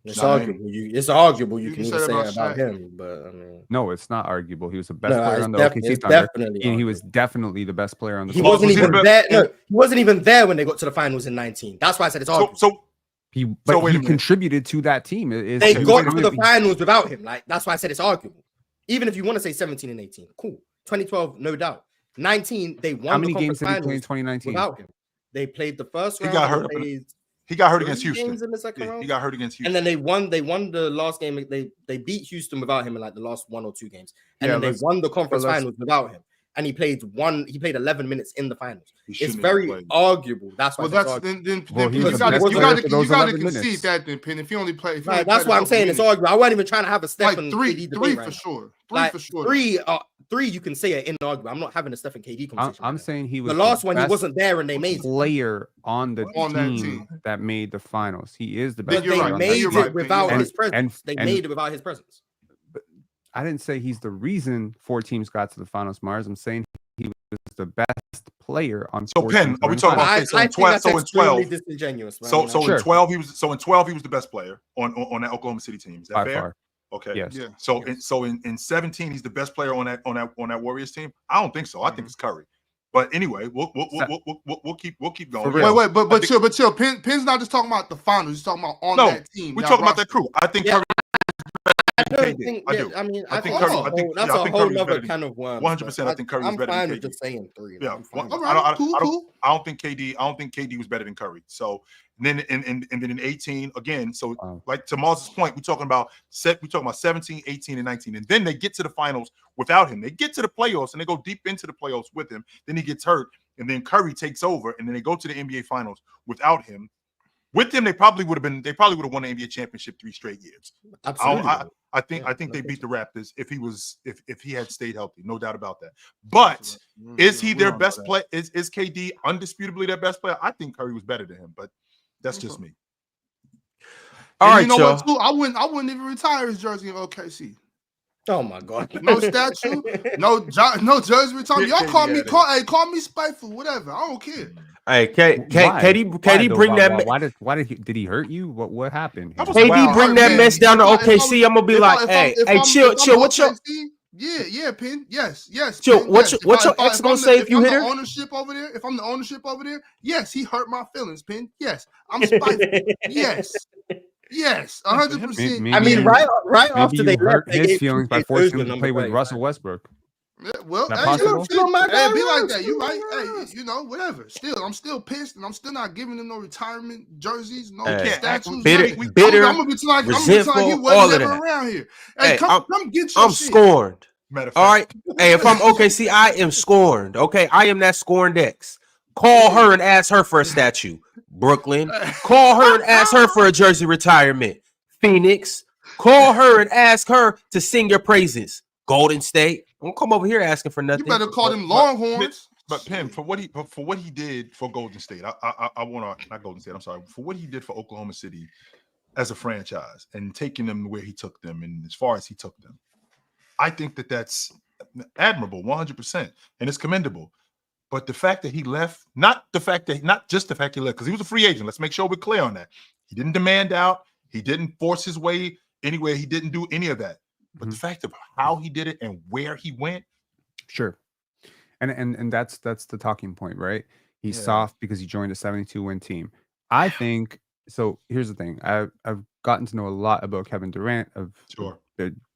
It's arguable. You can even say it about him, but I mean, no, it's not arguable. He was the best player on the OKC Thunder, and he was definitely the best player on the. He wasn't even there. No, he wasn't even there when they got to the finals in 19. That's why I said it's arguable. He contributed to that team. They got to the finals without him. Like, that's why I said it's arguable. Even if you want to say 17 and 18, cool. 2012, no doubt. 19, they won. How many games did he play in 2019? Without him, they played the first round. He got hurt against Houston. In the second round. He got hurt against Houston. And then they won the last game. They beat Houston without him in like the last 1 or 2 games. And then they won the conference finals without him. And he played 11 minutes in the finals. It's very arguable. That's why. You got to concede that then, Penn. If he only played, that's why I'm saying it's arguable. I wasn't even trying to have a Stephen KD debate for sure. Three, you can say it inarguable. I'm not having a Stephen KD conversation. I'm saying he was the last one. He wasn't there, and they made player on the team that made the finals. He is the best. But they made it without his presence. They made it without his presence. I didn't say he's the reason 4 teams got to the finals, Mars. I'm saying he was the best player on. So Penn, are we talking about? So in 12, disingenuous. So in 12, he was the best player on that Oklahoma City team. Is that fair? Far. Okay. Yes. Yeah. So in 17, he's the best player on that Warriors team. I don't think so. I think it's Curry. But anyway, we'll keep going. Wait, but chill. Penn's not just talking about the finals. He's talking about that team. We're talking about that crew. I think Curry. I think that's a whole other kind of worm. 100%. I think Curry was better than KD. I'm fine with just saying 3. Yeah. Cool. I don't think KD was better than Curry. So then in 18 again. So like to Mars' point, we're talking about 17, 18, and 19, and then they get to the finals without him. They get to the playoffs and they go deep into the playoffs with him. Then he gets hurt, and then Curry takes over, and then they go to the NBA finals without him. With them, they probably would have won the NBA championship 3 straight years. Absolutely. I think they beat the Raptors if he had stayed healthy, no doubt about that. But is he their best player? Is KD undisputably their best player? I think Curry was better than him, but that's just me. All right, you know what? Too, I wouldn't even retire his jersey in OKC. Oh my god. No statue, no jersey retirement. Y'all call me spiteful, whatever. I don't care. Hey, KD, bring that. Why did he hurt you? What happened? KD, bring that mess down to OKC. I'm gonna be like, hey, chill. What's your Pin? Yes. Chill. Pin, What's yes. your ex gonna say if you hit her? If I'm the ownership over there, yes, he hurt my feelings, Pin. Yes, I'm spiteful. Yes, 100%. I mean, right after they hurt left, his feelings by forcing him to play with Russell Westbrook. Yeah, well, that hey, possible? be like that. You right? Hey, whatever. Still, I'm still pissed, and I'm still not giving him no retirement jerseys, no statues. Bitter, I'm gonna be like, he wasn't never around here. Hey, come get your shit. Scorned. All right. Hey, if I'm OKC, I am scorned. Okay, I am that scorned ex. Call her and ask her for a statue. Brooklyn. Call her and ask her for a jersey retirement. Phoenix. Call her and ask her to sing your praises. Golden State. Don't come over here asking for nothing. You better call them Longhorns. But Pim, for what he did for Golden State, I want to not Golden State. I'm sorry, for what he did for Oklahoma City as a franchise and taking them where he took them and as far as he took them, I think that's admirable, 100%, and it's commendable. But the fact that he left, not just the fact he left, because he was a free agent. Let's make sure we're clear on that. He didn't demand out. He didn't force his way anywhere. He didn't do any of that. But the fact of how he did it and where he went, sure, and that's the talking point, right? He's soft because he joined a 72-win team. I think so. Here's the thing: I've gotten to know a lot about Kevin Durant. I've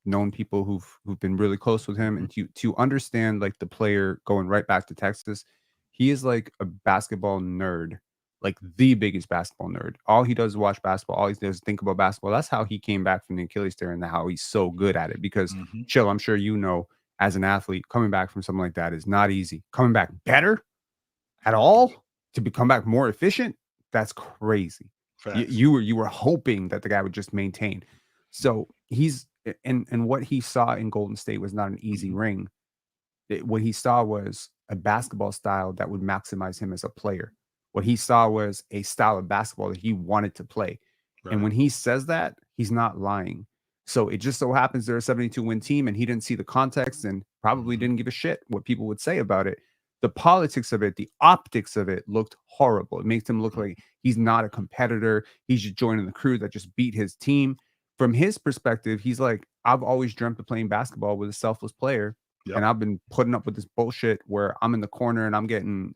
known people who've been really close with him, and to understand like the player going right back to Texas, he is like a basketball nerd. Like the biggest basketball nerd. All he does is watch basketball. All he does is think about basketball. That's how he came back from the Achilles tear and how he's so good at it. Because Chill, I'm sure you know, as an athlete, coming back from something like that is not easy. Coming back better at all to become back more efficient, that's crazy. You were hoping that the guy would just maintain. So he's and what he saw in Golden State was not an easy ring. What he saw was a basketball style that would maximize him as a player. What he saw was a style of basketball that he wanted to play. Right. And when he says that, he's not lying. So it just so happens they're a 72-win team and he didn't see the context and probably didn't give a shit what people would say about it. The politics of it, the optics of it looked horrible. It makes him look like he's not a competitor. He's just joining the crew that just beat his team. From his perspective, he's like, I've always dreamt of playing basketball with a selfless player. Yep. And I've been putting up with this bullshit where I'm in the corner and I'm getting,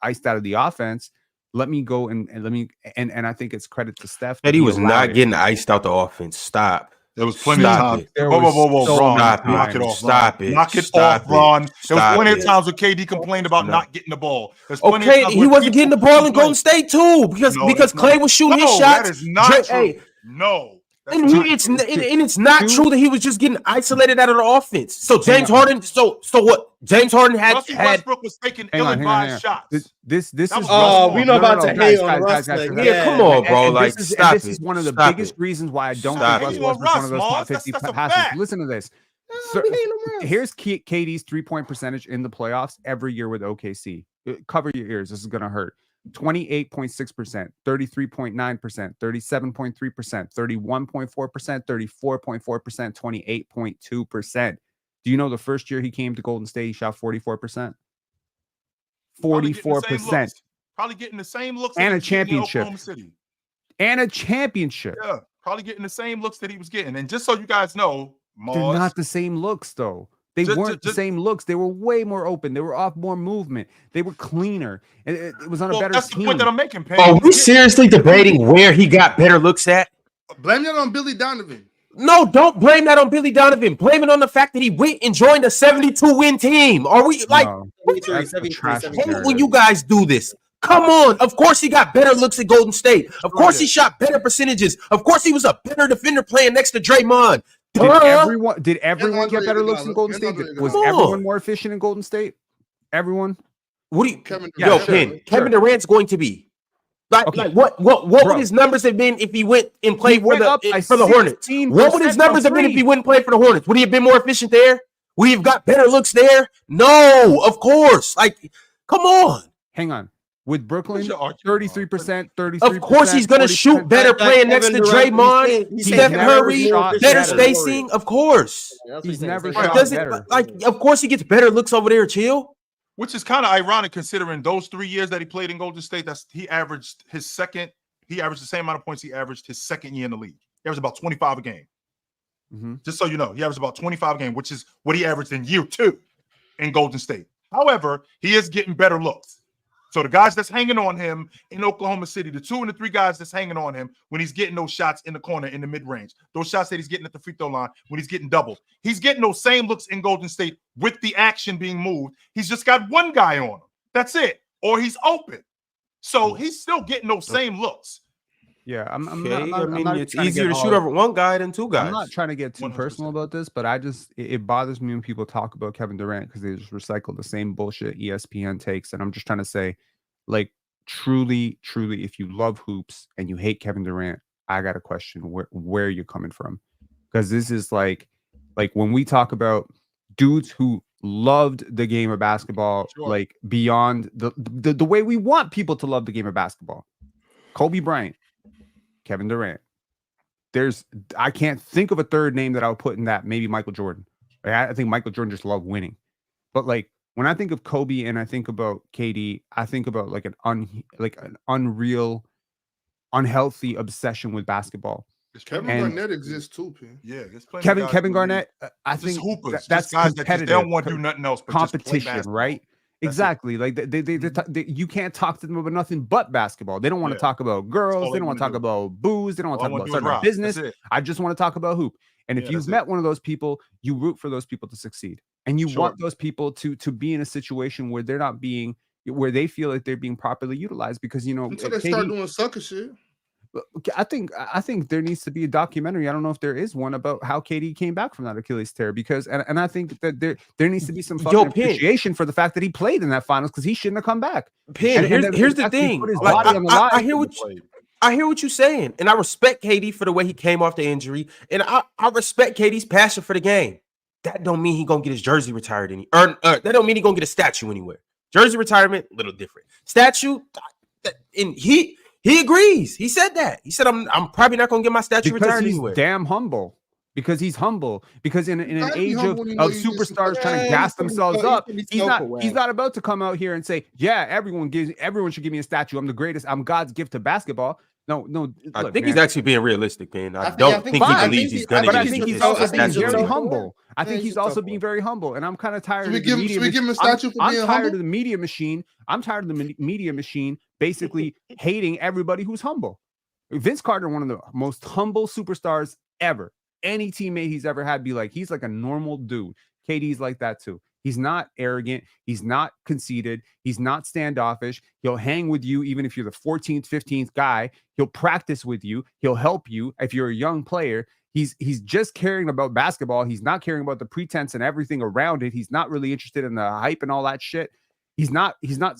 iced out of the offense. Let me go and I think it's credit to Steph. That he was not getting iced out the offense. Stop. There was plenty of times. Whoa, Ron. Knock it off. Stop it. Knock it off, Ron. There was plenty of times where KD complained about not getting the ball. Okay, he wasn't getting the ball in Golden State too because Clay was shooting his shots. That is not true. No. And it's not true that he was just getting isolated out of the offense. So James Harden, so what? James Harden had Westbrook was taking ill-advised shots. This is we're not about to hate on Russ. Yeah, come on, bro. Like, stop it. This is one of the biggest reasons why I don't think Russ Westbrook is one of those top 50 passes. Listen to this. Here's KD's 3-point percentage in the playoffs every year with OKC. Cover your ears. This is going to hurt. 28.6%, 33.9%, 37.3%, 31.4%, 34.4%, 28.2%. Do you know the first year he came to Golden State, he shot 44%? 44%. Probably getting the same looks. And a championship. And a championship. Yeah, probably getting the same looks that he was getting. And just so you guys know, they're not the same looks, though. They weren't the same looks. They were way more open. They were off more movement. They were cleaner. It was on a better that's team. The point that I'm making, Pam. Are we seriously debating where he got better looks at? Blame that on Billy Donovan. No, don't blame that on Billy Donovan. Blame it on the fact that he went and joined a 72-win team. Are we like? When you guys do this? Come on. Of course he got better looks at Golden State. Of course he shot better percentages. Of course he was a better defender playing next to Draymond. Did everyone get better looks in Golden State? Was everyone more efficient in Golden State? Everyone? What do you Kevin Durant's going to be. Like what would his numbers have been if he went and played for the Hornets? What would his numbers have been if he wouldn't play for the Hornets? Would he have been more efficient there? Would he have got better looks there? No, of course. Like, come on. Hang on. with Brooklyn, What's your argument, 33%, 33%. Of course, he's gonna 40%. shoot better playing next to Draymond, He's Steph never Curry, shot better better. spacing. Of course, He's never shot shot does it better. like? Of course, he gets better looks over there. Chill. Which is kind of ironic considering those 3 years that he played in Golden State. He averaged the same amount of points he averaged his second year in the league. He averaged about 25 a game. Mm-hmm. Just so you know, he averaged about 25 a game, which is what he averaged in year 2 in Golden State. However, he is getting better looks. So the guys that's hanging on him in Oklahoma City, the 2 and the 3 guys that's hanging on him when he's getting those shots in the corner in the mid-range, those shots that he's getting at the free throw line when he's getting doubled, he's getting those same looks in Golden State with the action being moved. He's just got one guy on him. That's it. Or he's open. So he's still getting those same looks. Yeah, I'm Okay, not, I mean, not it's trying easier to get shoot all- over one guy than 2 guys. I'm not trying to get too 100%. personal about this, but it bothers me when people talk about Kevin Durant because they just recycle the same bullshit ESPN takes. And I'm just trying to say, like, truly, if you love hoops and you hate Kevin Durant, I got to question where you're coming from. Because this is like when we talk about dudes who loved the game of basketball, like beyond the way we want people to love the game of basketball. Kobe Bryant, Kevin Durant. I can't think of a third name that I would put in that. Maybe Michael Jordan. I think Michael Jordan just loved winning. But like when I think of Kobe and I think about KD, I think about like an unreal, unhealthy obsession with basketball. Kevin Garnett exists too, P. Yeah, there's plenty of guys Kevin who- Garnett. I Just think hoopers, that's just guys that just, competitive. they don't want to do nothing else but just play Competition, basketball. right? That's Exactly. Like they you can't talk to them about nothing but basketball. They don't want to talk about girls. all They they don't want to wanna talk do. about booze. They don't want All to I talk wanna about do is starting a rock. business. That's it. I just want to talk about hoop. And if Yeah, you've that's met one of those people, you root for those people to succeed. And you want those people to be in a situation where they're not being, where they feel like they're being properly utilized because, you know, Until they start doing sucker shit. I think there needs to be a documentary. I don't know if there is one about how KD came back from that Achilles tear because, and I think that there needs to be some fucking appreciation for the fact that he played in that finals because he shouldn't have come back. Pin, here's the thing. Like, I hear what you're saying, and I respect KD for the way he came off the injury, and I respect KD's passion for the game. That don't mean he gonna get his jersey retired that don't mean he gonna get a statue anywhere. Jersey retirement, a little different. Statue, and he agrees. He said that. He said, "I'm probably not gonna get my statue retired anywhere." Damn humble. Because he's humble. Because in an age of superstars trying to gas themselves up, he's not about to come out here and say, "Yeah, everyone should give me a statue. I'm the greatest. I'm God's gift to basketball." No. I think he's actually being realistic, man. I don't think he believes he's gonna. But I think he's also being very statue. humble. I think he's also being very humble, and I'm kind of tired. Should we give him a statue for I'm being tired humble? of the media machine. I'm tired of the media machine basically hating everybody who's humble. Vince Carter, one of the most humble superstars ever. Any teammate he's ever had be like, he's like a normal dude. KD's like that too. He's not arrogant. He's not conceited. He's not standoffish. He'll hang with you even if you're the 14th, 15th guy. He'll practice with you. He'll help you if you're a young player. He's just caring about basketball. He's not caring about the pretense and everything around it. He's not really interested in the hype and all that shit. He's not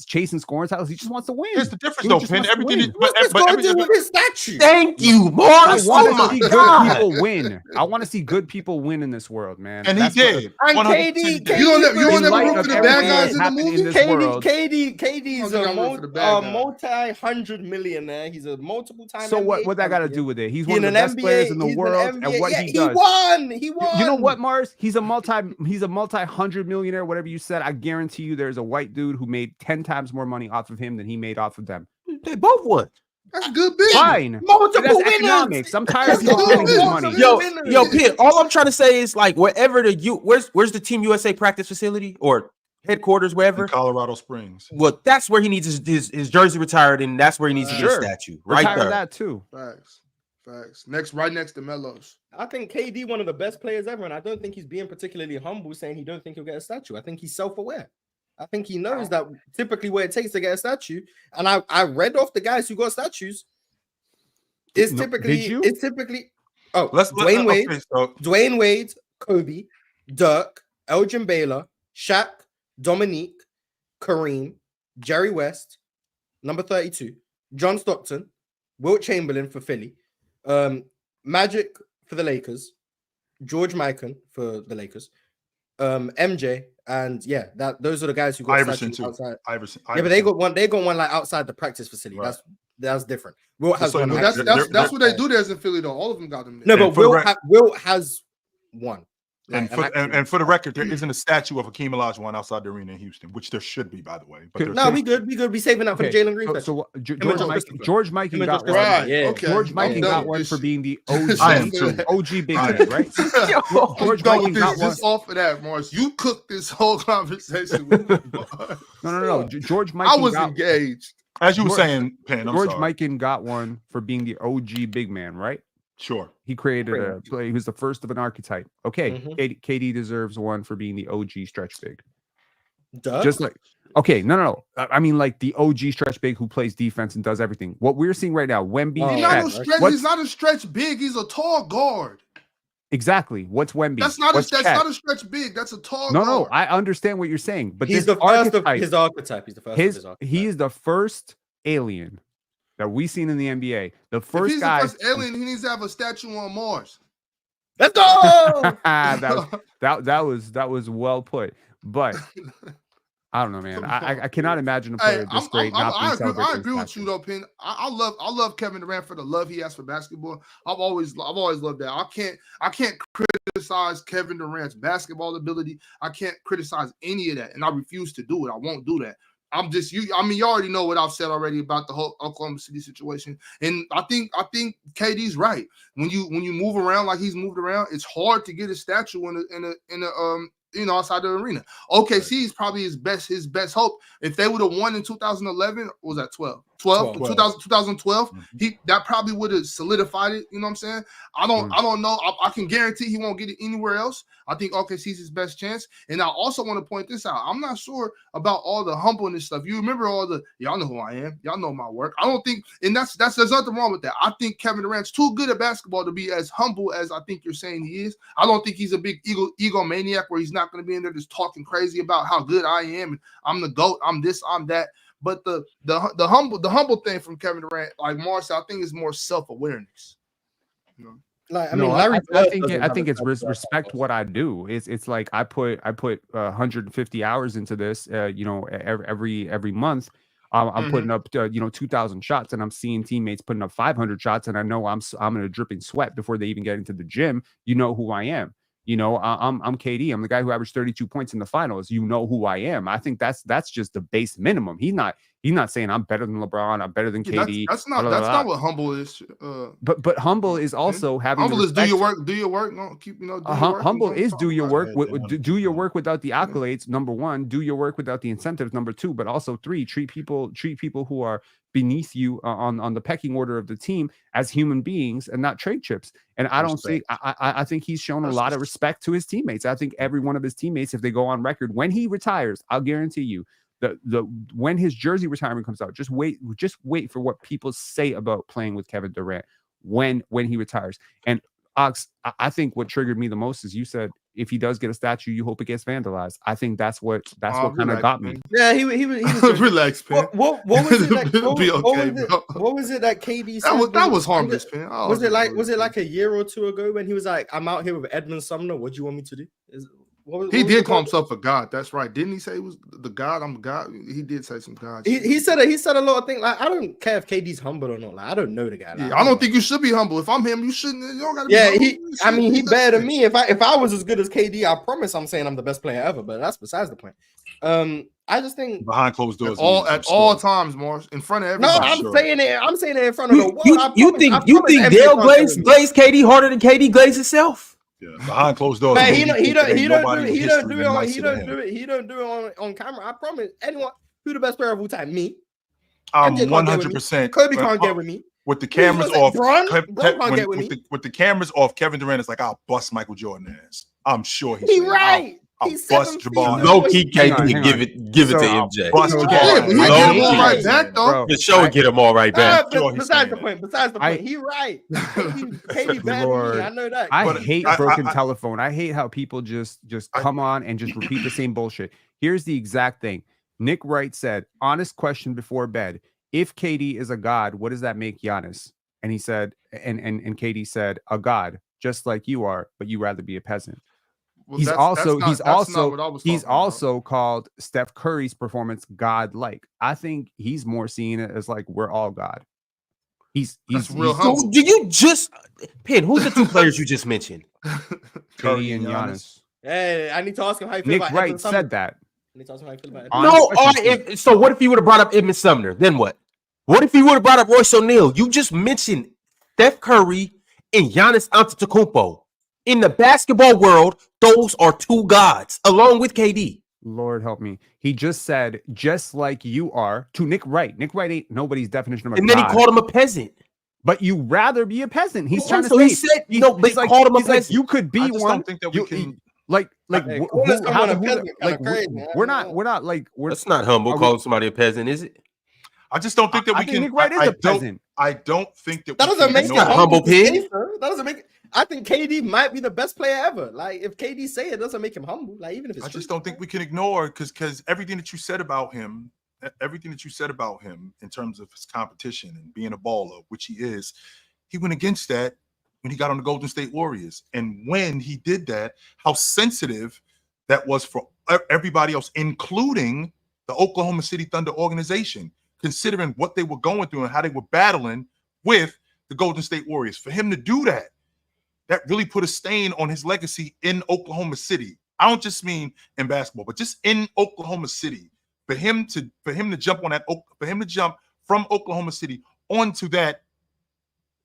chasing scoring titles. He just wants to win. Here's the difference, though, Pin. Everything is, What's this going to do with his statue? Thank you, I Morris. want Oh to my see God. good people win. I want to see good people win in this world, man. and That's he did. And 100% KD, did. you don't in never light root of for the everything bad guys that's in the happening movie? in this world. KD's I a don't root for the bad guy. multi-hundred millionaire. He's a multiple time. So what that got to do with it? He's one of the best players in the world at what he does. He won. You know what, Mars? He's a multi-hundred millionaire, whatever you said. I guarantee you there's a white dude who made 10 times more money off of him than he made off of them. They both won. That's good business. Fine. Multiple That's winners. economics. I'm tired of That's people good spending his business. money. Yo, Pit, all I'm trying to say is like wherever where's the Team USA practice facility or headquarters, wherever? In Colorado Springs. Well, that's where he needs his jersey retired, and that's where he needs to get a Sure. statue. Right Retire there. that too. Facts. Right next to Melos. I think KD one of the best players ever, and I don't think he's being particularly humble saying he don't think he'll get a statue. I think he's self-aware. I think he knows that typically what it takes to get a statue. And I read off the guys who got statues. It's typically Dwayne Wade, Dwayne Wade, Kobe, Dirk, Elgin Baylor, Shaq, Dominique, Kareem, Jerry West, number 32, John Stockton, Wilt Chamberlain for Philly, Magic for the Lakers, George Mikan for the Lakers, MJ, and those are the guys who got Iverson statues too. outside. Iverson. Yeah, but they got one like outside the practice facility. Right. That's different. Wilt has So one. no, That's what they do there in Philly though. All of them got them. No, And but Wilt has one. And for the record, there isn't a statue of Hakeem Olajuwon outside the arena in Houston, which there should be, by the way. But we good. We saving that for the Jalen Green. George Mikan got one. Right. Yeah. Okay. George Mikan got one for being the OG. I am too. OG big man, right? George Mikan got one. Just off of that, Morris. You cooked this whole conversation with me. No. George Mikan. I was engaged. As you were saying, Penn, George Mikan got one for being the OG big man, right? Sure. He created a play. He was the first of an archetype. Okay. KD deserves one for being the OG stretch big. Duh. Just like, okay, no. I mean, like the OG stretch big who plays defense and does everything. What we're seeing right now, Wemby. He's not a stretch big. He's a tall guard. Exactly. What's Wemby? That's not a stretch big. That's a tall guard. No, I understand what you're saying, but he's the first of his archetype. He's the first of his archetype. He is the first alien that we've seen in the NBA. The first if he's guy. The first alien, he needs to have a statue on Mars. Let's go. that was well put. But I don't know, man. I cannot imagine a player this great not being celebrated. I agree with you though, Penn. I love Kevin Durant for the love he has for basketball. I've always loved that. I can't criticize Kevin Durant's basketball ability. I can't criticize any of that, and I refuse to do it. I won't do that. I'm just you. I mean, you already know what I've said already about the whole Oklahoma City situation, and I think KD's right. When you move around like he's moved around, it's hard to get a statue in a outside the arena. OKC is probably his best hope. If they would have won in 2011, or was that 12? 2012, that probably would have solidified it. You know what I'm saying? I don't know. I can guarantee he won't get it anywhere else. I think OKC's his best chance. And I also want to point this out. I'm not sure about all the humbleness stuff. You remember all the y'all know who I am. Y'all know my work. I don't think, and that's there's nothing wrong with that. I think Kevin Durant's too good at basketball to be as humble as I think you're saying he is. I don't think he's a big egomaniac where he's not going to be in there just talking crazy about how good I am and I'm the GOAT. I'm this. I'm that. But the humble thing from Kevin Durant, like Marcel, I think is more self-awareness. You know? Like, I think it's respect what I do. It's like I put 150 hours into this. Every month, I'm putting up 2,000 shots, and I'm seeing teammates putting up 500 shots, and I know I'm in a dripping sweat before they even get into the gym. You know who I am. I'm KD. I'm the guy who averaged 32 points in the finals. You know who I am. I think that's just the base minimum. He's not saying I'm better than LeBron. I'm better than KD. That's not what humble is. But humble is also having humble is do your work. Do your work. No, keep humble is do your work. Do your work without the accolades. Number one, do your work without the incentives. Number two, but also three, treat people who are beneath you on the pecking order of the team as human beings and not trade chips. And I think he's shown a lot of respect to his teammates. I think every one of his teammates, if they go on record, when he retires, I'll guarantee you when his jersey retirement comes out, just wait for what people say about playing with Kevin Durant when he retires. And Ox, I think what triggered me the most is you said if he does get a statue, you hope it gets vandalized. I think that's what kind of got me. Yeah, he was relax, man. What was it? What was it that KD said? That was harmless, man. Was it like a year or two ago when he was like, "I'm out here with Edmund Sumner. What do you want me to do?" He did call himself a god. That's right. Didn't he say he was the god? I'm a god. He did say some god. He said a lot of things. Like, I don't care if KD's humble or not. Like, I don't know the guy. Like, I don't think you should be humble. If I'm him, you shouldn't. You don't gotta be humble. He better than me. If I was as good as KD, I promise I'm saying I'm the best player ever. But that's besides the point. I just think behind closed doors at all times, Morris, in front of everybody. No, I'm saying it in front of the world. You think Dale glazed KD harder than KD glazed himself? Yeah, behind closed doors. Man, he don't do it on camera. I promise anyone who the best player of all time, me. I'm 100%. Kobe can't get with me. With the cameras off, with the cameras off, Kevin Durant is like, I'll bust Michael Jordan ass. I'm sure he's right. I'll bust Jabbar. Low key, KD give it to MJ. Bust The show would get him all right back. Besides the point, he right. KD bad than me. I know that. I hate broken telephone. I hate how people just come on and just repeat the same bullshit. Here's the exact thing. Nick Wright said, honest question before bed. If KD is a god, what does that make Giannis? And he said, and KD said, a god, just like you are, but you rather be a peasant. He's that's also not what I was talking about. also called Steph Curry's performance godlike. I think he's more seeing it as like we're all God. He's real So humble. do you just Pin? Who's the two players you just mentioned? Curry and Giannis. Hey, I need to ask him how you feel Nick about Wright Evan said Sumner. that. I need to ask him how you feel about On Evan No, special so what if he would have brought up Amen Sumner? Then what? What if he would have brought up Royce O'Neal? You just mentioned Steph Curry and Giannis Antetokounmpo. In the basketball world, those are two gods, along with KD. Lord help me. He just said, just like you are, to Nick Wright. Nick Wright ain't nobody's definition of a And then he god. called him a peasant. But you rather be a peasant. He's trying to So say. he said, but he's he called him a he's like, peasant. you could be I just one. don't think that we can. Hey, calling someone a peasant kinda crazy, man. We're not like we're. That's not humble, are we- calling somebody a peasant, is it? I just don't think that I we think can. Nick Wright is a peasant. I don't think that That we doesn't can make ignore it not it. humble to say, pig. sir. That doesn't make. I think KD might be the best player ever. Like if KD say it, doesn't make him humble. Like even if it's I true. just don't think we can ignore because everything that you said about him, in terms of his competition and being a baller, which he is, he went against that when he got on the Golden State Warriors. And when he did that, how sensitive that was for everybody else, including the Oklahoma City Thunder organization, considering what they were going through and how they were battling with the Golden State Warriors. For him to do that, that really put a stain on his legacy in Oklahoma City. I don't just mean in basketball, but just in Oklahoma City. For him to jump from Oklahoma City onto that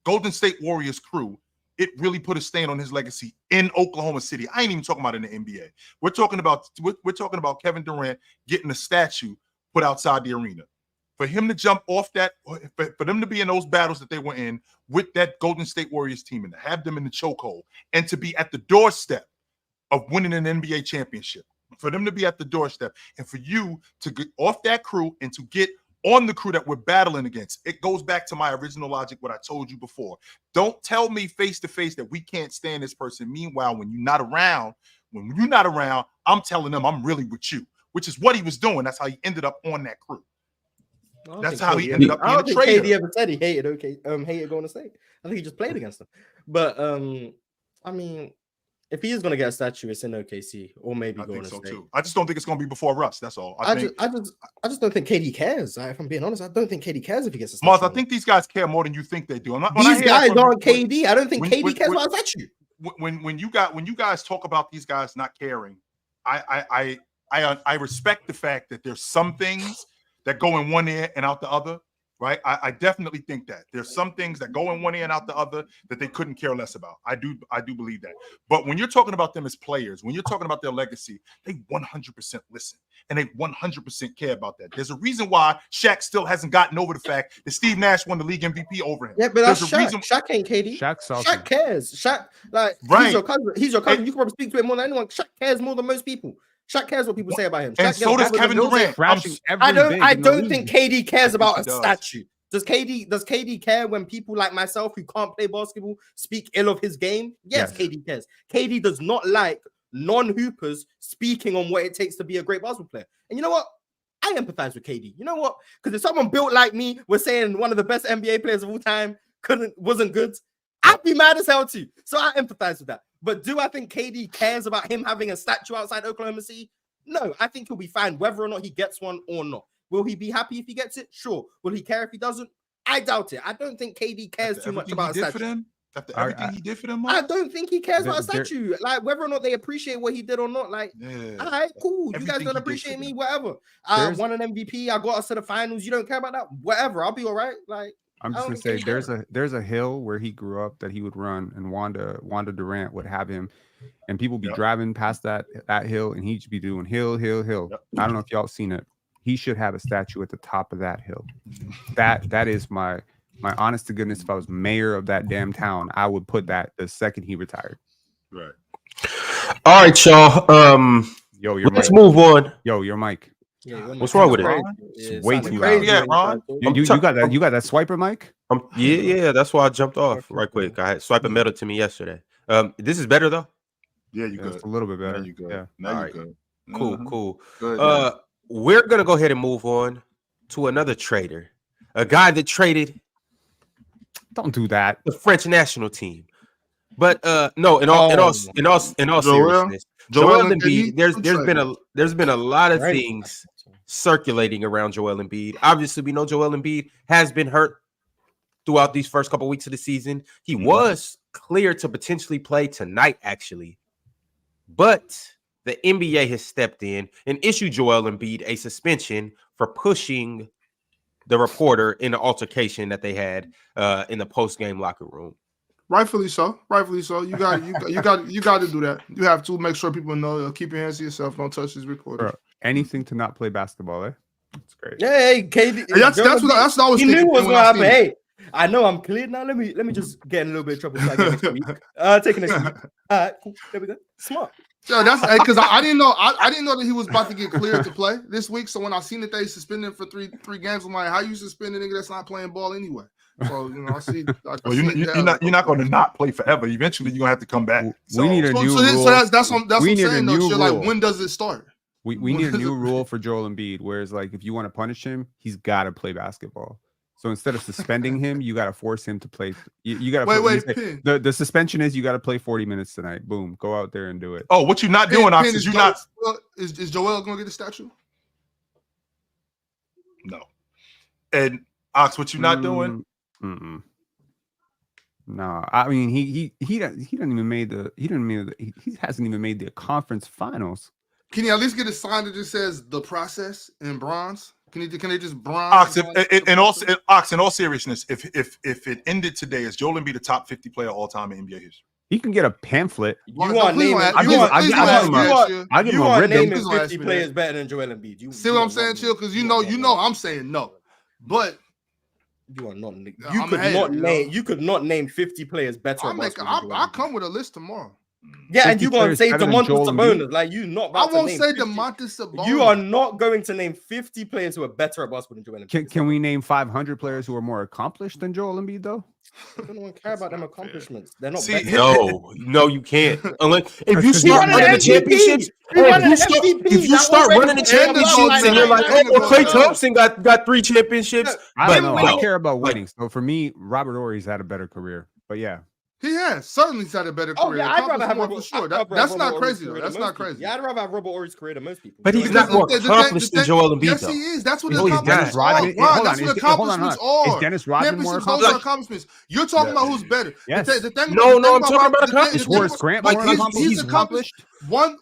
Golden State Warriors crew, it really put a stain on his legacy in Oklahoma City. I ain't even talking about in the NBA. We're talking about Kevin Durant getting a statue put outside the arena. For him to jump off that, for them to be in those battles that they were in with that Golden State Warriors team and to have them in the chokehold and to be at the doorstep of winning an NBA championship, for them to be at the doorstep and for you to get off that crew and to get on the crew that we're battling against. It goes back to my original logic, what I told you before. Don't tell me face to face that we can't stand this person. Meanwhile, when you're not around, I'm telling them I'm really with you, which is what he was doing. That's how he ended up on that crew. That's how he ended up being a think traitor. KD ever said he hated Golden State. I think he just played against them. But I mean, if he is going to get a statue, it's in OKC or maybe I think Golden so State. too. I just don't think it's going to be before Russ. That's all. I just don't think KD cares. If I'm being honest, I don't think KD cares if he gets a statue. Mars, I think these guys care more than you think they do. These guys aren't KD. I don't think KD cares about a statue. When you guys talk about these guys not caring, I respect the fact that there's some things that go in one ear and out the other, right? I definitely think that there's some things that go in one ear and out the other that they couldn't care less about. I do believe that. But when you're talking about them as players, when you're talking about their legacy, they 100% listen and they 100% care about that. There's a reason why Shaq still hasn't gotten over the fact that Steve Nash won the league MVP over him. Yeah, but that's Shaq. Shaq ain't KD. Shaq cares. Shaq, like, right. He's your cousin. You can probably speak to him more than anyone. Shaq cares more than most people. Shaq cares what people say about him. And so does Kevin Durant. I don't think KD cares about a statue. Does KD care when people like myself who can't play basketball speak ill of his game? Yes, KD cares. KD does not like non-hoopers speaking on what it takes to be a great basketball player. And you know what? I empathize with KD. You know what? Because if someone built like me was saying one of the best NBA players of all time wasn't good, I'd be mad as hell too. So I empathize with that. But do I think KD cares about him having a statue outside Oklahoma City? No, I think he'll be fine whether or not he gets one or not. Will he be happy if he gets it? Sure. Will he care if he doesn't? I doubt it. I don't think KD cares too much about a statue. After everything he did for them, I don't think he cares about a statue. Like whether or not they appreciate what he did or not. Like, all right, cool. You guys don't appreciate me, whatever. I won an MVP. I got us to the finals. You don't care about that? Whatever. I'll be all right. Like, I'm just gonna say there's a hill where he grew up that he would run, and Wanda Durant would have him, and people be driving past that hill, and he'd be doing hill. I don't know if y'all seen it. He should have a statue at the top of that hill. That is my honest to goodness. If I was mayor of that damn town, I would put that the second he retired. Right. All right, y'all. Let's move on. Your mic. Yeah, what's wrong with it? It's way too loud. Yeah, Ron. You got that swiper mic? Yeah. That's why I jumped off right quick. I had swipe a metal to me yesterday. This is better though. Yeah, you good. It's a little bit better. Now you good. Yeah. Now you good. Cool. Good, we're gonna go ahead and move on to another trader, a guy that traded. Don't do that. The French national team. But no, in all Joel? seriousness, Joel Joel and Embiid, KD? there's been a lot of Right. things circulating around Joel Embiid. Obviously, we know Joel Embiid has been hurt throughout these first couple weeks of the season. He was clear to potentially play tonight, actually. But the NBA has stepped in and issued Joel Embiid a suspension for pushing the reporter in the altercation that they had in the post-game locker room. Rightfully so. You got to do that. You have to make sure people know. Keep your hands to yourself. Don't touch this recorder. Bro, anything to not play basketball, eh? That's great. Yeah, hey, KD. That's what I was He thinking. knew what's when gonna I happen. seen it. Hey, I know I'm clear now. Let me just get in a little bit of trouble. So I get next week. Taking next week. All right, cool. There we go. Smart. So that's because I didn't know. I didn't know that he was about to get cleared to play this week. So when I seen that they suspended him for three games, I'm like, how you suspend a nigga that's not playing ball anyway? So I see. Well, you're not going to not play forever. Eventually, you're going to have to come back. We need a new rule. So that's what I'm saying. Though, shit, like, rule. when does it start? We need a new rule for Joel Embiid, whereas like if you want to punish him, he's got to play basketball. So instead of suspending him, you got to force him to play. You got to the suspension is you got to play 40 minutes tonight. Boom, go out there and do it. Oh, what you're not doing, Ox, is you're not. Is Joel going to get the statue? No. And Ox, what you're not doing? No, I mean he hasn't even made the conference finals. Can you at least get a sign that just says the process in bronze? Can they just bronze? Ox, in all seriousness, if it ended today, is Joel Embiid the top 50 player all time in NBA history? He can get a pamphlet. I give him a ribbon. Naming 50 players better than Joel Embiid. You see what I'm saying, Chill? Because you know I'm saying no, but you are not. You could not name 50 players better. I'll come with a list tomorrow. Yeah, and you gonna say Domantas Sabonis? Like you not? I won't say Domantas Sabonis. You are not going to name 50 players who are better at basketball than Joel Embiid. Can we name 500 players who are more accomplished than Joel Embiid though? I don't care about them accomplishments. They're not. No, you can't. Unless if you start running the championships, if you start running the championships, and you're like, oh, Klay Thompson got 3 championships. I don't know. I care about winning. So for me, Robert Horry's had a better career. But yeah. He has certainly had a better career. Yeah, I'd rather have Robert, for sure. That's not crazy though. That's not crazy. Yeah, I'd rather have Robert Horry's career than most people. But he's not more accomplished than Joel Embiid. Yes, though. he is. That's what Is Dennis Rodman more accomplishments? You're talking about who's better. Yes. I'm talking about accomplished. Horace Grant more accomplished. He's accomplished. One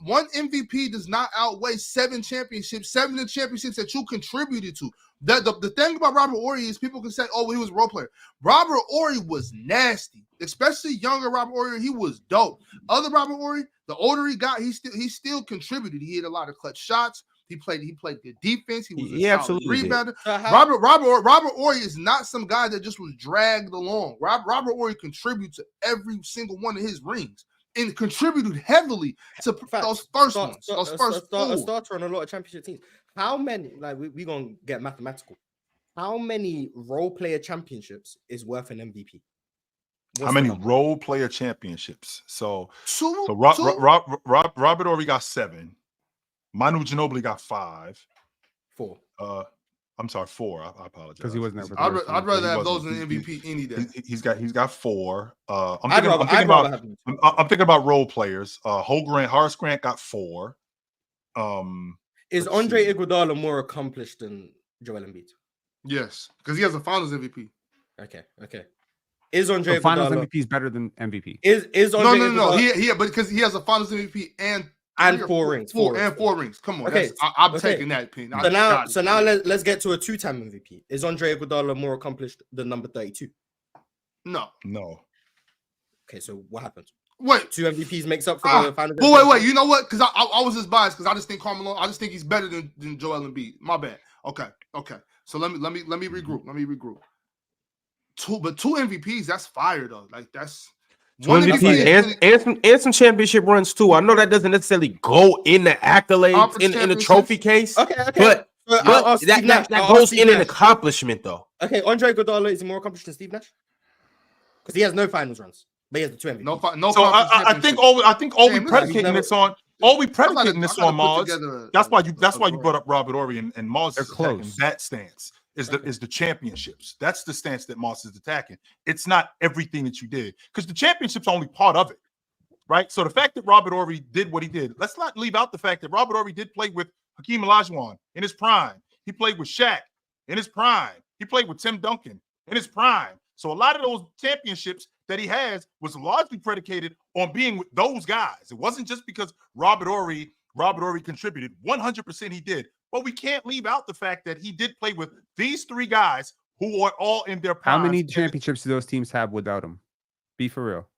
MVP does not outweigh 7 championships. 7 of the championships that you contributed to. The thing about Robert Horry is people can say, oh, well, he was a role player. Robert Horry was nasty, especially younger Robert Horry. He was dope. Other Robert Horry, the older he got, he still contributed. He hit a lot of clutch shots. He played good defense. He was a solid rebounder. Robert Horry is not some guy that just was dragged along. Robert Horry contributed to every single one of his rings and contributed heavily to those first ones. A starter on a lot of championship teams. How many, like we gonna get mathematical? How many role player championships is worth an MVP? How many role player championships? So Robert Horry got 7. Manu Ginobili got 5. 4. I'm sorry, 4. I apologize because he wasn't. I'd rather have those in MVP any day. He's got 4. I'm thinking about role players. Horace Grant got 4. Is Andre Iguodala more accomplished than Joel Embiid? Yes, because he has a Finals MVP. Okay. Is Andre Iguodala Finals MVP is better than MVP? Is Andre no. He but because he has a Finals MVP and 4 rings. 4 rings. Come on. Okay, I'm taking that pin. So now let's get to a 2-time MVP. Is Andre Iguodala more accomplished than number 32? No. Okay, so what happens? Wait, 2 MVPs makes up for the final. But wait. You know what? Because I was just biased because I just think Carmelo. I just think he's better than Joel Embiid. My bad. Okay. So let me regroup. 2 MVPs. That's fire though. Like that's 2 MVPs and some championship runs too. I know that doesn't necessarily go in the accolades in the trophy case. Okay. But that goes in an accomplishment though. Okay, Andre Iguodala is more accomplished than Steve Nash because he has no finals runs. But he has the 2 MVPs. So I think all we predicating this on. all we I gotta- predicating this I gotta on put Mars. together That's why you a brought up Robert Ory and Mars They're is attacking close. that stance. Is the championships. That's the stance that Moss is attacking. It's not everything that you did, because the championship's only part of it, right? So the fact that Robert Ory did what he did, let's not leave out the fact that Robert Ory did play with Hakeem Olajuwon in his prime. He played with Shaq in his prime. He played with Tim Duncan in his prime. So a lot of those championships that he has was largely predicated on being with those guys. It wasn't just because Robert Ory contributed. 100% he did. But we can't leave out the fact that he did play with these three guys who are all in their prime. How many championships do those teams have without him? Be for real.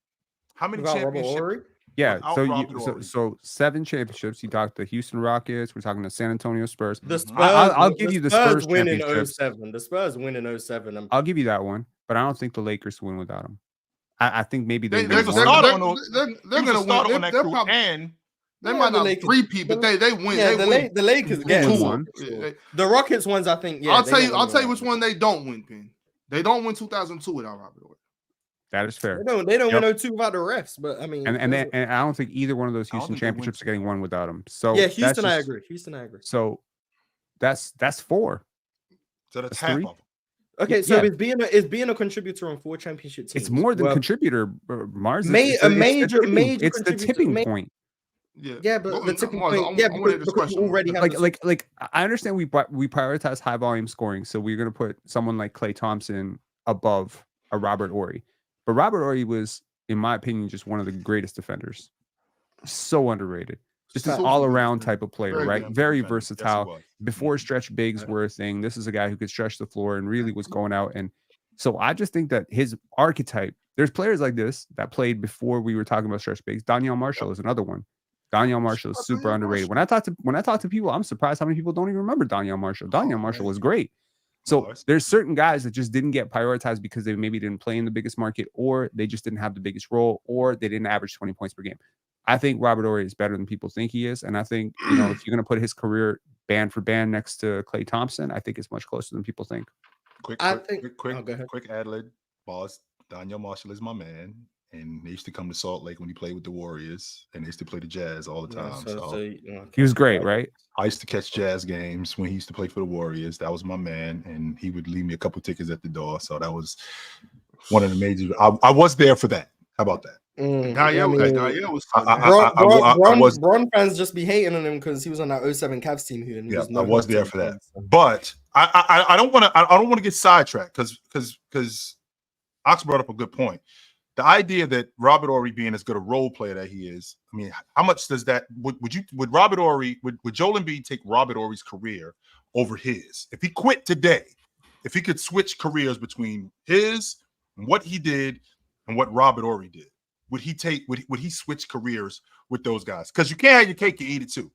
How many Without Robert championships? Ory? Yeah, Without so Robert Ory. so 7 championships. You talked the Houston Rockets. We're talking the San Antonio Spurs. The Spurs, I'll give you the Spurs win in championships. 07. The Spurs win in 07. I'll give you that one, but I don't think the Lakers win without him. I think maybe They're win gonna one. start they're on those. going He was to a starter win. on that They're crew, probably, and they Yeah, might the not Lakers- repeat, but they win. Yeah, they win. the Lakers get Win one. one. The Rockets ones, I think. Yeah, I'll they tell get you. one I'll tell you without which one they don't win. Pin. They don't win 2002 without Robert Ory. That is fair. They don't Yep. win 02 without the refs, but I mean, And I don't think either one of those I don't Houston think they win championships are two. getting one without him. So yeah, that's Houston, I just- agree. Houston, I agree. So that's 4. so that's That's half 3. of them. Okay, so yeah. is being a contributor on 4 championship teams. It's more than Well, contributor, Mars. a major It's the contributor- tipping point. Yeah, but Well, the tipping Mars, point. I Yeah, wanted this because question. you already have Like I understand we prioritize high volume scoring, so we're gonna put someone like Klay Thompson above a Robert Ory. But Robert Ory was, in my opinion, just one of the greatest defenders. So underrated. Just an Super all-around defender. type of player, Very right? damn Very defender. Yes, he versatile. was. Before stretch bigs were a thing, this is a guy who could stretch the floor and really was going out. And so I just think that his archetype, there's players like this that played before we were talking about stretch bigs. Donyell Marshall is another one. Donyell Marshall is super Donyell underrated. Marshall. When I talk to people, I'm surprised how many people don't even remember Donyell Marshall. Donyell Marshall was great. So there's certain guys that just didn't get prioritized because they maybe didn't play in the biggest market, or they just didn't have the biggest role, or they didn't average 20 points per game. I think Robert Ory is better than people think he is. And I think, if you're going to put his career band for band next to Klay Thompson, I think it's much closer than people think. Quick I think- oh, go ahead. quick ad-lib. Boss, Donyell Marshall is my man. And they used to come to Salt Lake when he played with the Warriors, and they used to play the Jazz all the time. He was great, right? I used to catch Jazz games when he used to play for the Warriors. That was my man, and he would leave me a couple tickets at the door. So that was one of the major. I was there for that. How about that? Donyell was. I was. Bron fans just be hating on him because he was on that 07 Cavs team here. And he Yeah, was I no was help there to for the that. fans, so. But I don't want to get sidetracked because Ox brought up a good point. The idea that Robert Ory being as good a role player that he is, I mean, how much does that would Robert Ory would Joel Embiid take Robert Ory's career over his? If he quit today, if he could switch careers between his and what he did and what Robert Ory did, would he switch careers with those guys? Because you can't have your cake and eat it too.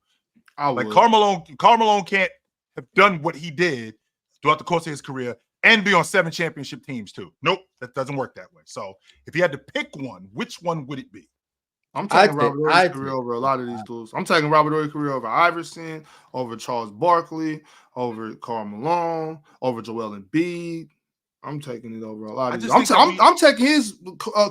Like Carmelo can't have done what he did throughout the course of his career and be on 7 championship teams too. Nope, that doesn't work that way. So if you had to pick one, which one would it be? I'm taking Robert Ory's career over a lot of these dudes. I'm taking Robert Ory's career over Iverson, over Charles Barkley, over Karl Malone, over Joel Embiid. I'm taking it over a lot of these. I'm taking his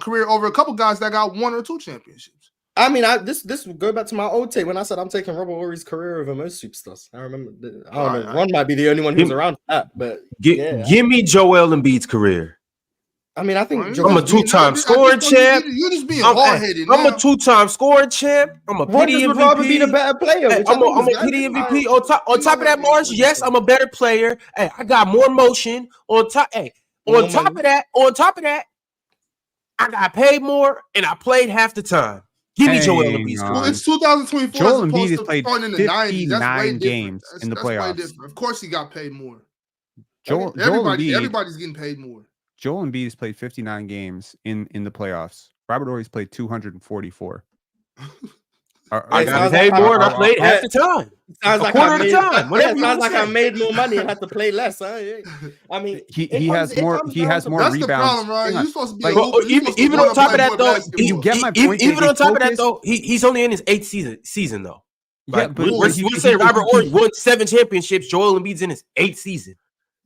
career over a couple guys that got 1 or 2 championships. I mean, this would go back to my old take when I said I'm taking Robert Ory's career over most superstars. I remember. I don't know. Ron might be the only one who's around for that, but give me Joel Embiid's career. I mean, I think I'm a 2-time scoring champ. You're just being hard-headed. I'm a 2-time scoring champ. I'm a PD MVP. Would rather be the better player. Hey, I'm a PD MVP. On top of that, Mars, yes, I'm a better player. Hey, I got more motion. On top of that, I got paid more and I played half the time. Give me Joel Embiid's career. Well, it's 2024. Joel Embiid has played 59 games in the That's way playoffs. different. Of course, he got paid more. Embiid, Everybody's getting paid more. Joel Embiid has played 59 games in the playoffs. Robert Ory's played 244. I got paid more and I played half the time. Sounds like quarter of the time. Sounds like I made more money and had to play less. Huh? I mean, he has more That's rebounds. the problem, right? You're supposed to be even on top of that, though, you get my point. Even on top of that, though, he's only in his 8th season though. Yeah, but we're saying Robert Ory won 7 championships. Joel Embiid's in his 8th season.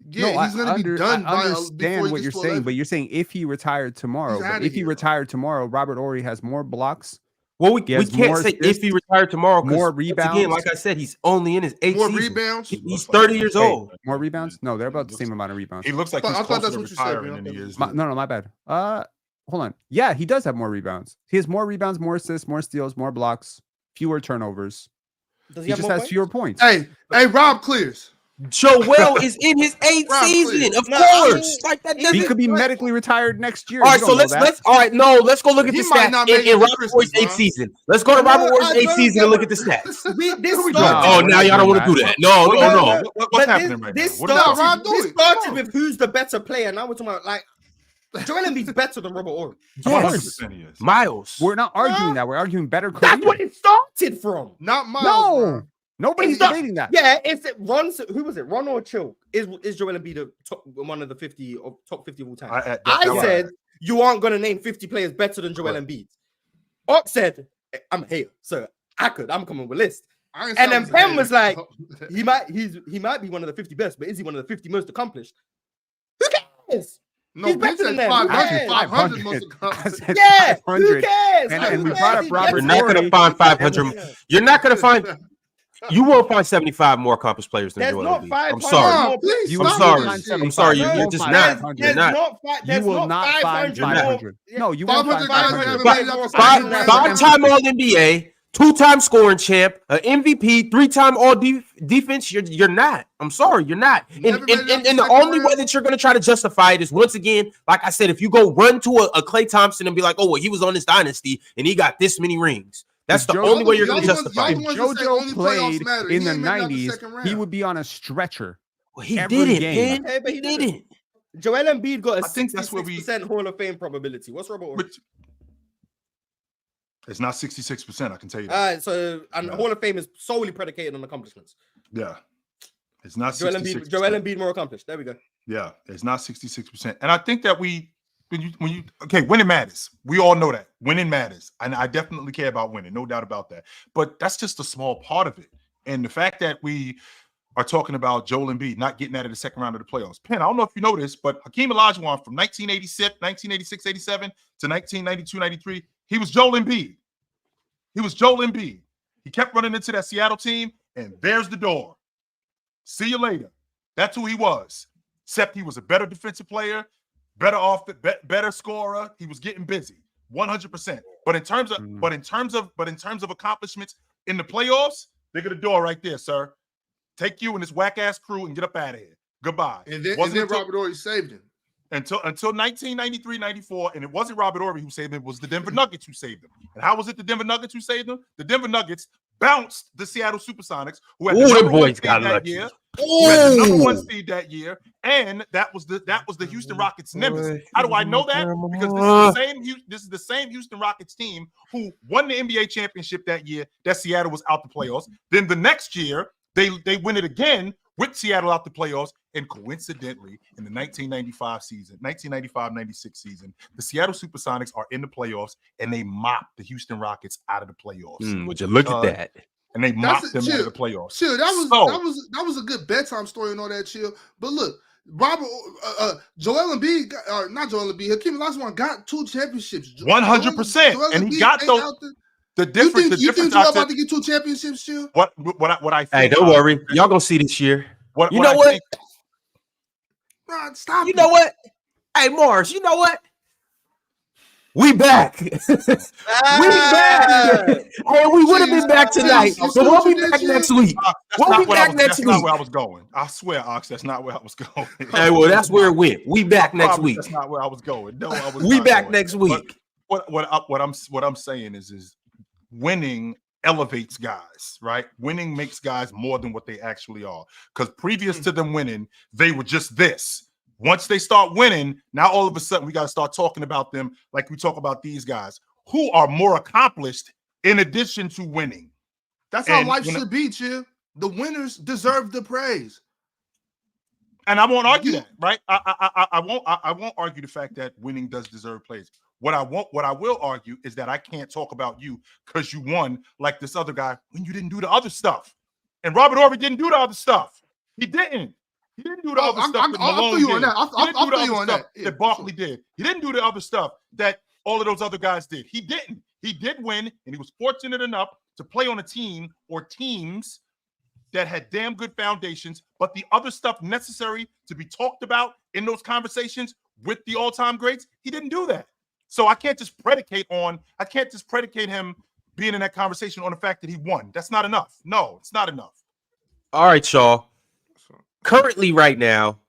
Yeah, he's going to be done. I understand what you're saying, but you're saying if he retired tomorrow. But if he retired tomorrow, Robert Ory has more blocks, Well, we He has can't more say if assists, he retired tomorrow. more Once again, rebounds. like I said, he's only in his 8th More season. rebounds. He's 30 years old. More rebounds? No, they're about the same amount of rebounds. He looks like I he's thought closer that's to what you said, retiring man. than he is. No, my bad. Hold on. Yeah, he does have more rebounds. He has more rebounds, more assists, more steals, more blocks, fewer turnovers. Does He have just more has points? fewer points. Hey, Rob Clears. Joel is in his 8th Rob season, Clear. of No, I course. mean, Like that he doesn't. He could be medically retired next year. All You right, don't so know let's all right. No, let's go look at He the might stats not in make it to Robert Christmas, Horry's 8th bro. season. Let's go to No, Robert Horry's I 8th don't season get and look what- at the stats. This we started. doing? Oh, we're now not y'all don't doing want to do that. that. No. What's But happening right now? This What is Rob, started, do this it. started Come on. with who's the better player. Now we're talking about like Joel Embiid's better than Robert Horry. Yes. 100% he is. Miles. We're not arguing Huh? that. We're arguing better That's career. what it started from. Not Miles. No, bro. nobody's It's not- debating that. Yeah, it's Ron. Who was it? Ron or Chill? Is Joel Embiid the top, one of the 50 or top 50 of all time? I said you aren't going to name 50 players better than Joel Embiid. Ox said I'm a hater, so I'm coming with a list. I ain't And say I then was a Penn hater. was like, he might be one of the 50 best, but is he one of the 50 most accomplished? Who cares? No, He's Ben better said than them. 500. Who 500 must have I come. said Yeah, who 500. cares? And we Who brought cares? up Robert You're not going to Horry. find 500. You're not going to find. You won't find 75 more accomplished players than There's Joel not Embiid. 500 I'm sorry. more. Please, You I'm will sorry. not this find shit. I'm sorry. 75. You're You just won't not. find 500. You're not. There's You will not not find 500 more. 500. No, you won't 500 find guys 500. haven't Five- made it out the Five, second round. five-time All NBA, 2-time scoring champ, an MVP, 3-time All Defense. You're not. I'm sorry, you're not. Never And made it out the the second only way round. that you're going to try to justify it is once again, like I said, if you go run to a Klay Thompson and be like, oh well, he was on this dynasty and he got this many rings. That's If the Joe- only way you're Y'all going to the ones- justify y'all it. the If ones that say JoJo only playoffs played matter. in He the ain't made it out the 90s, second he round. would be on a stretcher. Well, he every didn't, game. man. Okay, but He he didn't. didn't. Joel Embiid got a I think that's where we- 66% Hall of Fame probability. What's Robert Horry? But it's not 66%, I can tell you that. All right, so and Yeah. Hall of Fame is solely predicated on accomplishments. Yeah. It's not Joel 66%. Embiid more accomplished. There we go. Yeah, it's not 66%. And I think that when you winning matters. We all know that. Winning matters. And I definitely care about winning, no doubt about that. But that's just a small part of it. And the fact that we are talking about Joel Embiid not getting out of the second round of the playoffs. Penn, I don't know if you know this, but Hakeem Olajuwon from 1986-87 to 1992-93, he was Joel Embiid. He was Joel Embiid. He kept running into that Seattle team, and there's the door. See you later. That's who he was. Except he was a better defensive player, better scorer. He was getting busy, 100%. But in terms of accomplishments in the playoffs, look at the door right there, sir. Take you and this whack ass crew and get up out of here. Goodbye. And then Wasn't until- Robert Horry saved him. until 1993-94, and it wasn't Robert Horry who saved him, it was the Denver Nuggets who saved him. And how was it the Denver Nuggets who saved him? The Denver Nuggets bounced the Seattle Supersonics, who had the Ooh, number them one boys seed got that lucky. year. Who had the number one Ooh. seed that year, and that was the Houston Rockets nemesis. Boy, How do I know that? Because this is the same Houston Rockets team who won the NBA championship that year that Seattle was out the playoffs. Then the next year, they win it again with Seattle out the playoffs. And coincidentally, in the 1995-96 season, the Seattle Supersonics are in the playoffs and they mopped the Houston Rockets out of the playoffs. Would you look at that? And they mopped them out of the Chill. playoffs. Chill, that So- was a good bedtime story and all that. Chill, but look, Joel Embiid, not Joel Embiid, Hakeem Olajuwon got 2 championships. 100%, Joel and he Embiid got ain't those. out there. The You difference, think Joel about to get 2 championships? Chill. what I think. Hey, don't worry. Y'all gonna see this year. What, You what know I what? think- Bro, stop. You know what? Hey, Morris, you know what? We back. We back. Hey, we would have been back tonight, You but see we'll what be you did, back Jim? next week. That's We'll not be where I back was- next that's not week. where I was going. I swear, Ox, that's not where I was going. Hey, well, that's where it went. We back I next promise week. That's not where I was going. No, I was. We not back going. next week. But what I'm saying is winning elevates guys, right? Winning makes guys more than what they actually are. Because previous to them winning, they were just this. Once they start winning, now all of a sudden we got to start talking about them like we talk about these guys who are more accomplished in addition to winning. That's how And life when- should be, Chill. The winners deserve the praise. And I won't argue that, right? I won't argue the fact that winning does deserve praise. What I will argue is that I can't talk about you because you won like this other guy when you didn't do the other stuff. And Robert Horry didn't do the other stuff. He didn't. He didn't do the other stuff that I'll Malone feel you did. on that. He didn't I'll do the feel you other on stuff that. Yeah, that Barkley did. He didn't do the other stuff that all of those other guys did. He didn't. He did win, and he was fortunate enough to play on a team or teams that had damn good foundations, but the other stuff necessary to be talked about in those conversations with the all-time greats, he didn't do that. So I can't just predicate him being in that conversation on the fact that he won. That's not enough. No, it's not enough. All right, y'all. Currently, right now,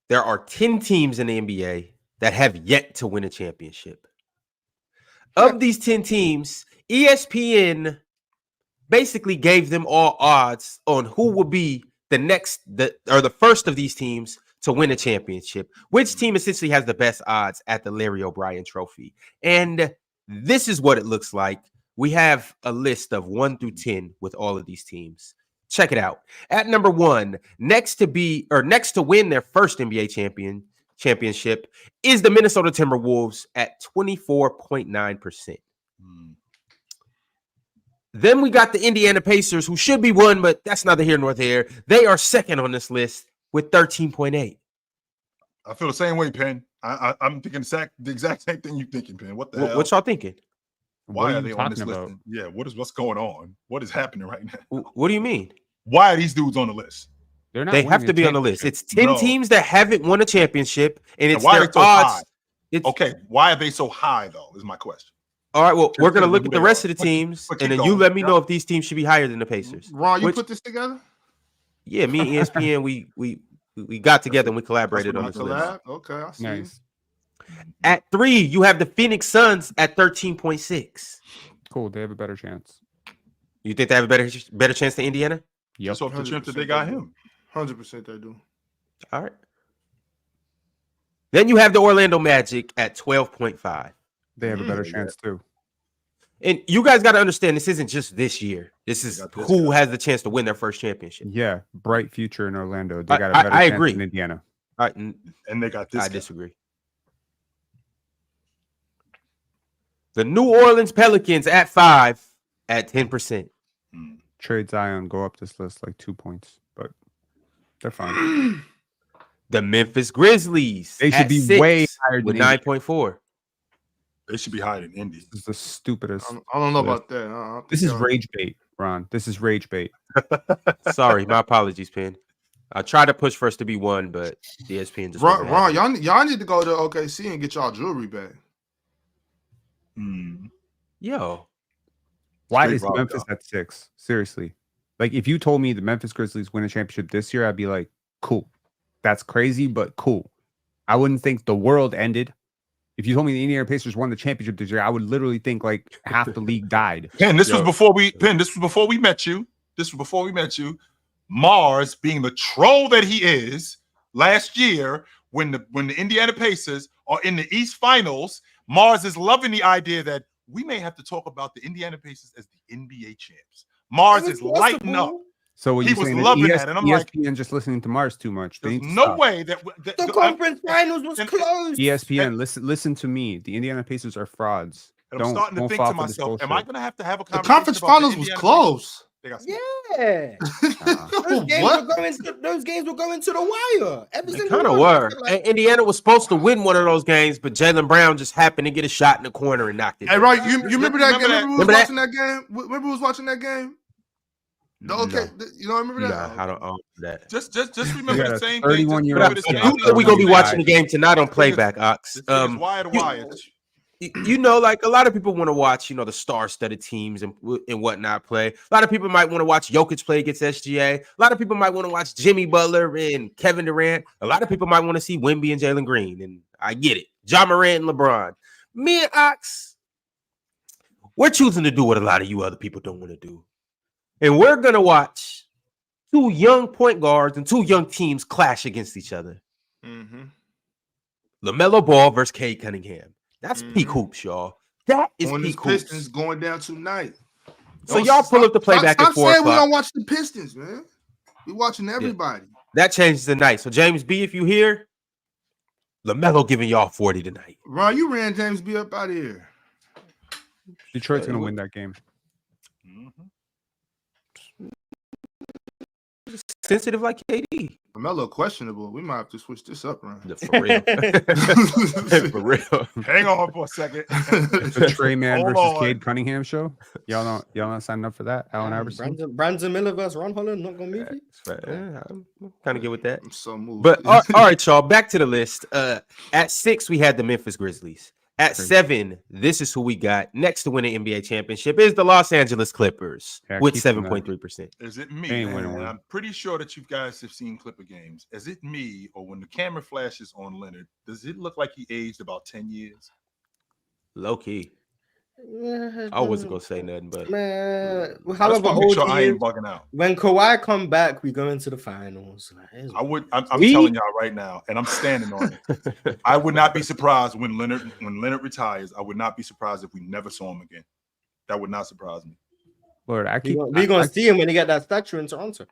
there are 10 teams in the NBA that have yet to win a championship. Of these 10 teams, ESPN basically gave them all odds on who will be the first of these teams to win a championship. Which team essentially has the best odds at the Larry O'Brien Trophy? And this is what it looks like. We have a list of 1 through 10 with all of these teams. Check it out. At number 1, next to win their first NBA championship is the Minnesota Timberwolves at 24.9%. Then we got the Indiana Pacers, who should be 1, but that's neither here nor there. They are second on this list with 13.8. I feel the same way, Penn. I'm thinking the exact same thing you're thinking, Penn. What the hell? What y'all thinking? Why are they on this list? Yeah, what's going on? What is happening right now? What do you mean? Why are these dudes on the list? They have to be on the list. It's 10 teams that haven't won a championship, and it's why their are they so odds. Okay, why are they so high, though, is my question. All right, well, we're going to look at the rest of the teams, and then you let me know if these teams should be higher than the Pacers. Ron, you put this together? Yeah, me and ESPN, we got together and we collaborated on this list. Okay, I see. Nice. At 3, you have the Phoenix Suns at 13.6. Cool. They have a better chance. You think they have a better chance than Indiana? Yep. So off the trip that they got him. 100% they do. All right. Then you have the Orlando Magic at 12.5. They have a better chance too. And you guys got to understand, this isn't just this year. This is who has the chance to win their first championship. Yeah, bright future in Orlando. They got a better chance agree. than Indiana. All right, and they got this. I disagree. The New Orleans Pelicans at 5 at 10%. Trade Zion, go up this list like 2 points, but they're fine. The Memphis Grizzlies. They should be 6 way higher than with 9.4. They should be higher than Indy. This is the stupidest. I don't know about that. This is rage bait, Ron. This is rage bait. Sorry, my apologies, Penn. I tried to push for us to be 1, but ESPN just Ron, y'all need to go to OKC and get y'all jewelry back. Yo. Why is Memphis at 6? Seriously. Like, if you told me the Memphis Grizzlies win a championship this year, I'd be like, cool. That's crazy, but cool. I wouldn't think the world ended. If you told me the Indiana Pacers won the championship this year, I would literally think like half the league died. Penn, this was before we met you. Mars, being the troll that he is, last year when the Indiana Pacers are in the East Finals, Mars is loving the idea that we may have to talk about the Indiana Pacers as the NBA champs. Mars is lighting up. So what he was loving that, and I'm ESPN like, just listening to Mars too much. There's no way that the conference finals was close. ESPN, listen to me. The Indiana Pacers are frauds. And I'm starting to think to myself, am I going to have a conversation? The conference finals was close. Yeah. Those games were going to the wire. They kind of were. Like, Indiana was supposed to win one of those games, but Jaylen Brown just happened to get a shot in the corner and knocked it. Hey, right? You remember that game? Remember watching that game? Remember who was watching that game? You don't remember that? Nah, I don't own that. Just remember the same 31 thing. year old. We're gonna be watching the game tonight on playback, Ox. Wire to wire. You know, like a lot of people want to watch, the star-studded teams and whatnot play. A lot of people might want to watch Jokic play against SGA. A lot of people might want to watch Jimmy Butler and Kevin Durant. A lot of people might want to see Wemby and Jalen Green, and I get it. Ja Morant and LeBron. Me and Ox, we're choosing to do what a lot of you other people don't want to do. And we're going to watch 2 young point guards and 2 young teams clash against each other. LaMelo Ball versus Cade Cunningham. That's peak hoops, y'all. That is peak hoops. Pistons going down tonight. So y'all pull up the playback at 4 o'clock. Stop saying we don't watch the Pistons, man. We watching everybody. Yeah. That changes the night. So James B, if you here, LaMelo giving y'all 40 tonight. Ron, you ran James B up out of here. Detroit's going to win that game. Sensitive like KD. Melo questionable. We might have to switch this up, right? For real. For real. Hang on for a second. The Trey Man Hold versus on. Cade Cunningham show. Y'all not signing up for that? Allen Iverson. Brandon Miller versus Ron Holland. Not gonna move you. I'm kind of good with that. I'm so moved. But all right, y'all. Back to the list. At 6, we had the Memphis Grizzlies. At 7, this is who we got. Next to win an NBA championship is the Los Angeles Clippers with 7.3%. Is it me? Ain't winning And one. I'm pretty sure that you guys have seen Clipper games. Is it me, or when the camera flashes on Leonard, does it look like he aged about 10 years? Low key. I wasn't gonna say nothing, but Man, I just however want to make old sure I he ain't is, bugging out. when Kawhi come back, we go into the finals. I'm telling y'all right now, and I'm standing on it. I would not be surprised when Leonard retires. I would not be surprised if we never saw him again. That would not surprise me. Lord, We're gonna see him when he get that statue in Toronto.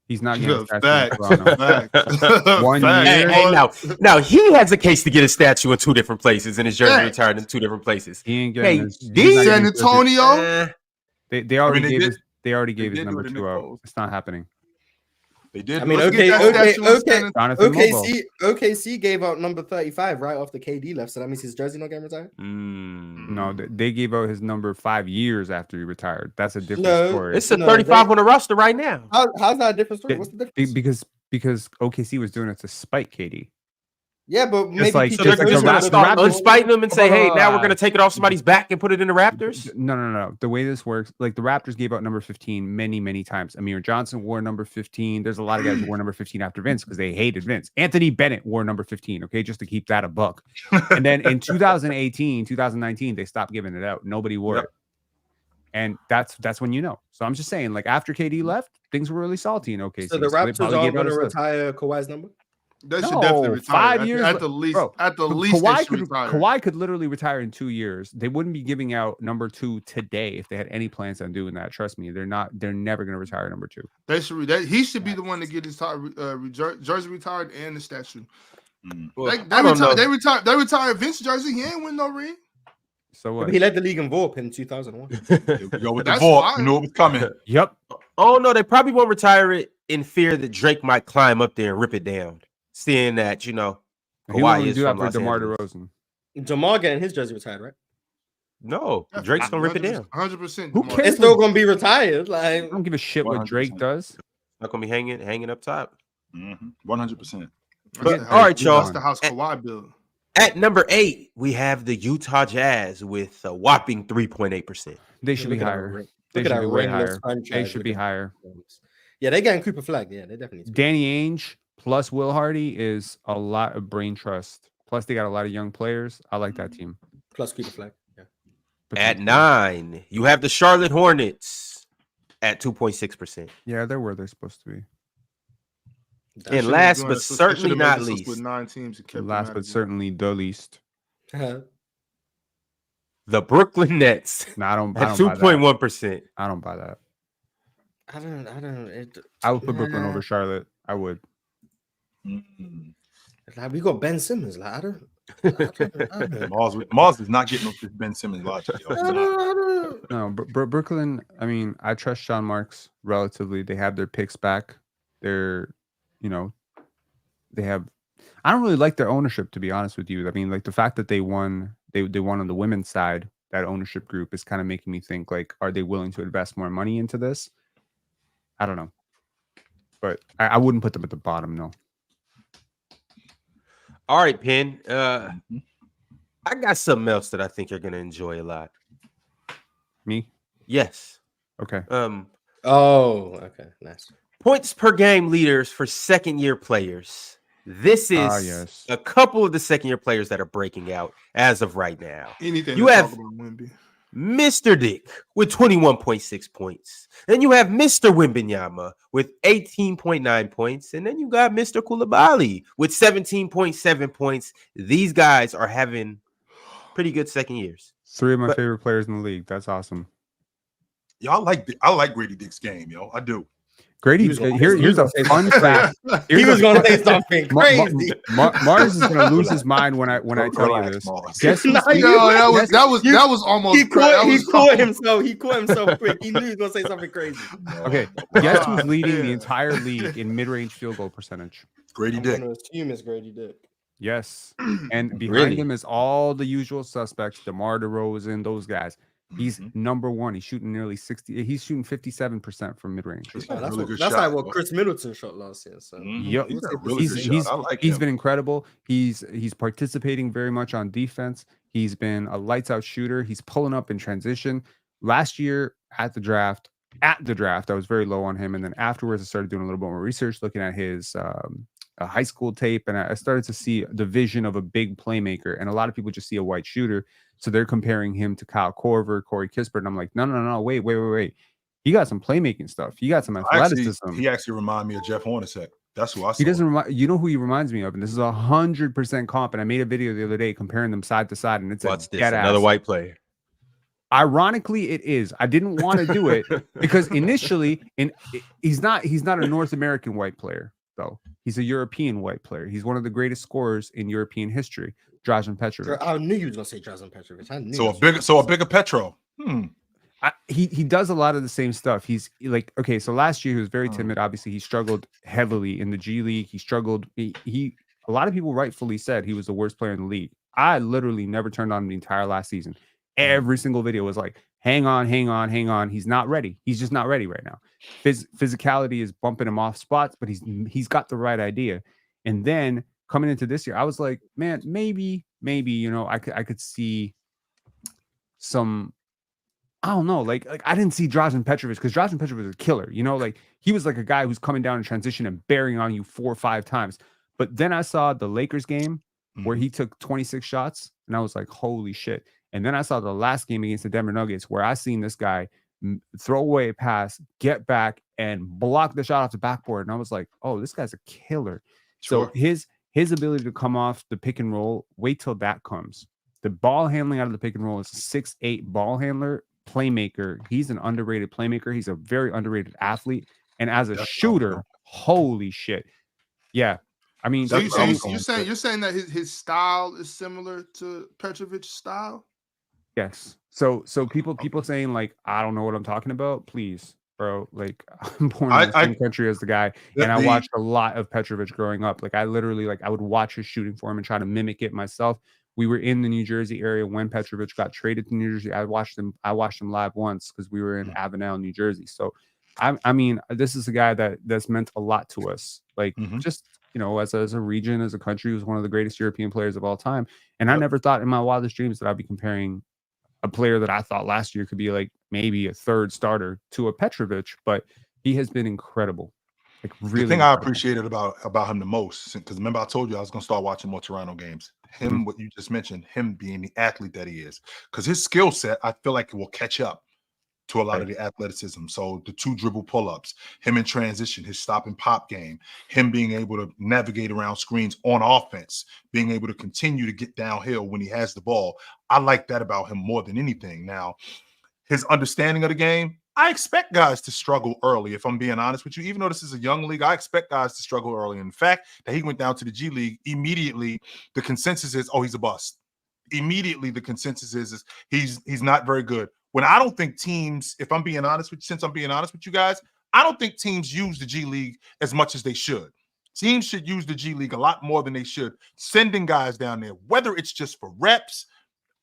he's not getting a statue in Facts. Toronto. Facts. 1 Facts. year. hey, now he has a case to get a statue in 2 different places, and his jersey Facts. retired in 2 different places. He ain't Hey, getting his, he's these not San getting his- Antonio. They already they gave did- his they already they gave his did number do it in 2 the out. polls. It's not happening. They did. I mean, Let's okay, get that statue in San Jonathan Lobo. OKC gave out number 35 right after KD left, so that means his jersey not getting retired. No, they gave out his number 5 years after he retired. That's a different No, story. It's a No, 35 on the roster right now. How's that a different story? Be- What's the difference? because OKC was doing it to spite KD. Yeah, but maybe like- So Just they're like just the gonna Raptors- start the Raptors- unspiting them and say, "Hey, now we're Uh, gonna take it off somebody's back and put it in the Raptors." No. The way this works, like the Raptors gave out number 15 many times. Amir Johnson wore number 15. There's a lot of guys who wore number 15 after Vince because they hated Vince. Anthony Bennett wore number 15, okay, just to keep that a buck. And then in 2018, 2019, they stopped giving it out. Nobody wore Yep. it. And that's when you know. So I'm just saying, like after KD left, things were really salty in OKC. So the they Raptors probably are gave out going to his stuff. retire Kawhi's number. They should No, definitely retire. 5 years, At the least, bro. at the least, they should retire. Kawhi could literally retire in 2 years. They wouldn't be giving out number 2 today if they had any plans on doing that. Trust me, they're not. They're never going to retire number 2. They should. He should be the one to get his jersey retired and the statue. Well, They I don't know. retired Vince jersey. He ain't win no ring. So what? But he led the league in VORP in 2001. Here we go with the That's vault. fine. You knew it was coming. Yep. Oh no, they probably won't retire it in fear that Drake might climb up there and rip it down. Seeing that, He will Kawhi only is do that from for Los DeMar Angeles. DeRozan. Jamal getting his jersey retired, right? No, Drake's gonna rip it down. 100%. Who cares? It's still going to be retired. I Like, don't give a shit what Drake 100%. does. Not gonna be hanging up top. 100%. But all right, y'all. That's the house Kawhi built. At number 8, we have the Utah Jazz with a whopping 3.8%. They should be look at higher. that- They look at should be that way ringless higher. franchise They should be with the- higher. Yeah, they're getting Cooper Flag. Yeah, they definitely. need to. Danny Ainge plus Will Hardy is a lot of brain trust. Plus, they got a lot of young players. I like that team. Plus Cooper Flag. Yeah. At 9, you have the Charlotte Hornets at 2.6%. Yeah, they're where they're supposed to be. That And should've last been but doing this- they certainly should've made not this list least, with 9 teams and kept them Last out but of it. certainly the least. the Brooklyn Nets No, I don't at buy that. 2.1%. I don't buy that. I don't. I would put Brooklyn Nah. over Charlotte. I would. Like, we got Ben Simmons. Like, I don't. Mars is not getting up this Ben Simmons logic. Yo. It's not. No, Brooklyn. I mean, I trust Sean Marks relatively. They have their picks back. They're, they have. I don't really like their ownership, to be honest with you. I mean, like the fact that they won on the women's side. That ownership group is kind of making me think, like, are they willing to invest more money into this? I don't know, but I wouldn't put them at the bottom. No. All right, Penn. I got something else that I think you're gonna enjoy a lot. Me? Yes. Okay. Oh, okay, nice. Points per game leaders for second-year players. This is Yes. a couple of the second-year players that are breaking out as of right now. Anything You to have- talk about Wemby. Mr. Dick with 21.6 points. Then you have Mr. Wembanyama with 18.9 points. And then you got Mr. Coulibaly with 17.7 points. These guys are having pretty good second years. 3 of my But- favorite players in the league. That's awesome. Yo, I like Gradey Dick's game, yo. I do. Grady, here's a fun fact. He was going to say something crazy. Mars is going to lose his mind when I tell you this. Guess who's that was almost. He caught himself quick. He knew he was going to say something crazy. Okay, guess who's leading the entire league in mid-range field goal percentage? Gradey Dick. I'm going to assume it's Gradey Dick. Yes, and behind him is all the usual suspects: DeMar DeRozan, those guys. He's number one. He's shooting nearly 60. He's shooting 57% from mid-range. That's like what Chris Middleton shot last year. So yep. He's been incredible. He's participating very much on defense. He's been a lights out shooter. He's pulling up in transition. Last year at the draft, I was very low on him, and then afterwards I started doing a little bit more research, looking at his high school tape, and I started to see the vision of a big playmaker. And a lot of people just see a white shooter. So they're comparing him to Kyle Korver, Corey Kispert. And I'm like, no, wait. He got some playmaking stuff. He got some athleticism. He actually reminded me of Jeff Hornacek. That's who I saw. He doesn't remind you know who he reminds me of, and this is 100% comp. And I made a video the other day comparing them side to side, and it's another white player. Ironically, it is. I didn't want to do it because initially, he's not a North American white player, though. He's a European white player. He's one of the greatest scorers in European history, Dražen Petrovic. I knew you was gonna say Dražen Petrovic. So a bigger Petro. He does a lot of the same stuff. He's like, okay, so last year he was very timid. Obviously, he struggled heavily in the G League. He struggled. A lot of people rightfully said he was the worst player in the league. I literally never turned on the entire last season. Every single video was like, hang on. He's not ready. He's just not ready right now. Physicality is bumping him off spots, but he's got the right idea. And then coming into this year, I was like, man, maybe, I could see some, I don't know, like I didn't see Dražen Petrovic because Dražen Petrovic was a killer, like he was like a guy who's coming down in transition and bearing on you 4 or 5 times. But then I saw the Lakers game where he took 26 shots and I was like, holy shit. And then I saw the last game against the Denver Nuggets where I seen this guy throw away a pass, get back, and block the shot off the backboard. And I was like, oh, this guy's a killer. Sure. So his ability to come off the pick and roll, wait till that comes. The ball handling out of the pick and roll is a 6'8" ball handler, playmaker. He's an underrated playmaker. He's a very underrated athlete. And as a shooter, holy shit. Yeah. I mean, so you're saying that his style is similar to Petrovic's style? Yes. So people saying like, I don't know what I'm talking about. Please, bro. Like I'm born in the same country as the guy, and I watched a lot of Petrovic growing up. Like I literally I would watch his shooting form and try to mimic it myself. We were in the New Jersey area when Petrovic got traded to New Jersey. I watched him live once because we were in Avenel, New Jersey. So I mean, this is a guy that's meant a lot to us. Like just as a region, as a country, he was one of the greatest European players of all time. And I never thought in my wildest dreams that I'd be comparing a player that I thought last year could be like maybe a third starter to a Petrovic, but he has been incredible. Like really, the thing I appreciated about him the most, because remember I told you I was going to start watching more Toronto games. Him, what you just mentioned, him being the athlete that he is, because his skill set, I feel like it will catch up to a lot of the athleticism. So the 2 dribble pull-ups, him in transition, his stop and pop game, him being able to navigate around screens on offense, being able to continue to get downhill when he has the ball. I like that about him more than anything. Now, his understanding of the game, I expect guys to struggle early, if I'm being honest with you. Even though this is a young league, I expect guys to struggle early. In fact, that he went down to the G League, immediately the consensus is, oh, he's a bust. Immediately the consensus is he's not very good. When I don't think teams, if I'm being honest with you, since I'm being honest with you guys, I don't think teams use the G League as much as they should. Teams should use the G League a lot more than they should, sending guys down there, whether it's just for reps,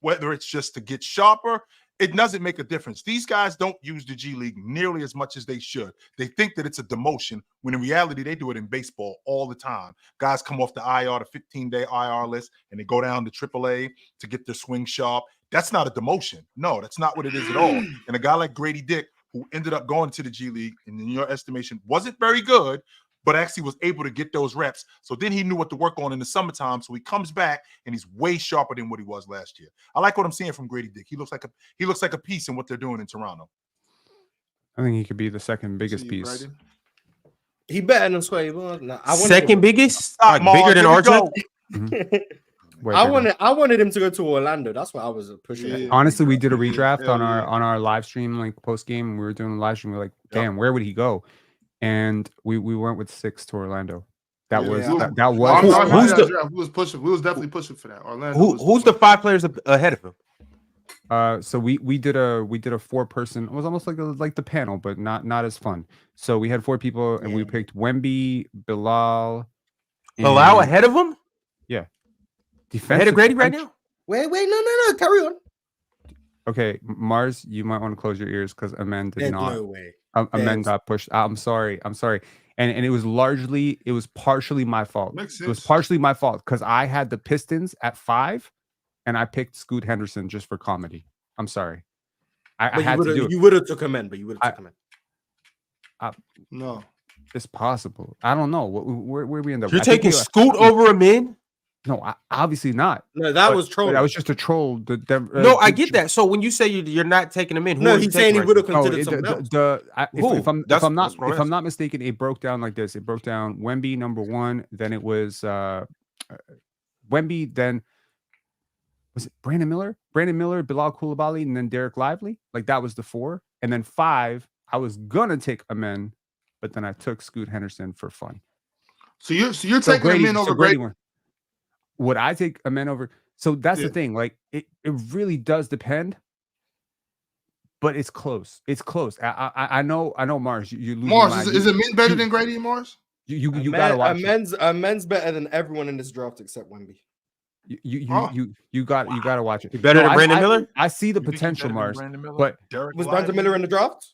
whether it's just to get sharper. It doesn't make a difference. These guys don't use the G League nearly as much as they should. They think that it's a demotion, when in reality, they do it in baseball all the time. Guys come off the IR, the 15-day IR list, and they go down to AAA to get their swing sharp. That's not a demotion. No, that's not what it is at all. And a guy like Gradey Dick, who ended up going to the G League, and in your estimation, wasn't very good, but actually was able to get those reps. So then he knew what to work on in the summertime. So he comes back and he's way sharper than what he was last year. I like what I'm seeing from Gradey Dick. He looks like a piece in what they're doing in Toronto. I think he could be the second biggest piece. Brady? He better than Sway. No, second biggest? Like bigger than RJ? I wanted him to go to Orlando. That's what I was pushing. Yeah. Honestly, we did a redraft on our live stream, like post game. We were doing a live stream. We were like, damn, where would he go? and we went with 6 to Orlando. That Yeah. was Yeah. that was. Who's the- We was pushing. We was definitely pushing for that. Orlando. Who's the 5 players ahead of him? So we did a 4-person. It was almost like the panel, but not as fun. So we had 4 people, and we Yeah. picked Wemby, Bilal, Bilal and ahead of him? Ahead of Gradey right now? Wait, no. Carry on. Okay, Mars, you might want to close your ears because Amen did There's not. no way. Amen There's- got pushed. I'm sorry. And it was partially my fault. Makes It was sense. partially my fault because I had the Pistons at 5, and I picked Scoot Henderson just for comedy. I'm sorry. I had to do it. You would have took him in, but you would have took him in. No. It's possible. I don't know. Where we end up. You're I think taking we- Scoot over him in? No, obviously not. No, that But- was trolling. That was just a troll. No, I get that. So when you say you're not taking him in, who No, are you he's saying taking he right would have now? considered someone else. Who? If I'm That's not what I'm asking. mistaken, it broke down like this. It broke down Wemby number 1, then it was Wemby, then was it Brandon Miller, Bilal Coulibaly, and then Derek Lively. Like that was the 4, and then 5. I was gonna take Amen, but then I took Scoot Henderson for fun. So you're taking him in over Gradey. Would I take Amen over? So that's Yeah. the thing. Like it really does depend. But it's close. It's close. I know, Mars. You lose Mars, is it men better than Gradey and Mars? You gotta watch. Men's better than everyone in this draft except Wemby. You gotta watch it. He better than Brandon Miller? I see the You think he's potential, better than Mars. Brandon Miller? But Derek Was Lively? Brandon Miller in the draft?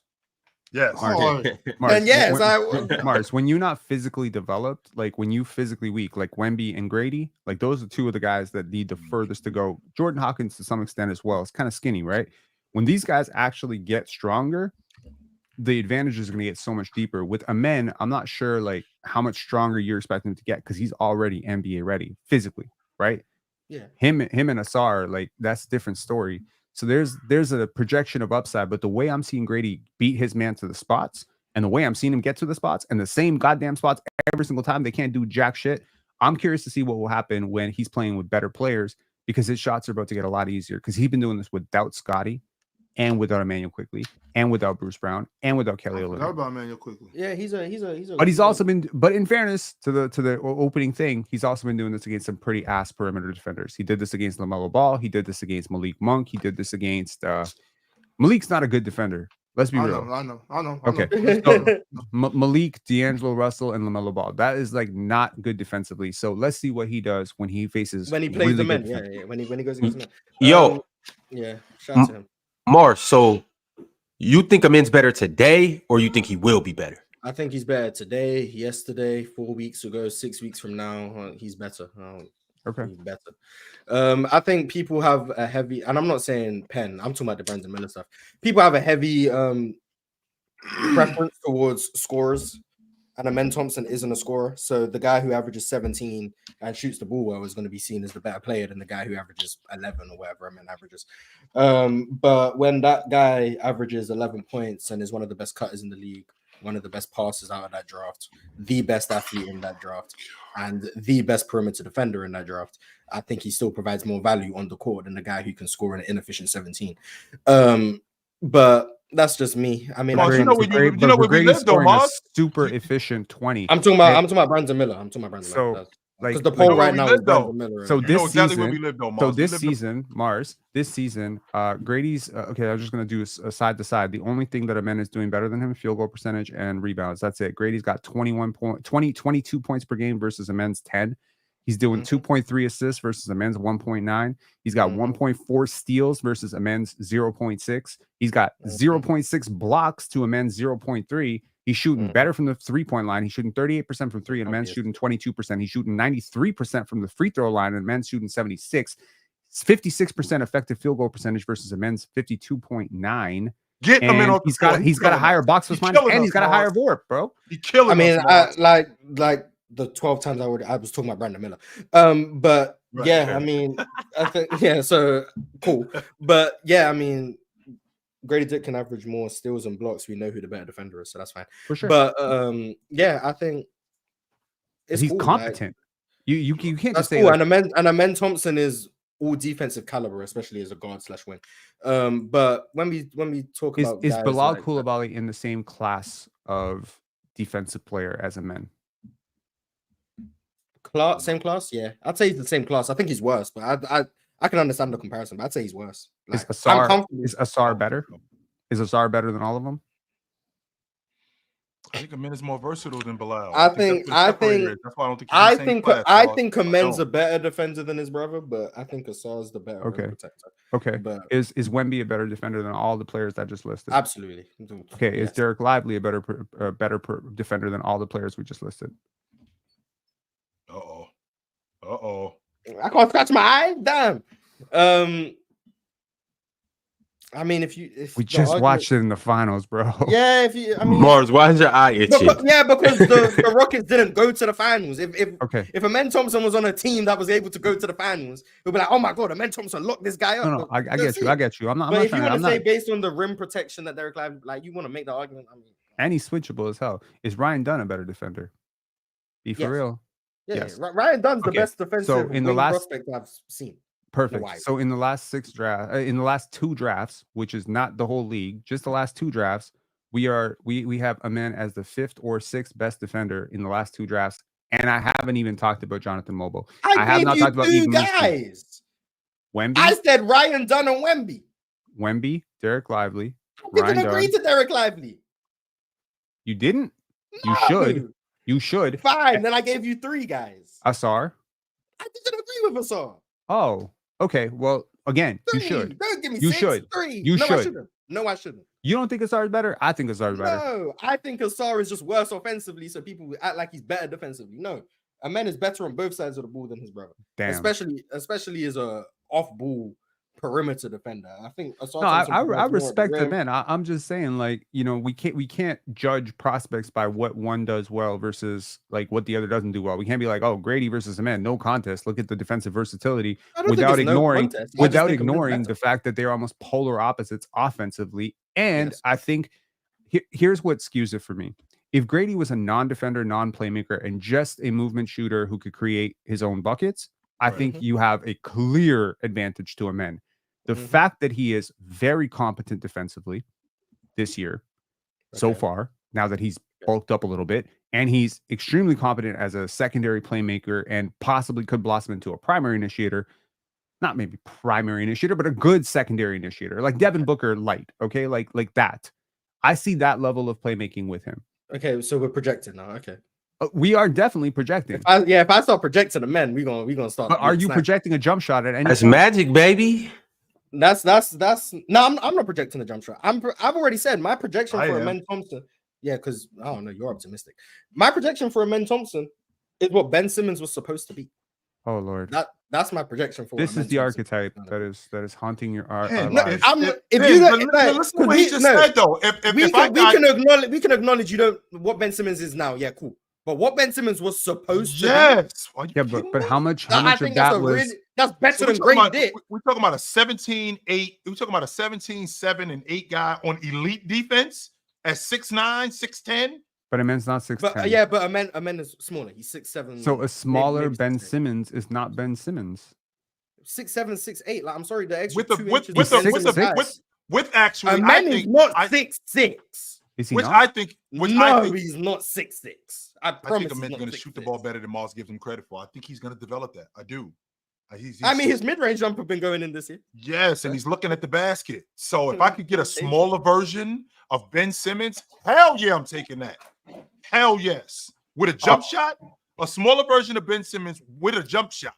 Yes. Oh, Mars, And yes, Mars, when you're not physically developed, like when you physically weak, like Wemby and Gradey, like those are 2 of the guys that need the furthest to go. Jordan Hawkins to some extent as well. It's kind of skinny, right? When these guys actually get stronger, the advantage is going to get so much deeper. With Amen, I'm not sure like how much stronger you're expecting him to get because he's already NBA ready physically, right? Yeah. Him and Asar, like that's a different story. So there's a projection of upside, but the way I'm seeing Gradey beat his man to the spots, and the way I'm seeing him get to the spots, and the same goddamn spots every single time, they can't do jack shit. I'm curious to see what will happen when he's playing with better players because his shots are about to get a lot easier because he's been doing this without Scotty, and without Emmanuel Quickly, and without Bruce Brown, and without Kelly I Olynyk. forgot about Emmanuel quickly. Yeah, he's a. But he's also been. But in fairness to the opening thing, he's also been doing this against some pretty ass perimeter defenders. He did this against LaMelo Ball. He did this against Malik Monk. He did this against Malik's not a good defender. Let's be real. I know. Okay. Malik, D'Angelo Russell, and LaMelo Ball. That is like not good defensively. So let's see what he does when he faces when he plays the men. good Yeah, defense. when he goes against the men. Yo, Yeah, shout out to him. Mars, so you think Amen's better today, or you think he will be better? I think he's better today, yesterday, 4 weeks ago, 6 weeks from now. He's better. Okay. He's better. I think people have a heavy, and I'm not saying Penn, I'm talking about the Brandon Miller stuff. People have a heavy preference towards scorers, and Amen Thompson isn't a scorer. So the guy who averages 17 and shoots the ball well is going to be seen as the better player than the guy who averages 11 or whatever Amen averages. But when that guy averages 11 points and is one of the best cutters in the league, one of the best passers out of that draft, the best athlete in that draft, and the best perimeter defender in that draft, I think he still provides more value on the court than the guy who can score an inefficient 17. But that's just me. I mean, Mars, you know where we live, though, Mars? Super efficient 20. I'm talking about Brandon Miller. So, like, because the poll right now is live, though. Brandon Miller. So You know this exactly season, where we live, though, Mars. this season, Grady's okay. I'm just gonna do a side to side. The only thing that Amen is doing better than him, field goal percentage and rebounds. That's it. Grady's got 22 points per game versus Amen's 10. He's doing 2.3 assists versus Amen's 1.9. He's got 1.4 steals versus Amen's 0.6. He's got 0.6 blocks to Amen's 0.3. He's shooting better from the 3-point line. He's shooting 38% from 3, and Amen's shooting 22%. He's shooting 93% from the free throw line, and Amen's shooting 76. 56% effective field goal percentage versus Amen's 52.9. Get him in. He's got a higher box plus minus, and he's got a higher VORP, bro. He killing. I mean, us, like the 12 times I was talking about Brandon Miller. But Right, yeah, okay. I mean, I think so cool. But yeah, I mean, Gradey Dick can average more steals and blocks. We know who the better defender is, so that's fine. For sure. But yeah, I think it's He's cool, competent. You can't that's just say cool. like, And Amen Thompson is all defensive caliber, especially as a guard / wing. But when we talk about is guys Bilal like Coulibaly in the same class of defensive player as Amen? Same class, yeah. I'd say he's the same class. I think he's worse, but I can understand the comparison. But I'd say he's worse. Is Like, I'm Asar comfortable. better? Is Asar better than all of them? I think Amen is more versatile than Bilal. I think that's why I don't think he's in the same class, I dog. think Amen's a better defender than his brother, but I think Asar's the better rim protector. Okay. But Is Wemby a better defender than all the players I just listed? absolutely. Okay. Is Yes. Derek Lively a better defender than all the players we just listed? Uh-oh. I can't scratch my eye. Damn. I mean, if We just watched it in the finals, bro. Yeah, Mars, why is your eye itching? because the Rockets didn't go to the finals. If Amen Thompson was on a team that was able to go to the finals, we'd be like, oh my god, Amen Thompson locked this guy up. No, I get you. I'm not. But if trying you want I'm to say not, based on the rim protection that Derek Lively, like you want to make the argument, I mean, and he's switchable as hell. Is Ryan Dunn a better defender? Be for Yes. real. yeah, Yes. Ryan Dunn's the best defensive So in the wing last- prospect I've seen. Perfect. Why? So in the last two drafts, which is not the whole league, just the last two drafts, we have Amen as the 5th or 6th best defender in the last two drafts, and I haven't even talked about Jonathan Mobile. I have gave not you talked about two even guys. Wemby, I said Ryan Dunn and Wemby. Derek Lively, I didn't Ryan agree Dunn. to Derek Lively. You didn't? You No. should. You should. Fine, then I gave you 3 guys. Asar. I didn't agree with Asar. Oh, okay. Well, again, you 3. should. Don't give me You 6. should. 3. You no, I should. shouldn't. No, I shouldn't. You don't think Asar is better? I think Asar is better. No, I think Asar is just worse offensively, so people will act like he's better defensively. No, Amen is better on both sides of the ball than his brother. Damn. Especially as a off-ball perimeter defender. I think Asar No, Thompson I provides more at the respect the rim. man. I'm just saying, like, you know, we can't judge prospects by what one does well versus like what the other doesn't do well. We can't be like, oh, Grady versus a man, no contest. Look at the defensive versatility I don't think without it's no ignoring contest. I just think Amen's ignoring better. the fact that they're almost polar opposites offensively. And Yes. I think here's what skews it for me. If Grady was a non-defender, non-playmaker, and just a movement shooter who could create his own buckets, I Right. think you have a clear advantage to Amen. The Mhm. fact that he is very competent defensively this year so Okay. far, now that he's bulked up a little bit, and he's extremely competent as a secondary playmaker and possibly could blossom into a primary initiator, not maybe primary initiator, but a good secondary initiator, like Devin Booker light, okay? Like that. I see that level of playmaking with him. Okay, so we're projecting now. Okay. We are definitely projecting. If I start projecting the men, we're gonna start. But are you snap. projecting a jump shot at any That's point? magic, baby. That's no. I'm not projecting the jump shot. I've already said my projection I for am. Amen Thompson. Yeah, because I don't know. You're optimistic. My projection for Amen Thompson is what Ben Simmons was supposed to be. Oh Lord. That's my projection for. This Amen is the Thompson. archetype that is haunting our Man, No, lives. listen to what he just said though. We can acknowledge you don't what Ben Simmons is now. Yeah, cool. But what Ben Simmons was supposed to be. Yes. Are you Yeah, kidding but me? how much I of think that was that's better So than Gradey Dick. we're talking about a 17-8. We're talking about a 17-7 and 8 guy on elite defense at 6'9", 6'10. but Amen's not 6'10. But but Amen is smaller. He's 6'7". So a smaller maybe Ben 6'8". Simmons is not Ben Simmons. 6'7", 6'8". Like I'm sorry, the extra With the 2 with inches. with Ben the with Simmons the has. with actually, I Amen is think not I 6'6". Is he which not? I think which No, I think he's not 6'6". I I promise. think Amen's he's going not to shoot the 6'6". ball better than Mars gives him credit for. I think he's going to develop that. I do. I mean, his mid-range jumper been going in this year. Yes, and he's looking at the basket. So if I could get a smaller version of Ben Simmons, hell yeah, I'm taking that. Hell yes. With a jump shot, a smaller version of Ben Simmons with a jump shot.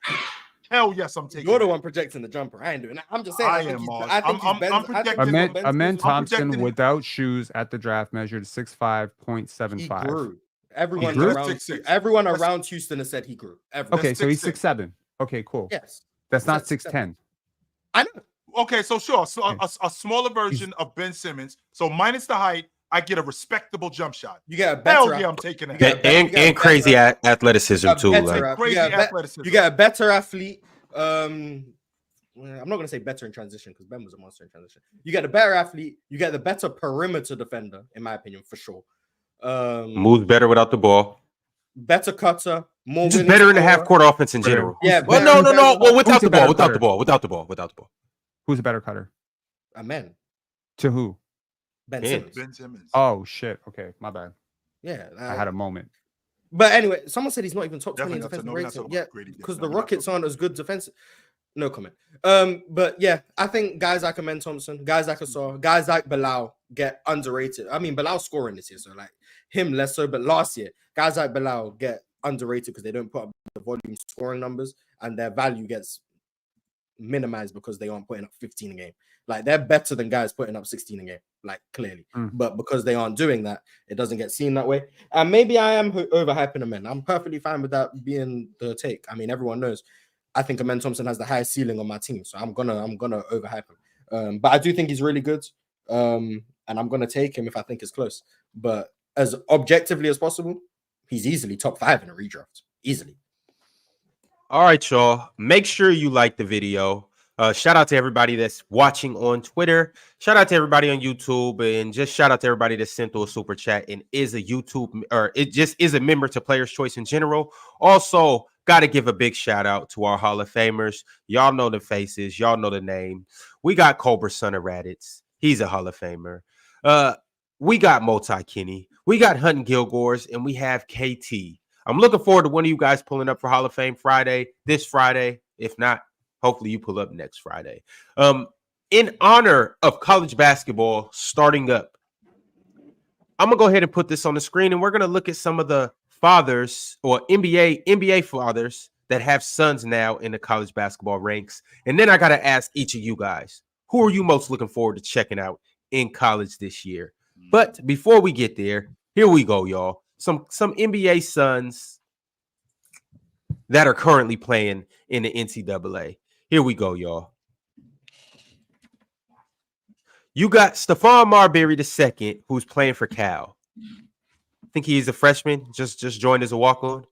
Hell yes, I'm taking You're the that. one projecting the jumper. I ain't doing that. I'm just saying. I I think am, he's. Mars. I think I'm he's Ben. I think projecting- what Amen Ben Thompson Simmons- projecting- without shoes at the draft measured 6'5", He 0.75. grew. Everyone grew? around 6'6". everyone That's- around Houston has said he grew. Everyone. Okay, That's so he's 6'6". 6'7". Okay, cool. Yes. That's not That's 6'10". I know. Okay, so sure. So a smaller version of Ben Simmons. So minus the height, I get a respectable jump shot. You get a better. Hell yeah, I'm taking that. You got a better- you got a And crazy athleticism better- too. better Like, athlete. Crazy You got a athleticism. You get a better athlete. I'm not gonna say better in transition because Ben was a monster in transition. You get a better athlete. You get the better perimeter defender, in my opinion, for sure. moves better without the ball. Better cutter, more Just winning better in the half scorer. court offense in general. Yeah, Well, better- no. Well, without Who's the a ball, better without cutter? the ball, without the ball, without the ball. Who's a better cutter? Amen. To who? Ben Yeah. Simmons. Ben Simmons. Oh shit. Okay, my bad. Yeah, I had a moment. But anyway, someone said he's not even top 20 in Definitely defensive not rating. talking Yeah, about Gradey Dick. because No, the we're not Rockets talking- aren't as good defensive. No comment. But yeah, I think guys like Amen Thompson, guys like Asar, guys like Bilal get underrated. I mean, Bilal's scoring this year, so like him less so. But last year, guys like Bilal get underrated because they don't put up the volume scoring numbers, and their value gets minimized because they aren't putting up 15 a game. Like they're better than guys putting up 16 a game, like clearly. But because they aren't doing that, it doesn't get seen that way. And maybe I am overhyping Amen. I'm perfectly fine with that being the take. I mean, everyone knows. I think Amen Thompson has the highest ceiling on my team, so I'm gonna overhype him. But I do think he's really good, and I'm gonna take him if I think it's close. But as objectively as possible, he's easily top 5 in a redraft, easily. All right, y'all. Make sure you like the video. Shout out to everybody that's watching on Twitter. Shout out to everybody on YouTube, and just shout out to everybody that sent through a super chat and is a YouTube or it just is a member to Players Choice in general. Also, got to give a big shout out to our Hall of Famers. Y'all know the faces. Y'all know the name. We got Cobra Son of Raditz. He's a Hall of Famer. We got Multi Kenny. We got Hunting Gilgores, and we have KT. I'm looking forward to one of you guys pulling up for Hall of Fame this Friday. If not, hopefully you pull up next Friday. In honor of college basketball starting up, I'm going to go ahead and put this on the screen, and we're going to look at some of the fathers or NBA fathers that have sons now in the college basketball ranks. And then I got to ask each of you guys, who are you most looking forward to checking out in college this year? But before we get there, here we go, y'all. Some NBA sons that are currently playing in the NCAA. Here we go, y'all. You got Stephon Marbury II, who's playing for Cal. I think he's a freshman, just joined as a walk-on.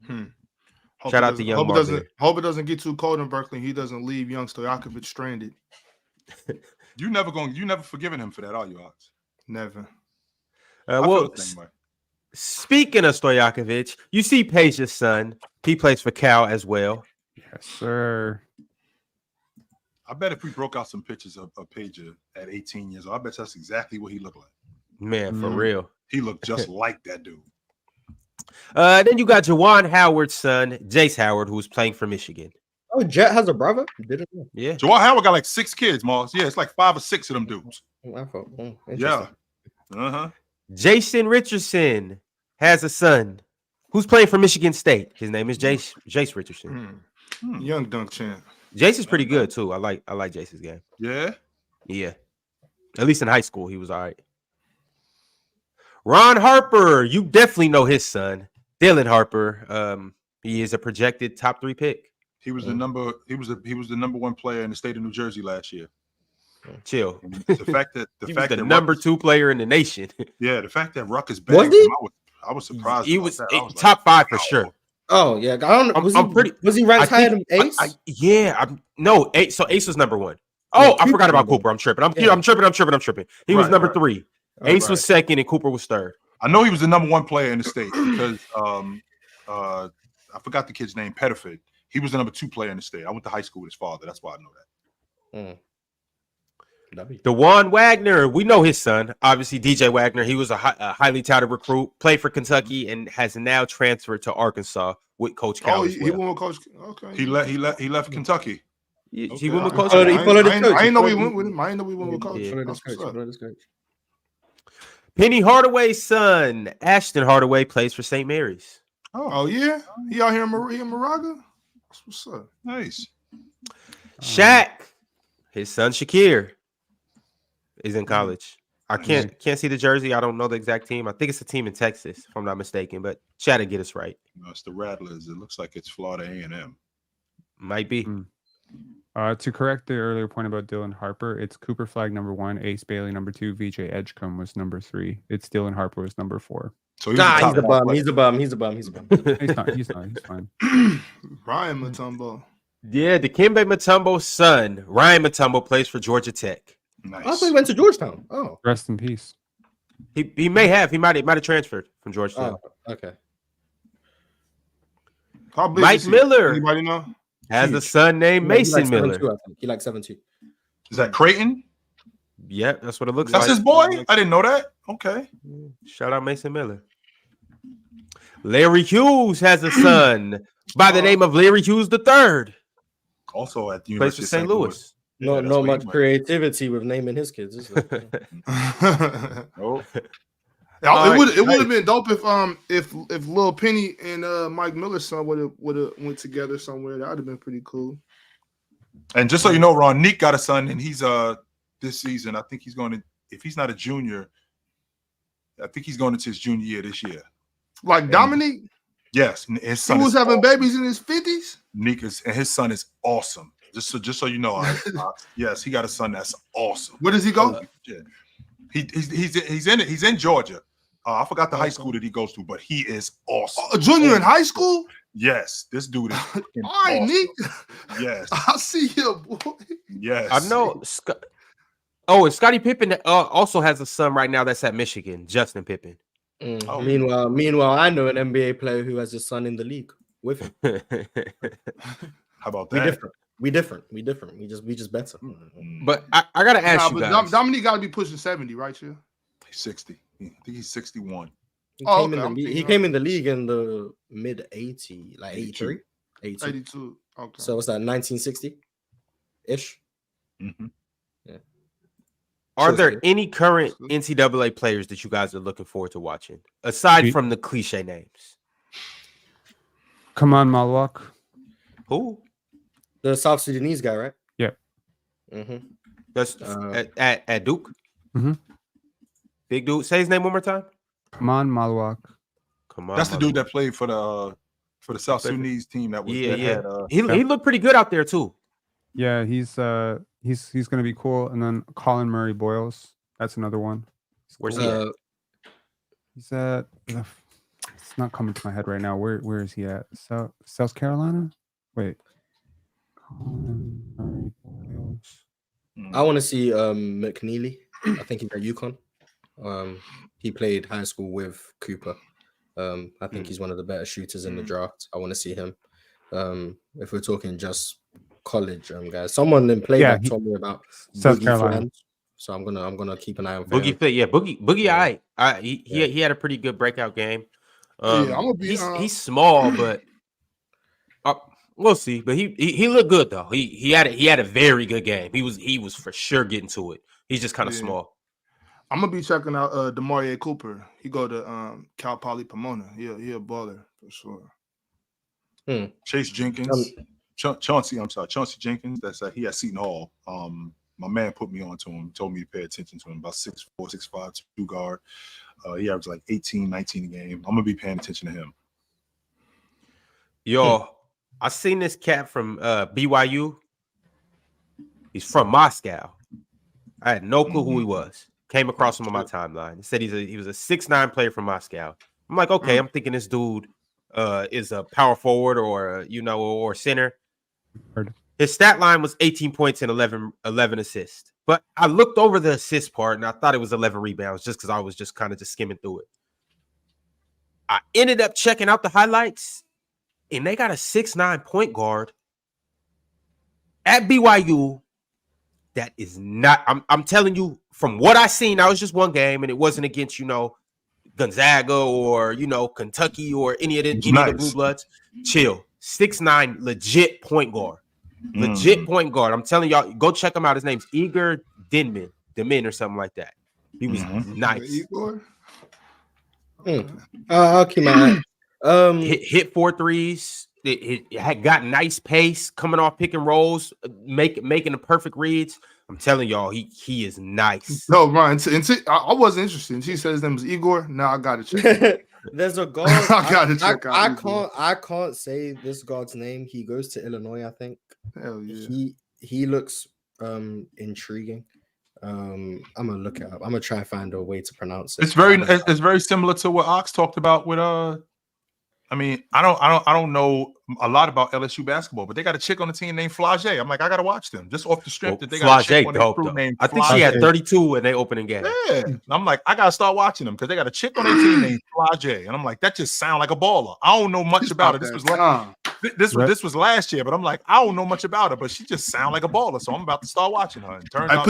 Shout out to young Marbury. Hope it doesn't get too cold in Berkeley. He doesn't leave young Stojakovic stranded. You never forgiven him for that, are you, Alex? Never. Well, speaking of Stojakovic, you see Page's son. He plays for Cal as well. Yes, sir. I bet if we broke out some pictures of Pager at 18 years old, I bet that's exactly what he looked like. Man, for real. He looked just like that dude. Then you got Juwan Howard's son, Jace Howard, who's playing for Michigan. Oh, Jet has a brother? Didn't know. Yeah. Juwan Howard got like 6 kids, Moss. Yeah, it's like 5 or 6 of them dudes. I thought, Yeah. Uh-huh. Jason Richardson has a son who's playing for Michigan State. His name is Jace Richardson. Young dunk champ. Jace is pretty good too. I like Jace's game. Yeah. Yeah. At least in high school, he was all right. Ron Harper, you definitely know his son, Dylan Harper. He is a projected top 3 pick. He was the number one player in the state of New Jersey last year. Chill. The fact that he was the number 2 player in the nation. Yeah, the fact that Rutgers Was he? I was surprised. He was like, top 5 for sure. Oh yeah, I don't know. Was he ranked higher than Ace? No, Ace. So Ace was number 1. Oh, I forgot about Cooper. I'm tripping. I'm tripping. He was number 3. Ace was 2nd, and Cooper was 3rd. I know he was the number 1 player in the state because I forgot the kid's name, Pettiford. He was the number 2 player in the state. I went to high school with his father. That's why I know that. DeJuan Wagner, we know his son. Obviously, DJ Wagner. He was a highly touted recruit, played for Kentucky, and has now transferred to Arkansas with Coach Cal. He went with Coach. Okay. He left Kentucky. He went with Coach. He followed his coach. I didn't know he went with him. I didn't know we went with Coach. Yeah. Penny Hardaway's son, Ashton Hardaway, plays for St. Mary's. Oh yeah, he out here in Moraga. That's what's up. Nice. Shaq, his son Shakir, is in college. I can't see the jersey. I don't know the exact team. I think it's a team in Texas, if I'm not mistaken. But Chad will get us right. No, it's the Rattlers. It looks like it's Florida A&M. Might be. To correct the earlier point about Dylan Harper, it's Cooper Flag number 1, Ace Bailey number 2, VJ Edgecombe was number 3. It's Dylan Harper was number 4. So he's a bum. He's a bum. He's He's fine. Ryan Mutombo. Yeah, Dikembe Mutombo's son, Ryan Mutombo, plays for Georgia Tech. Nice. I thought he went to Georgetown. Oh, rest in peace. He may have. He might have transferred from Georgetown. Oh, okay. How big Mike is he? Miller. Anybody know? Has a son named Mason Miller. He likes 7'2". Is that Creighton? Yep, that's what it looks That's like. his boy? I didn't know that. Okay. Shout out Mason Miller. Larry Hughes has a son by the name of Larry Hughes III. Also at the Plays University for of St. Louis. Yeah, that's not where he much went. creativity with naming his kids, is there? Oh, It would have been dope if Lil Penny and Mike Miller's son would have went together somewhere. That would have been pretty cool. and just so you know, Ron, Nick got a son, and he's this season. I think he's going to, if he's not a junior, I think he's going into his junior year this year. Like Dominique, Yes, and his he son was is having awesome. babies in his 50s. Nick is, and his son is awesome. Just so you know, yes, he got a son that's awesome. Where does he go? Yeah. He's in Georgia. I forgot the high school that he goes to, but he is awesome. A junior in high school? Yes, this dude is All right, awesome. Nick. Yes, I see you, boy. yes. I know. And Scottie Pippen also has a son right now that's at Michigan, Justin Pippen. Oh. Meanwhile, I know an NBA player who has his son in the league with him. How about We that? different. We different. We just better. But I gotta ask you guys. Dominique got to be pushing 70, right? Here. He's 60. I think he's 61. He Oh, came, okay, I'm in, the league, he thinking came in the league in the mid 80, like 83, 82. 82. Okay. So what's that, 1960 ish? Mm-hmm. Are there any current NCAA players that you guys are looking forward to watching, aside from the cliche names? Come on, Malwak. Who? The South Sudanese guy, right? Yeah. Mm-hmm. That's at Duke. Mm-hmm. Big dude. Say his name one more time. Come on, Malwak. Come on. That's the dude that played for the South Sudanese team. That was He looked pretty good out there too. Yeah, he's gonna be cool. And then Colin Murray Boyles. That's another one. Where's he at? He's at. It's not coming to my head right now. Where is he at? South Carolina? Wait. Colin Murray Boyles. I want to see McNeely. I think he's at UConn. He played high school with Cooper. I think he's one of the better shooters in the draft. I want to see him. If we're talking just college, guys, someone in playback told me about South Boogie Carolina. Fland, so I'm gonna keep an eye on Boogie Fit. Yeah, Boogie. Yeah. He had a pretty good breakout game. I'm gonna be. He's small, but we'll see. But he looked good though. He had a very good game. He was for sure getting to it. He's just kind of small. I'm gonna be checking out Demarie Cooper. He go to Cal Poly Pomona. He a baller for sure. Chase Jenkins, Chauncey Jenkins. That's he at Seton Hall. My man put me on to him. Told me to pay attention to him. About 6'4", 6'5", 2 guard. He averaged like 18, 19 a game. I'm gonna be paying attention to him. Yo, I seen this cat from BYU. He's from Moscow. I had no clue who he was. Came across him on my timeline. It said he was a 6'9" player from Moscow. I'm like, okay, I'm thinking this dude is a power forward or or center. His stat line was 18 points and 11 assists. But I looked over the assist part and I thought it was 11 rebounds just because I was just kind of just skimming through it. I ended up checking out the highlights and they got a 6'9" point guard at BYU. That is not, I'm telling you, from what I seen, that was just one game, and it wasn't against, Gonzaga or, Kentucky or any of the Blue Bloods. Chill. 6'9", legit point guard. Legit point guard. I'm telling y'all, go check him out. His name's Igor Demin or something like that. He was nice. Igor? I'll keep my eye. Hit 4 threes. It had got nice pace coming off pick and rolls, making the perfect reads. I'm telling y'all, he is nice. No, Ryan. I wasn't interested. She said his name was Igor. Now I gotta check. There's a guard. I gotta check out. I can't say this guard's name. He goes to Illinois, I think. Hell yeah. He looks intriguing. I'm gonna look it up. I'm gonna try and find a way to pronounce it. It's very similar to what Ox talked about with I mean, I don't know a lot about LSU basketball, but they got a chick on the team named Flage. I'm like, I gotta watch them just off the strip that they got a chick on their crew named I think she had 32 in their opening game. Yeah, I'm like, I gotta start watching them because they got a chick on their team named Flage, and I'm like, that just sounds like a baller. I don't know much about it. This was like This was last year, but I'm like, I don't know much about her, but she just sound like a baller, so I'm about to start watching her. And turns out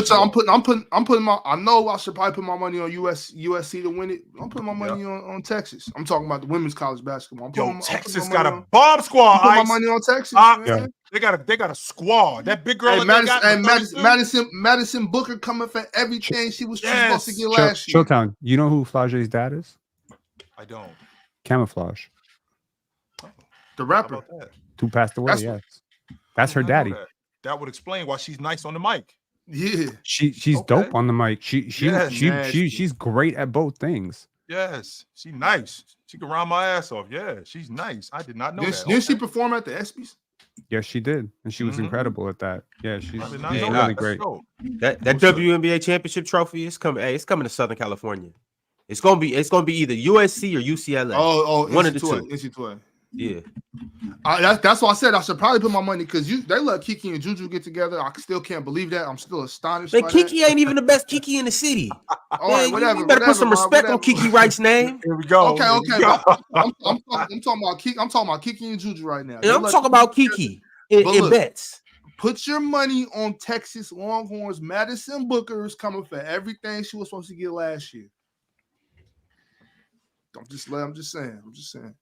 I'm putting my. I know I should probably put my money on USC to win it. I'm putting my money on Texas. I'm talking about the women's college basketball. Texas got a bomb squad. I'm putting my money on Texas. Man. They got a squad. That big girl. Madison Booker coming for everything she was supposed to get last year. Showtown. You know who Flage's dad is? I don't. Camouflage. The rapper who passed away. Yes, that's her daddy. That would explain why she's nice on the mic. Yeah, she's dope on the mic. She's great at both things. Yes, she's nice. She can round my ass off. Yeah, she's nice. I did not know that. Didn't she perform at the ESPYs? Yes, she did, and she was incredible at that. Yeah, she's really great. That WNBA championship trophy is coming. Hey, it's coming to Southern California. It's gonna be either USC or UCLA. Oh, one of the two. NC2A. Yeah, that's why I said I should probably put my money because they let Kiki and Juju get together. I still can't believe that. I'm still astonished. Man, Kiki ain't even the best Kiki in the city. All right, whatever. You better put some respect on Kiki Wright's name. Here we go. Okay. I'm talking about Kiki. I'm talking about Kiki and Juju right now. And I'm talking about Kiki in bets. Put your money on Texas Longhorns. Madison Booker is coming for everything she was supposed to get last year. I'm just saying.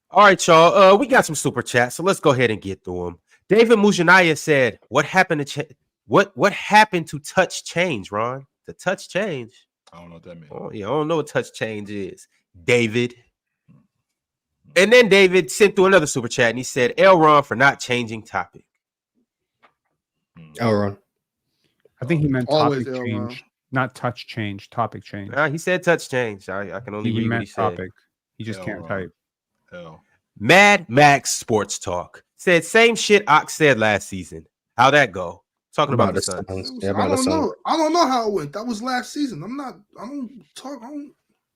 All right, y'all. We got some super chats, so let's go ahead and get through them. David Mujanaya said, "What happened to what happened to touch change, Ron? The touch change? I don't know what that means. Oh, yeah, I don't know what touch change is, David." And then David sent through another super chat, and he said, "L. Ron for not changing topic." L. Ron. I think he meant topic L. change, Ron. not touch change. Topic change. He said touch change. I can only read what he said. Topic. He just can't type. Hell. Mad Max Sports Talk said same shit Ox said last season. How'd that go? Talking about the Suns. I don't know how it went. That was last season.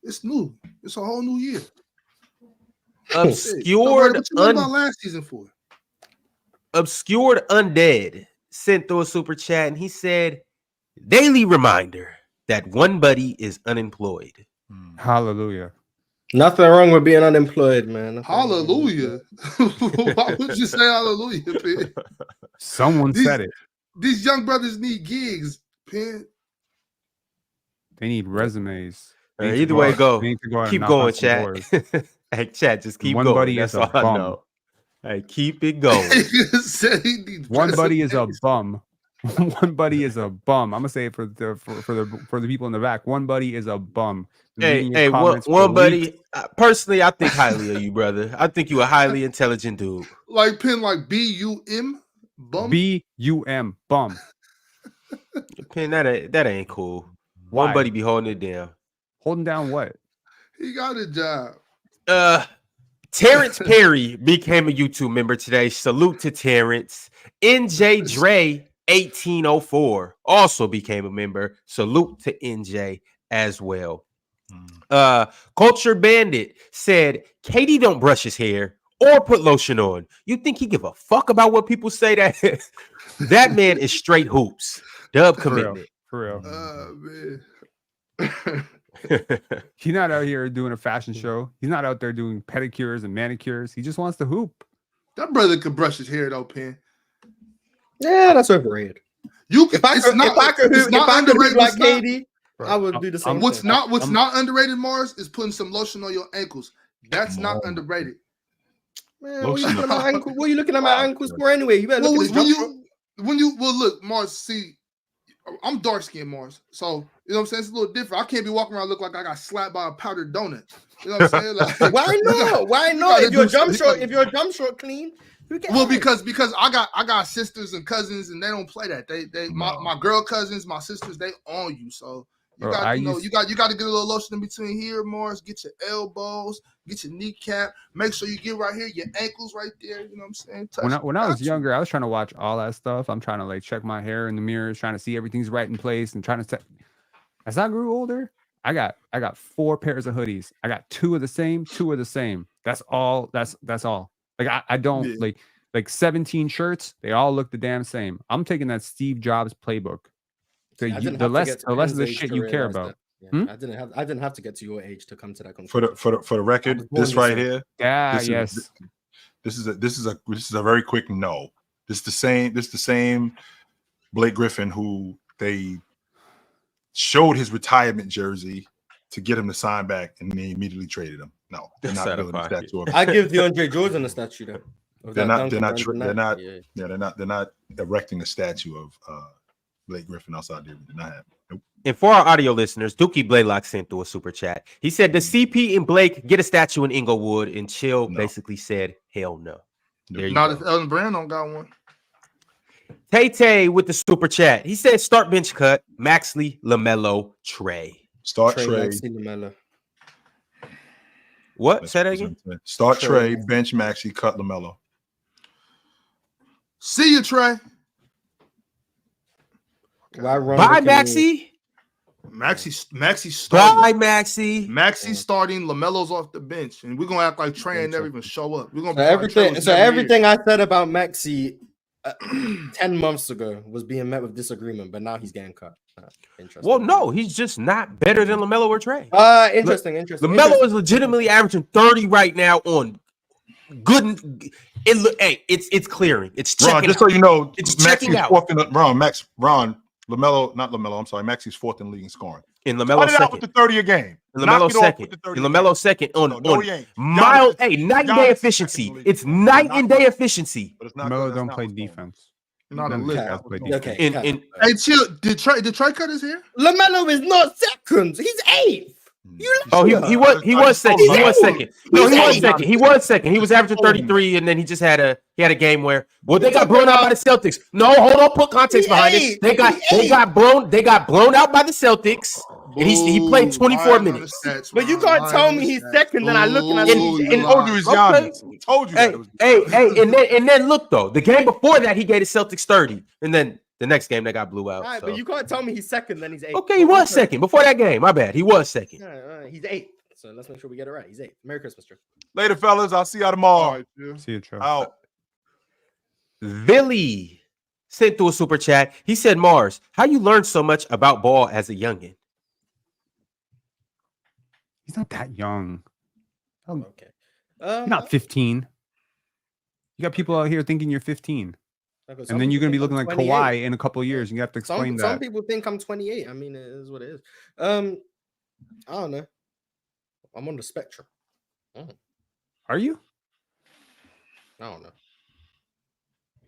It's new. It's a whole new year. Obscured what you went about last season for? Obscured Undead sent through a super chat and he said, daily reminder that one buddy is unemployed. Hallelujah. Nothing wrong with being unemployed, man. Hallelujah. Why would you say hallelujah, Pin? Someone said it. These young brothers need gigs, Pin. They need resumes. Either way, go. Keep going, chat. Hey, chat, just keep going. One buddy is a bum. Hey, keep it going. One buddy is a bum. One buddy is a bum. I'm gonna say it for the people in the back. One buddy is a bum. One buddy. Personally, I think highly of you, brother. I think you a highly intelligent dude. Like Pin, like BUM, bum. BUM, bum. Pin, that ain't cool. Why? One buddy be holding it down. Holding down what? He got a job. Terrence Perry became a YouTube member today. Salute to Terrence. NJ Dre 1804 also became a member. Salute to NJ as well. Culture Bandit said Katie don't brush his hair or put lotion on. You think he give a fuck about what people say? That man is straight hoops. Dub commitment. For real. Man. He's not out here doing a fashion show. He's not out there doing pedicures and manicures. He just wants to hoop. That brother could brush his hair though, Pin. Yeah, that's overrated. If I could hoop like Katie, I would do the same. What's not underrated, Mars, is putting some lotion on your ankles. That's not underrated. Man, what are you looking at my ankles for anyway? You better look at this look, Mars, see, I'm dark skinned, Mars. So you know what I'm saying? It's a little different. I can't be walking around look like I got slapped by a powdered donut. You know what I'm saying? Like, why not? Why not? If your jump shot clean, because I got sisters and cousins and they don't play that. My girl cousins, my sisters, they own you. So you got to get a little lotion in between here, Mars. Get your elbows, get your kneecap. Make sure you get right here, your ankles right there. You know what I'm saying? When I was younger, I was trying to watch all that stuff. I'm trying to like check my hair in the mirror, trying to see everything's right in place, and trying to. As I grew older, I got 4 pairs of hoodies. I got 2 of the same. That's all. That's all. Like I don't like 17 shirts. They all look the damn same. I'm taking that Steve Jobs playbook. So the less of the shit you care about. Yeah, I didn't have to get to your age to come to that conclusion. For the record, this right here. Yeah, This is a very quick no. This is the same Blake Griffin who they showed his retirement jersey to get him to sign back, and they immediately traded him. No, they're not building a statue of him. I give DeAndre Jordan a statue though. They're not erecting a statue of Blake Griffin outside there. They're not happening. Nope. And for our audio listeners, Dookie Blaylock sent through a super chat. He said, does CP and Blake get a statue in Inglewood? And Chill basically said, hell no. Not if Elton Brand don't got one. Tay with the super chat. He said, start bench cut, Maxley, LaMelo, Trey. Start Trey. Maxey, LaMelo. What? Say that again? Start Trey, bench Maxey, cut LaMelo. See you, Trey. Bye, Maxey. Maxey starting. Bye, Maxey. Maxey starting. LaMelo's off the bench, and we're gonna act like Trey ain't never even show up. We're gonna everything I said about Maxey 10 months ago was being met with disagreement, but now he's getting cut. Interesting. Well, no, he's just not better than LaMelo or Trey. Interesting. LaMelo is legitimately averaging 30 right now on good. It's clearing. It's checking. Ron, just so you know, it's checking out. LaMelo, not LaMelo. I'm sorry, Maxey's fourth in the league in scoring. In LaMelo second. Out with the 30 a game. In LaMelo second. On mild, night and day efficiency. It's night and day efficiency. LaMelo don't play defense. Not a list. Okay. Hey, Chill. Did Trey cut his hair? LaMelo is not second. He's eighth. He was second. No, he was second. He was second. He was averaging 33, and then he just had a game where they got blown out by the Celtics. No, hold on, put context behind it. They got blown out by the Celtics, and he played 24 minutes. But you can't tell me he's second. Then I look and I told you he's Giannis. Told you. And then look though, the game before that he gave the Celtics 30, and then the next game they got blew out. All right, but you can't tell me he's second, then he's eighth. Okay, he was second before that game. My bad. He was second. He's eighth. So let's make sure we get it right. He's eighth. Merry Christmas, Trey. Later, fellas. I'll see y'all tomorrow. See you, Trey. Out. Billy sent through a super chat. He said, Mars, how you learned so much about ball as a youngin? He's not that young. Okay. You're not 15. You got people out here thinking you're 15. And then you're going to be looking like Kawhi in a couple of years. And you have to explain that. Some people think I'm 28. I mean, it is what it is. I don't know. I'm on the spectrum. Are you? I don't know.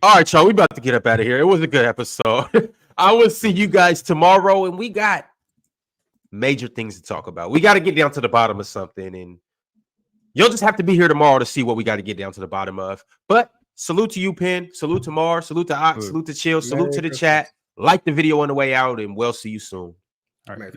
All right, y'all. We about to get up out of here. It was a good episode. I will see you guys tomorrow. And we got major things to talk about. We got to get down to the bottom of something. And you'll just have to be here tomorrow to see what we got to get down to the bottom of. But salute to you, Penn. Salute to Mars. Salute to Ox. Salute to Chill. Salute to the chat. Like the video on the way out, and we'll see you soon. All right.